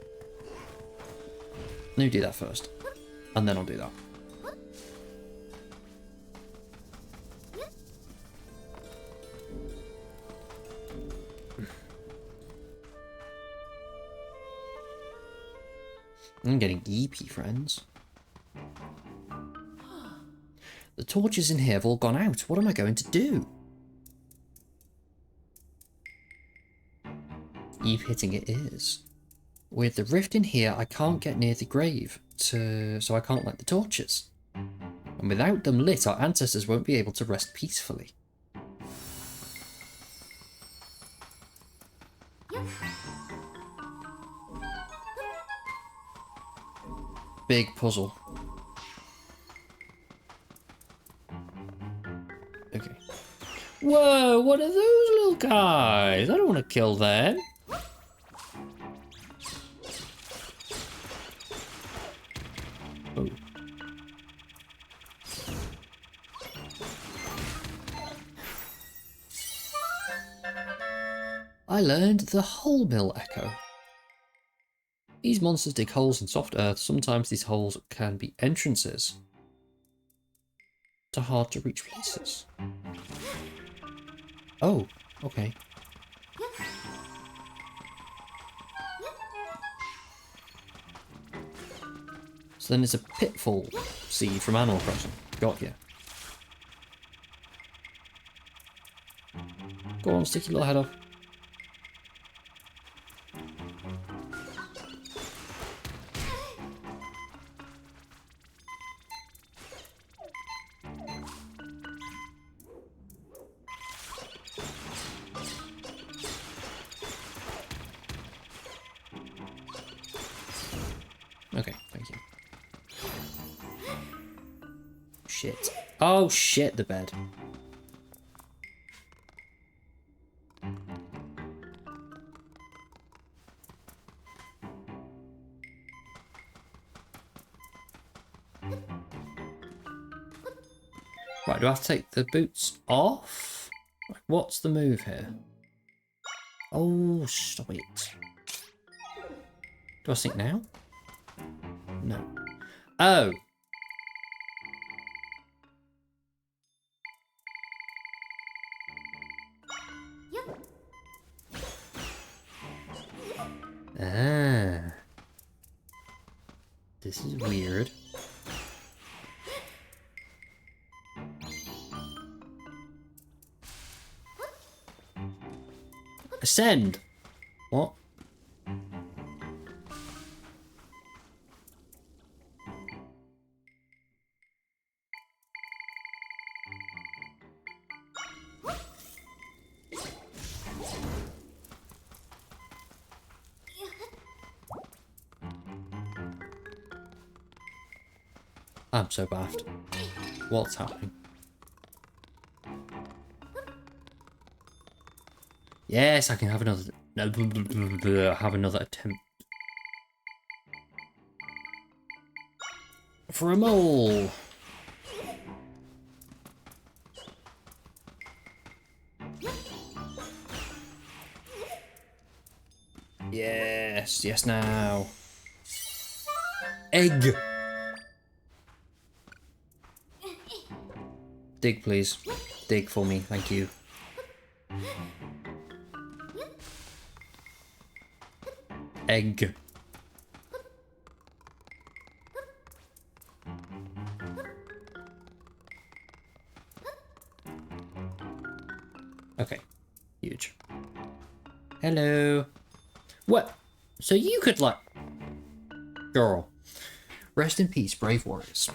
Let me do that first. And then I'll do that. I'm getting EP, friends. The torches in here have all gone out. What am I going to do? Eve hitting it is. With the rift in here, I can't get near the grave, so I can't light the torches. And without them lit, our ancestors won't be able to rest peacefully. Big puzzle. Okay. Whoa, what are those little guys? I don't want to kill them. Oh. I learned the Hole Mill Echo. These monsters dig holes in soft earth. Sometimes these holes can be entrances to hard to reach places. Oh, okay. So then there's a pitfall seed from Animal Crossing. Got ya. Go on, stick your little head up. Okay, thank you. Shit. Oh shit, the bed. Right, do I have to take the boots off? What's the move here? Oh, stop it. Do I sink now? No. Oh! Ah. This is weird. Ascend! What? I'm so baffed. What's happening? Yes, I can have another. Have another attempt. For a mole. Yes, yes now. Egg. Dig, please. Dig for me, thank you. Egg. Okay. Huge. Hello. What? So you could like... Girl. Rest in peace, brave warriors.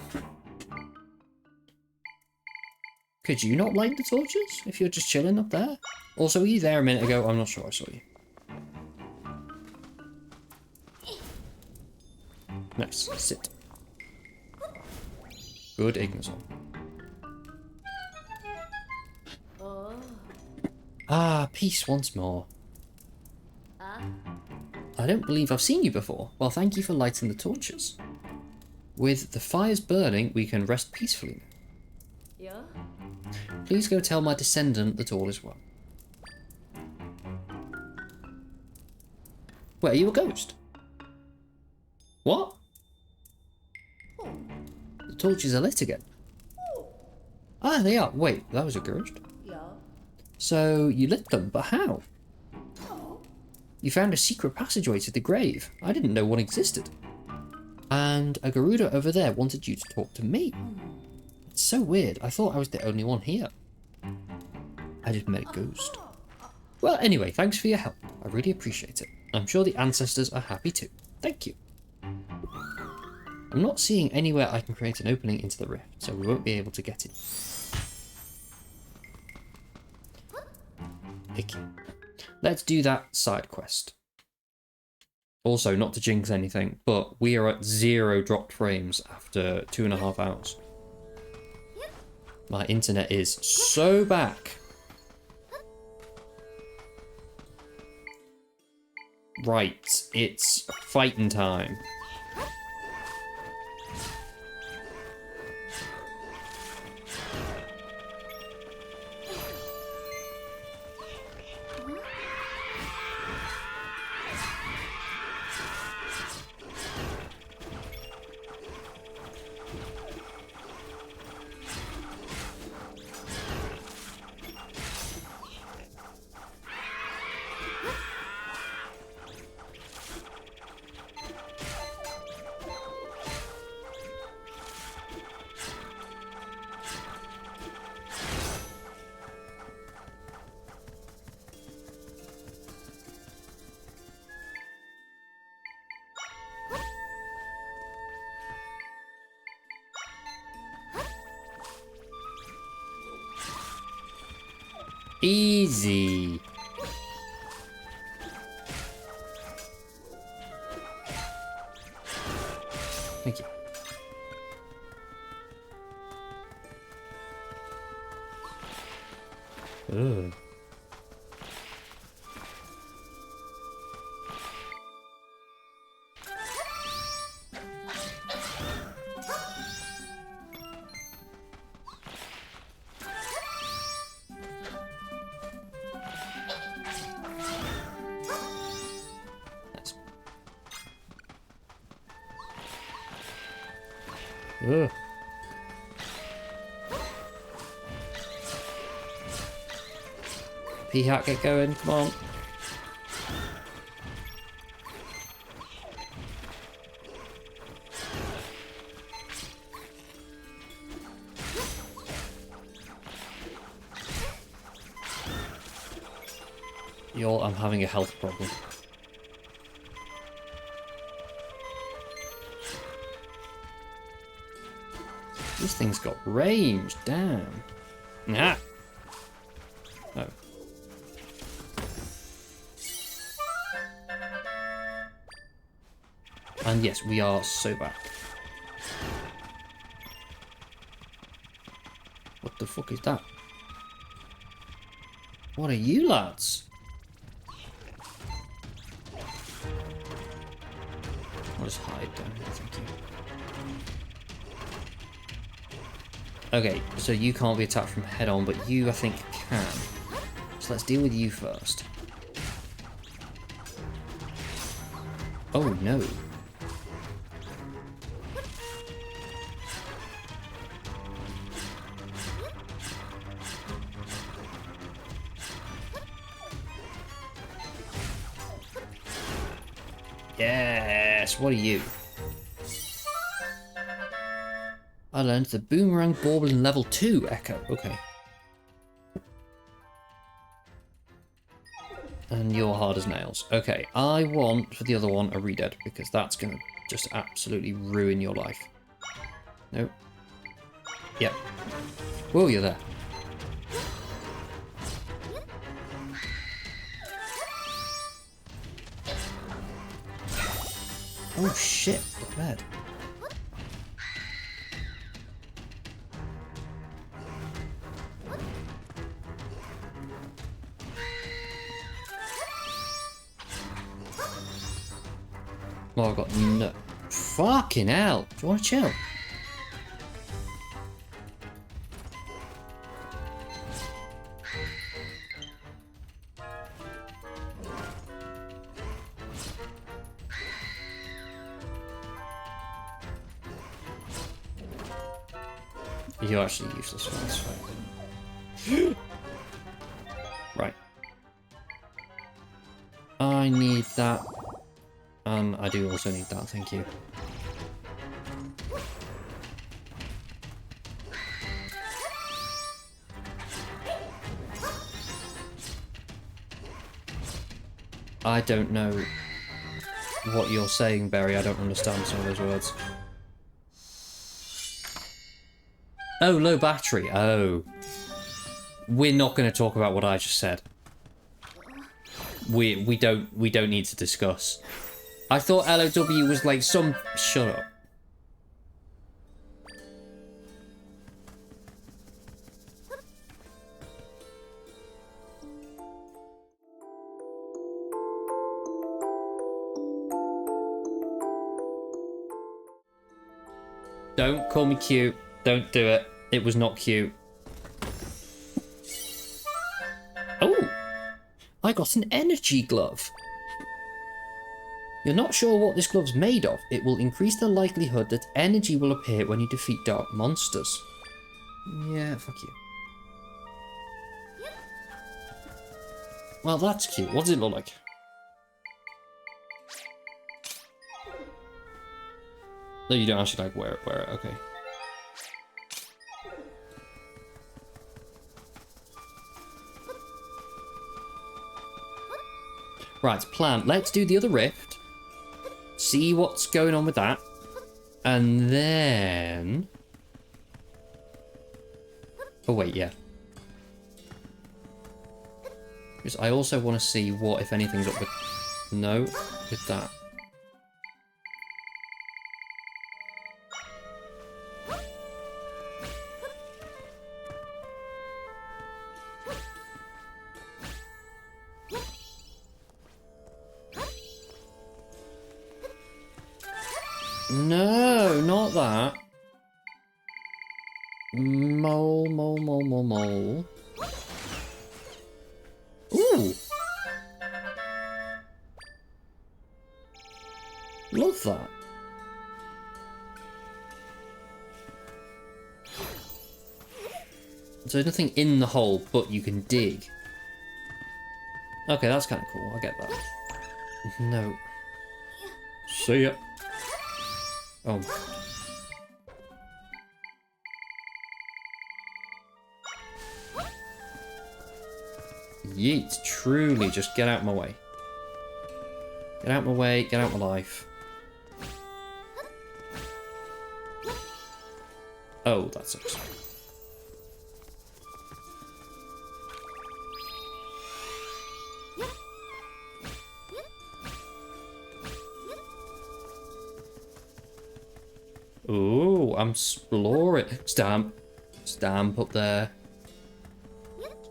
Could you not light the torches if you're just chilling up there? Also, were you there a minute ago? I'm not sure I saw you. Nice. Sit. Good Ignazel. Ah, peace once more. I don't believe I've seen you before. Well, thank you for lighting the torches. With the fires burning, we can rest peacefully now. Please go tell my descendant that all is well. Wait, are you a ghost? What? The torches are lit again. Ah, they are. Wait, that was a ghost? So, you lit them, but how? You found a secret passageway to the grave. I didn't know one existed. And a Garuda over there wanted you to talk to me. It's so weird. I thought I was the only one here. I just met a ghost. Well, anyway, thanks for your help. I really appreciate it. I'm sure the ancestors are happy too. Thank you. I'm I'm not seeing anywhere I can create an opening into the rift, so we won't be able to get in. Icky. Let's do that side quest. Also, not to jinx anything, but we are at 0 dropped frames after 2.5 hours. My internet is so back. Right, it's fighting time. Easy. Thank you. Ugh. Ugh. P-Hat, get going, come on. Y'all, I'm having a health problem. This thing's got range, damn. Nah. No. And yes, we are so back. What the fuck is that? What are you lads? I'll just hide down here, thank you. Okay, so you can't be attacked from head on, but you, I think, can. So let's deal with you first. Oh no. Yes, what are you? I learned the Boomerang Bauble in level 2 Echo. Okay. And you're hard as nails. Okay, I want, for the other one, a Redead, because that's going to just absolutely ruin your life. Nope. Yep. Whoa, you're there. Oh shit, not bad. Oh, I've got no... Fucking hell! Do you want to chill? You're actually useless for this fight. Right. I need that. And I do also need that, thank you. I don't know what you're saying, Barry. I don't understand some of those words. Oh, low battery. Oh. We're not going to talk about what I just said. We don't need to discuss. I thought LOW was like some... Shut up. Don't call me cute. Don't do it. It was not cute. Oh! I got an energy glove. You're not sure what this glove's made of. It will increase the likelihood that energy will appear when you defeat dark monsters. Yeah, fuck you. Well, that's cute. What does it look like? No, you don't actually like wear it, okay. Right, plan. Let's do the other rift. See what's going on with that. And then... Oh wait, yeah. Because I also want to see what, if anything's up with... No, with that. No, not that. Mole, mole, mole, mole, mole. Ooh. Love that. So there's nothing in the hole, but you can dig. Okay, that's kind of cool. I get that. No. See ya. Oh. Yeet, truly, just get out of my way. Get out of my way, get out of my life. Oh, that sucks. Ooh, I'm exploring. Stamp. Stamp up there.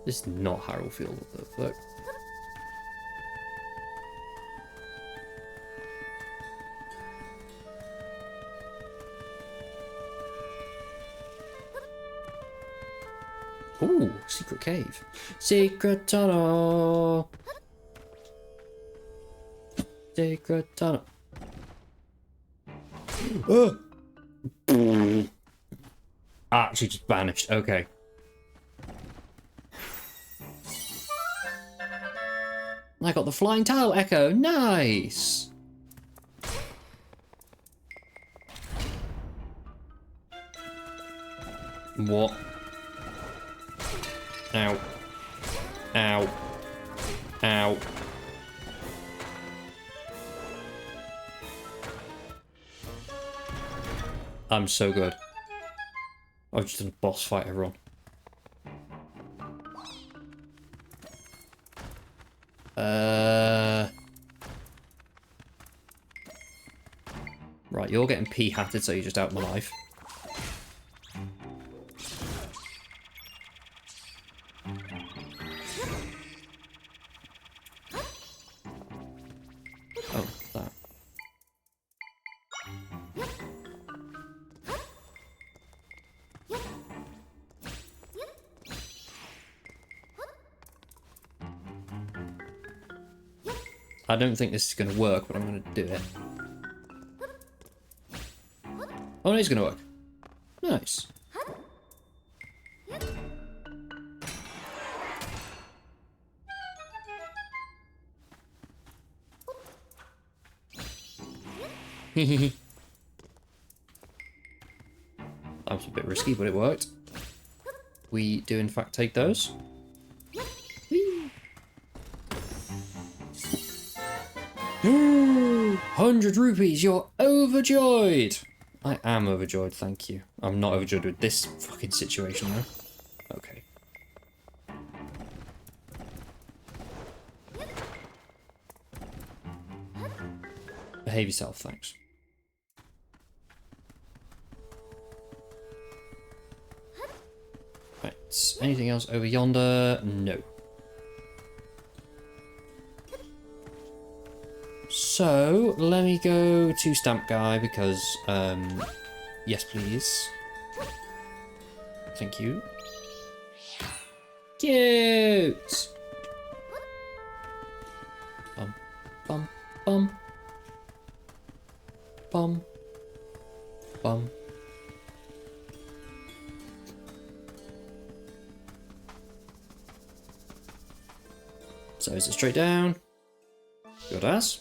This is not Harrowfield, what the fuck? Ooh, secret cave. Secret tunnel. Secret tunnel. Actually just vanished. Okay. I got the flying tile echo. Nice. What? Ow. Ow. Ow. I'm so good. I've just done a boss fight, everyone. Right, you're getting pea-hatted, so you're just out of my life. Oh, that. I don't think this is going to work, but I'm going to do it. Oh, no, it's going to work. Nice. That was a bit risky, but it worked. We do, in fact, take those. 100 rupees, you're overjoyed! I am overjoyed, thank you. I'm not overjoyed with this fucking situation, though. Okay. Behave yourself, thanks. Right, anything else over yonder? No. So, let me go to Stamp Guy because, yes please. Thank you. Cute! Bum, bum, bum. Bum. Bum. So is it straight down? Good as.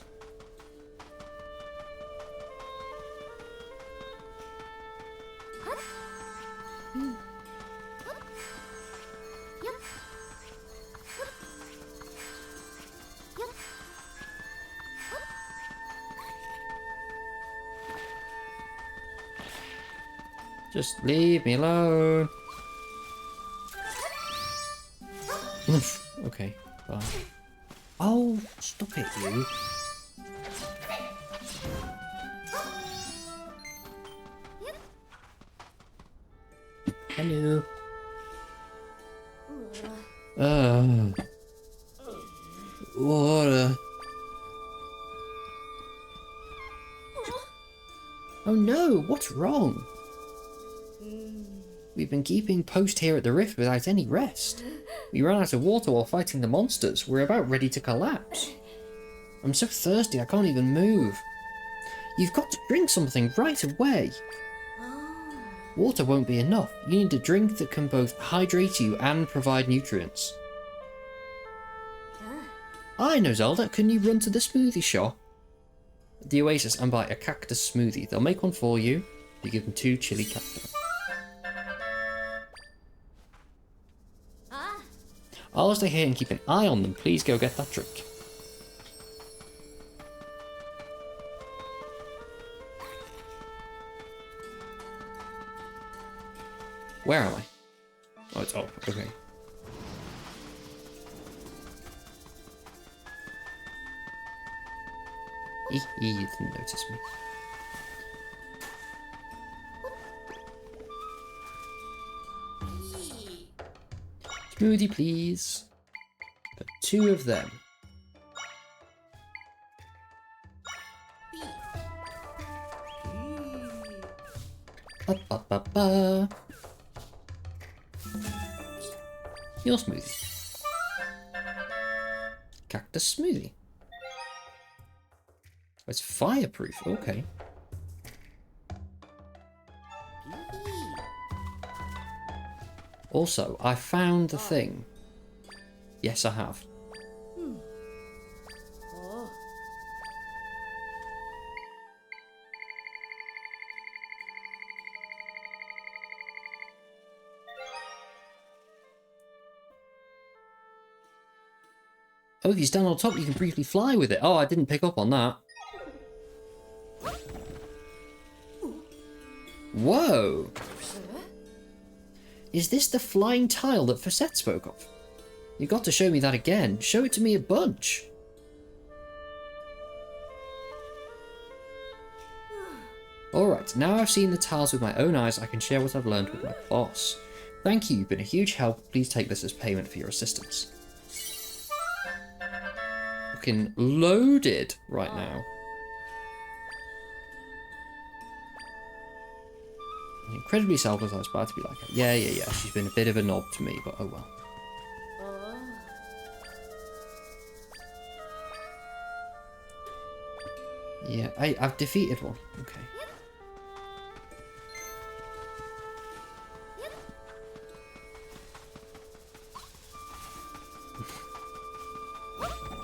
Just leave me alone. Okay, bye. Oh, stop it, you. Hello. Water. Oh no, what's wrong? We've been keeping post here at the rift without any rest. We ran out of water while fighting the monsters. We're about ready to collapse. I'm so thirsty I can't even move. You've got to drink something right away. Water won't be enough. You need a drink that can both hydrate you and provide nutrients. I know, Zelda. Can you run to the smoothie shop? The Oasis and buy a cactus smoothie. They'll make one for you. You give them 2 chili cacti. I'll stay here and keep an eye on them. Please go get that drink. Where am I? Oh, it's up. Okay. You didn't notice me. Smoothie, please. Got 2 of them. Ba, ba, ba, ba. Your smoothie. Cactus smoothie. Oh, it's fireproof. Okay. Also, I found the thing. Yes, I have. Oh, if you stand on top, you can briefly fly with it. Oh, I didn't pick up on that. Whoa! Is this the flying tile that Facette spoke of? You got to show me that again. Show it to me a bunch. Alright, now I've seen the tiles with my own eyes, I can share what I've learned with my boss. Thank you, you've been a huge help. Please take this as payment for your assistance. Fucking loaded right now. Incredibly selfless, I was about to be like, yeah, she's been a bit of a knob to me, but oh well. Yeah, I've defeated one. Okay.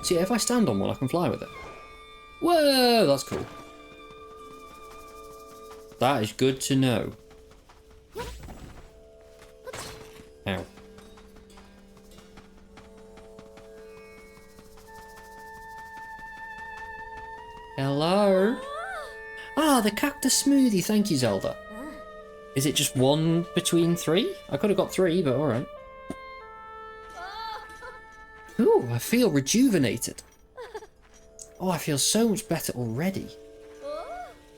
See, if I stand on one, I can fly with it. Whoa, that's cool. That is good to know. Ow. Hello? Ah, the cactus smoothie. Thank you, Zelda. Is it just one between 3? I could have got 3, but alright. Ooh, I feel rejuvenated. Oh, I feel so much better already.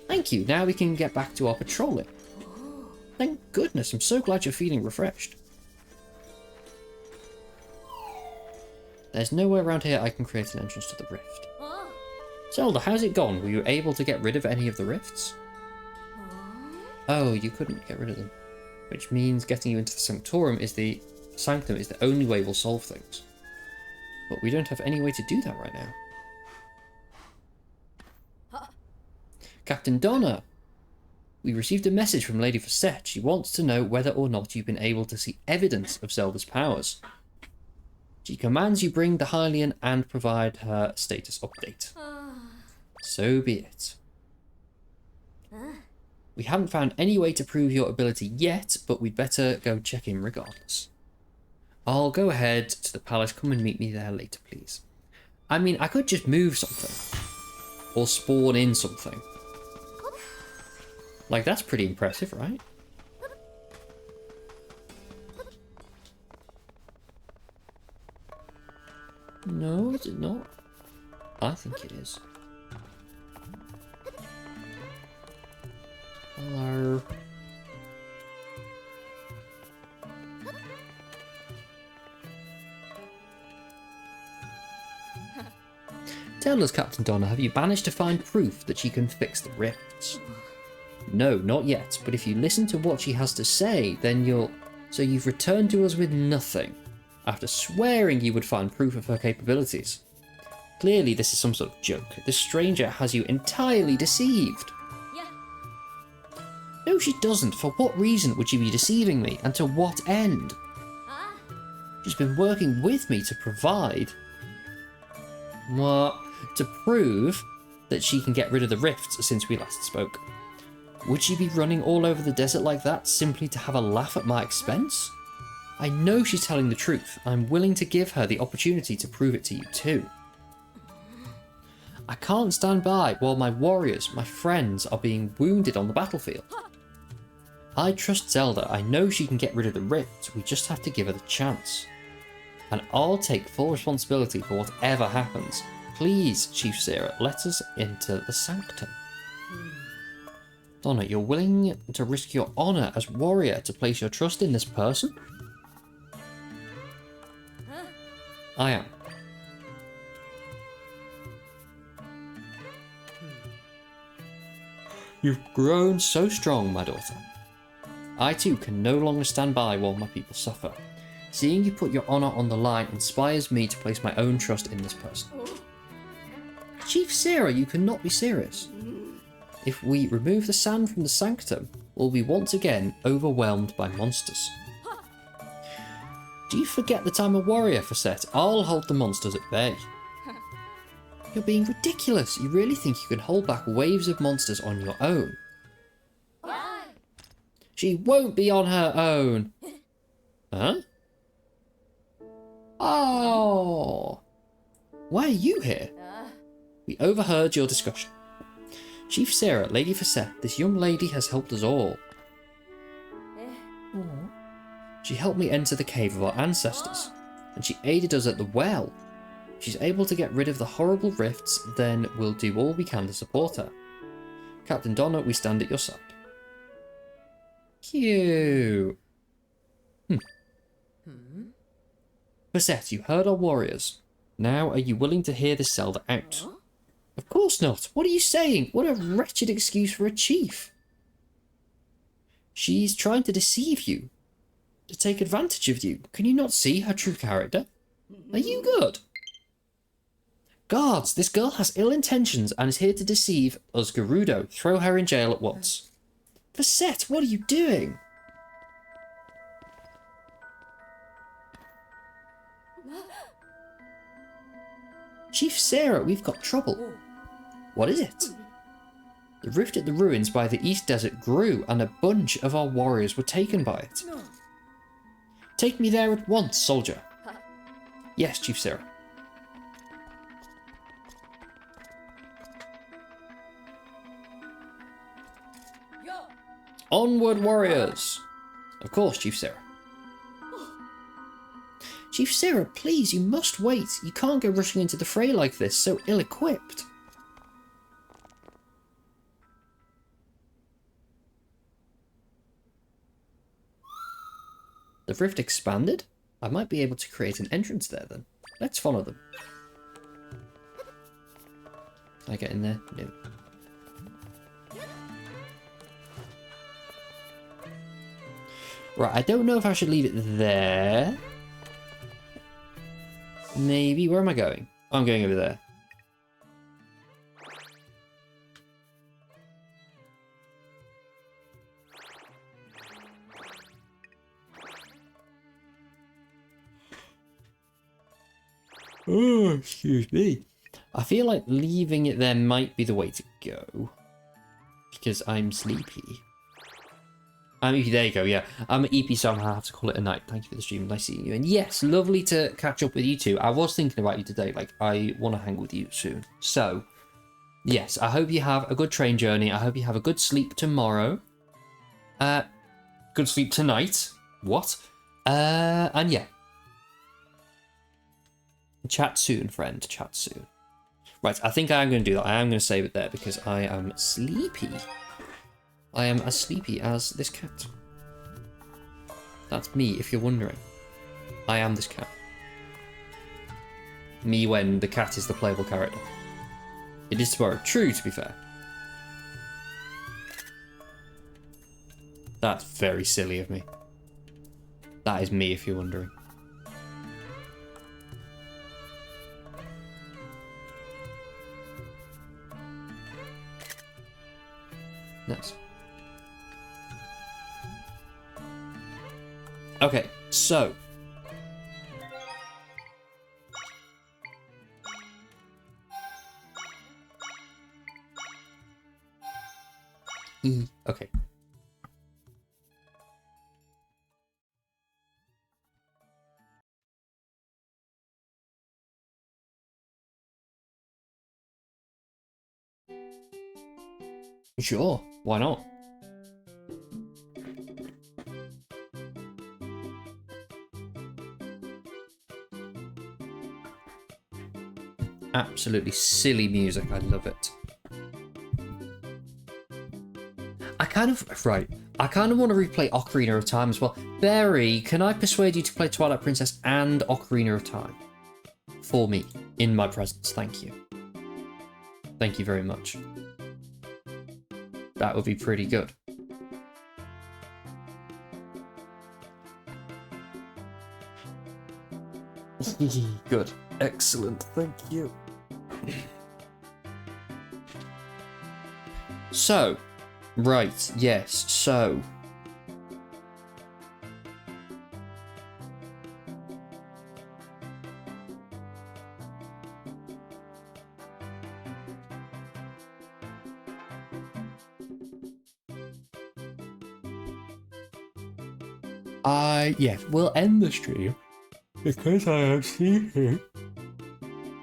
Thank you. Now we can get back to our patrolling. Thank goodness. I'm so glad you're feeling refreshed. There's nowhere around here I can create an entrance to the rift. Zelda, how's it gone? Were you able to get rid of any of the rifts? Oh, you couldn't get rid of them. Which means getting you into the Sanctum is the only way we'll solve things. But we don't have any way to do that right now. Captain Donna! We received a message from Lady Facette. She wants to know whether or not you've been able to see evidence of Zelda's powers. She commands you bring the Hylian and provide her status update. So be it. We haven't found any way to prove your ability yet, but we'd better go check in regardless. I'll go ahead to the palace. Come and meet me there later, please. I mean, I could just move something. Or spawn in something. Like, that's pretty impressive, right? No, is it not? I think it is. Hello. Tell us, Captain Donna, have you managed to find proof that she can fix the rifts? No, not yet, but if you listen to what she has to say, then you'll... So you've returned to us with nothing, after swearing you would find proof of her capabilities. Clearly this is some sort of joke. This stranger has you entirely deceived. Yeah. No, she doesn't. For what reason would she be deceiving me, and to what end? She's been working with me to provide... What? To prove that she can get rid of the rifts since we last spoke. Would she be running all over the desert like that simply to have a laugh at my expense? I know she's telling the truth. I'm willing to give her the opportunity to prove it to you too. I can't stand by while my warriors, my friends, are being wounded on the battlefield. I trust Zelda. I know she can get rid of the rifts. We just have to give her the chance. And I'll take full responsibility for whatever happens. Please, Chief Sarah, let us into the Sanctum. Donna, you're willing to risk your honor as warrior to place your trust in this person? I am. You've grown so strong, my daughter. I too can no longer stand by while my people suffer. Seeing you put your honor on the line inspires me to place my own trust in this person. Chief Sarah, you cannot be serious. If we remove the sand from the Sanctum, we'll be once again overwhelmed by monsters. Do you forget that I'm a warrior, Facette? I'll hold the monsters at bay. You're being ridiculous. You really think you can hold back waves of monsters on your own? She won't be on her own. Huh? Oh. Why are you here? We overheard your discussion. Chief Sarah, Lady Facette, this young lady has helped us all. She helped me enter the cave of our ancestors, and she aided us at the well. If she's able to get rid of the horrible rifts, then we'll do all we can to support her. Captain Donna, we stand at your side. Cute. Facette, you heard our warriors. Now, are you willing to hear this Zelda out? Of course not. What are you saying? What a wretched excuse for a chief. She's trying to deceive you. To take advantage of you. Can you not see her true character? Are you good? Guards, this girl has ill intentions and is here to deceive us. Gerudo, throw her in jail at once. Facette, what are you doing? Chief Sarah, we've got trouble. What is it? The rift at the ruins by the East Desert grew, and a bunch of our warriors were taken by it. Take me there at once, soldier. Yes, Chief Sarah. Yo. Onward, warriors! Of course, Chief Sarah. Chief Sarah, please, you must wait. You can't go rushing into the fray like this, so ill-equipped. The rift expanded? I might be able to create an entrance there then. Let's follow them. Can I get in there? No. Right, I don't know if I should leave it there. Maybe. Where am I going? Oh, I'm going over there. Oh, excuse me. I feel like leaving it there might be the way to go. Because I'm sleepy. I'm EP, there you go, yeah. I'm EP, so I'm going to have to call it a night. Thank you for the stream, nice seeing you. And yes, lovely to catch up with you two. I was thinking about you today, like, I want to hang with you soon. So, yes, I hope you have a good train journey. I hope you have a good sleep tomorrow. Good sleep tonight. What? And yeah. Chat soon, friend. Chat soon. Right, I think I am going to do that. I am going to save it there because I am sleepy. I am as sleepy as this cat. That's me, if you're wondering. I am this cat. Me when the cat is the playable character. It is tomorrow. True, to be fair. That's very silly of me. That is me, if you're wondering. Nice. Okay, so. Okay. Sure, why not? Absolutely silly music, I love it. I kind of want to replay Ocarina of Time as well. Barry, can I persuade you to play Twilight Princess and Ocarina of Time? For me, in my presence, thank you. Thank you very much. That would be pretty good. Good. Excellent. Thank you. So, right, yes, so. Yeah, we'll end the stream because I am sleeping.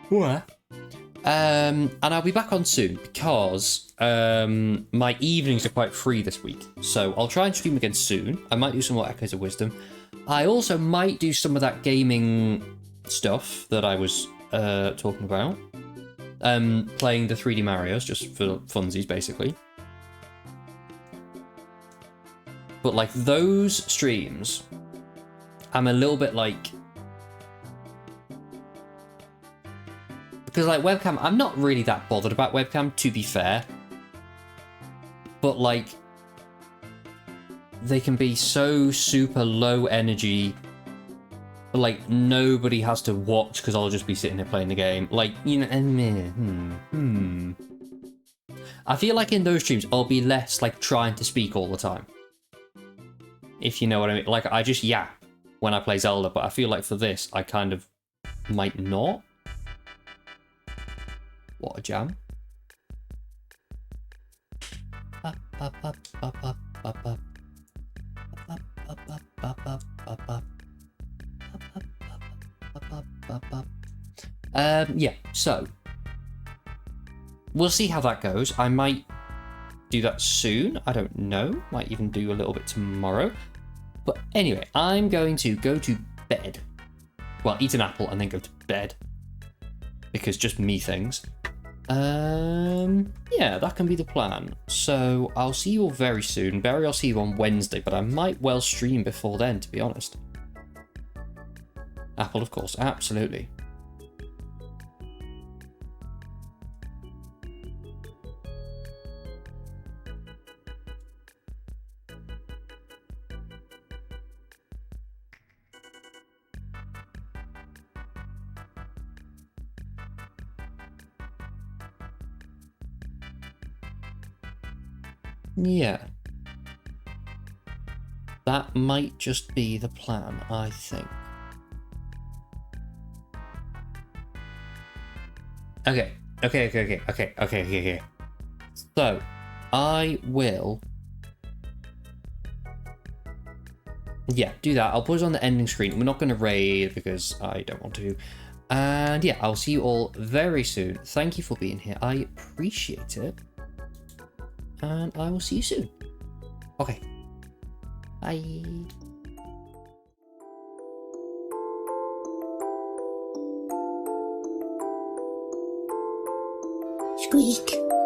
What? And I'll be back on soon because my evenings are quite free this week. So I'll try and stream again soon. I might do some more Echoes of Wisdom. I also might do some of that gaming stuff that I was talking about. Playing the 3D Marios just for funsies, basically. But like those streams, I'm a little bit like, because like webcam, I'm not really that bothered about webcam, to be fair. But like, they can be so super low energy. Like nobody has to watch because I'll just be sitting there playing the game. Like, you know, I feel like in those streams I'll be less like trying to speak all the time. If you know what I mean. Like I just yap when I play Zelda, but I feel like for this I kind of might not. What a jam. Yeah, so we'll see how that goes. I might do that soon. I don't know. Might even do a little bit tomorrow. But anyway, I'm going to go to bed. Well, eat an apple and then go to bed. Because just me things. Yeah, that can be the plan. So I'll see you all very soon. Barry, I'll see you on Wednesday, but I might well stream before then, to be honest. Apple, of course, absolutely. Yeah. That might just be the plan, I think. Okay. So, I will... Yeah, do that. I'll put it on the ending screen. We're not going to raid because I don't want to. And yeah, I'll see you all very soon. Thank you for being here. I appreciate it. And I will see you soon. Okay. Bye. Squeak.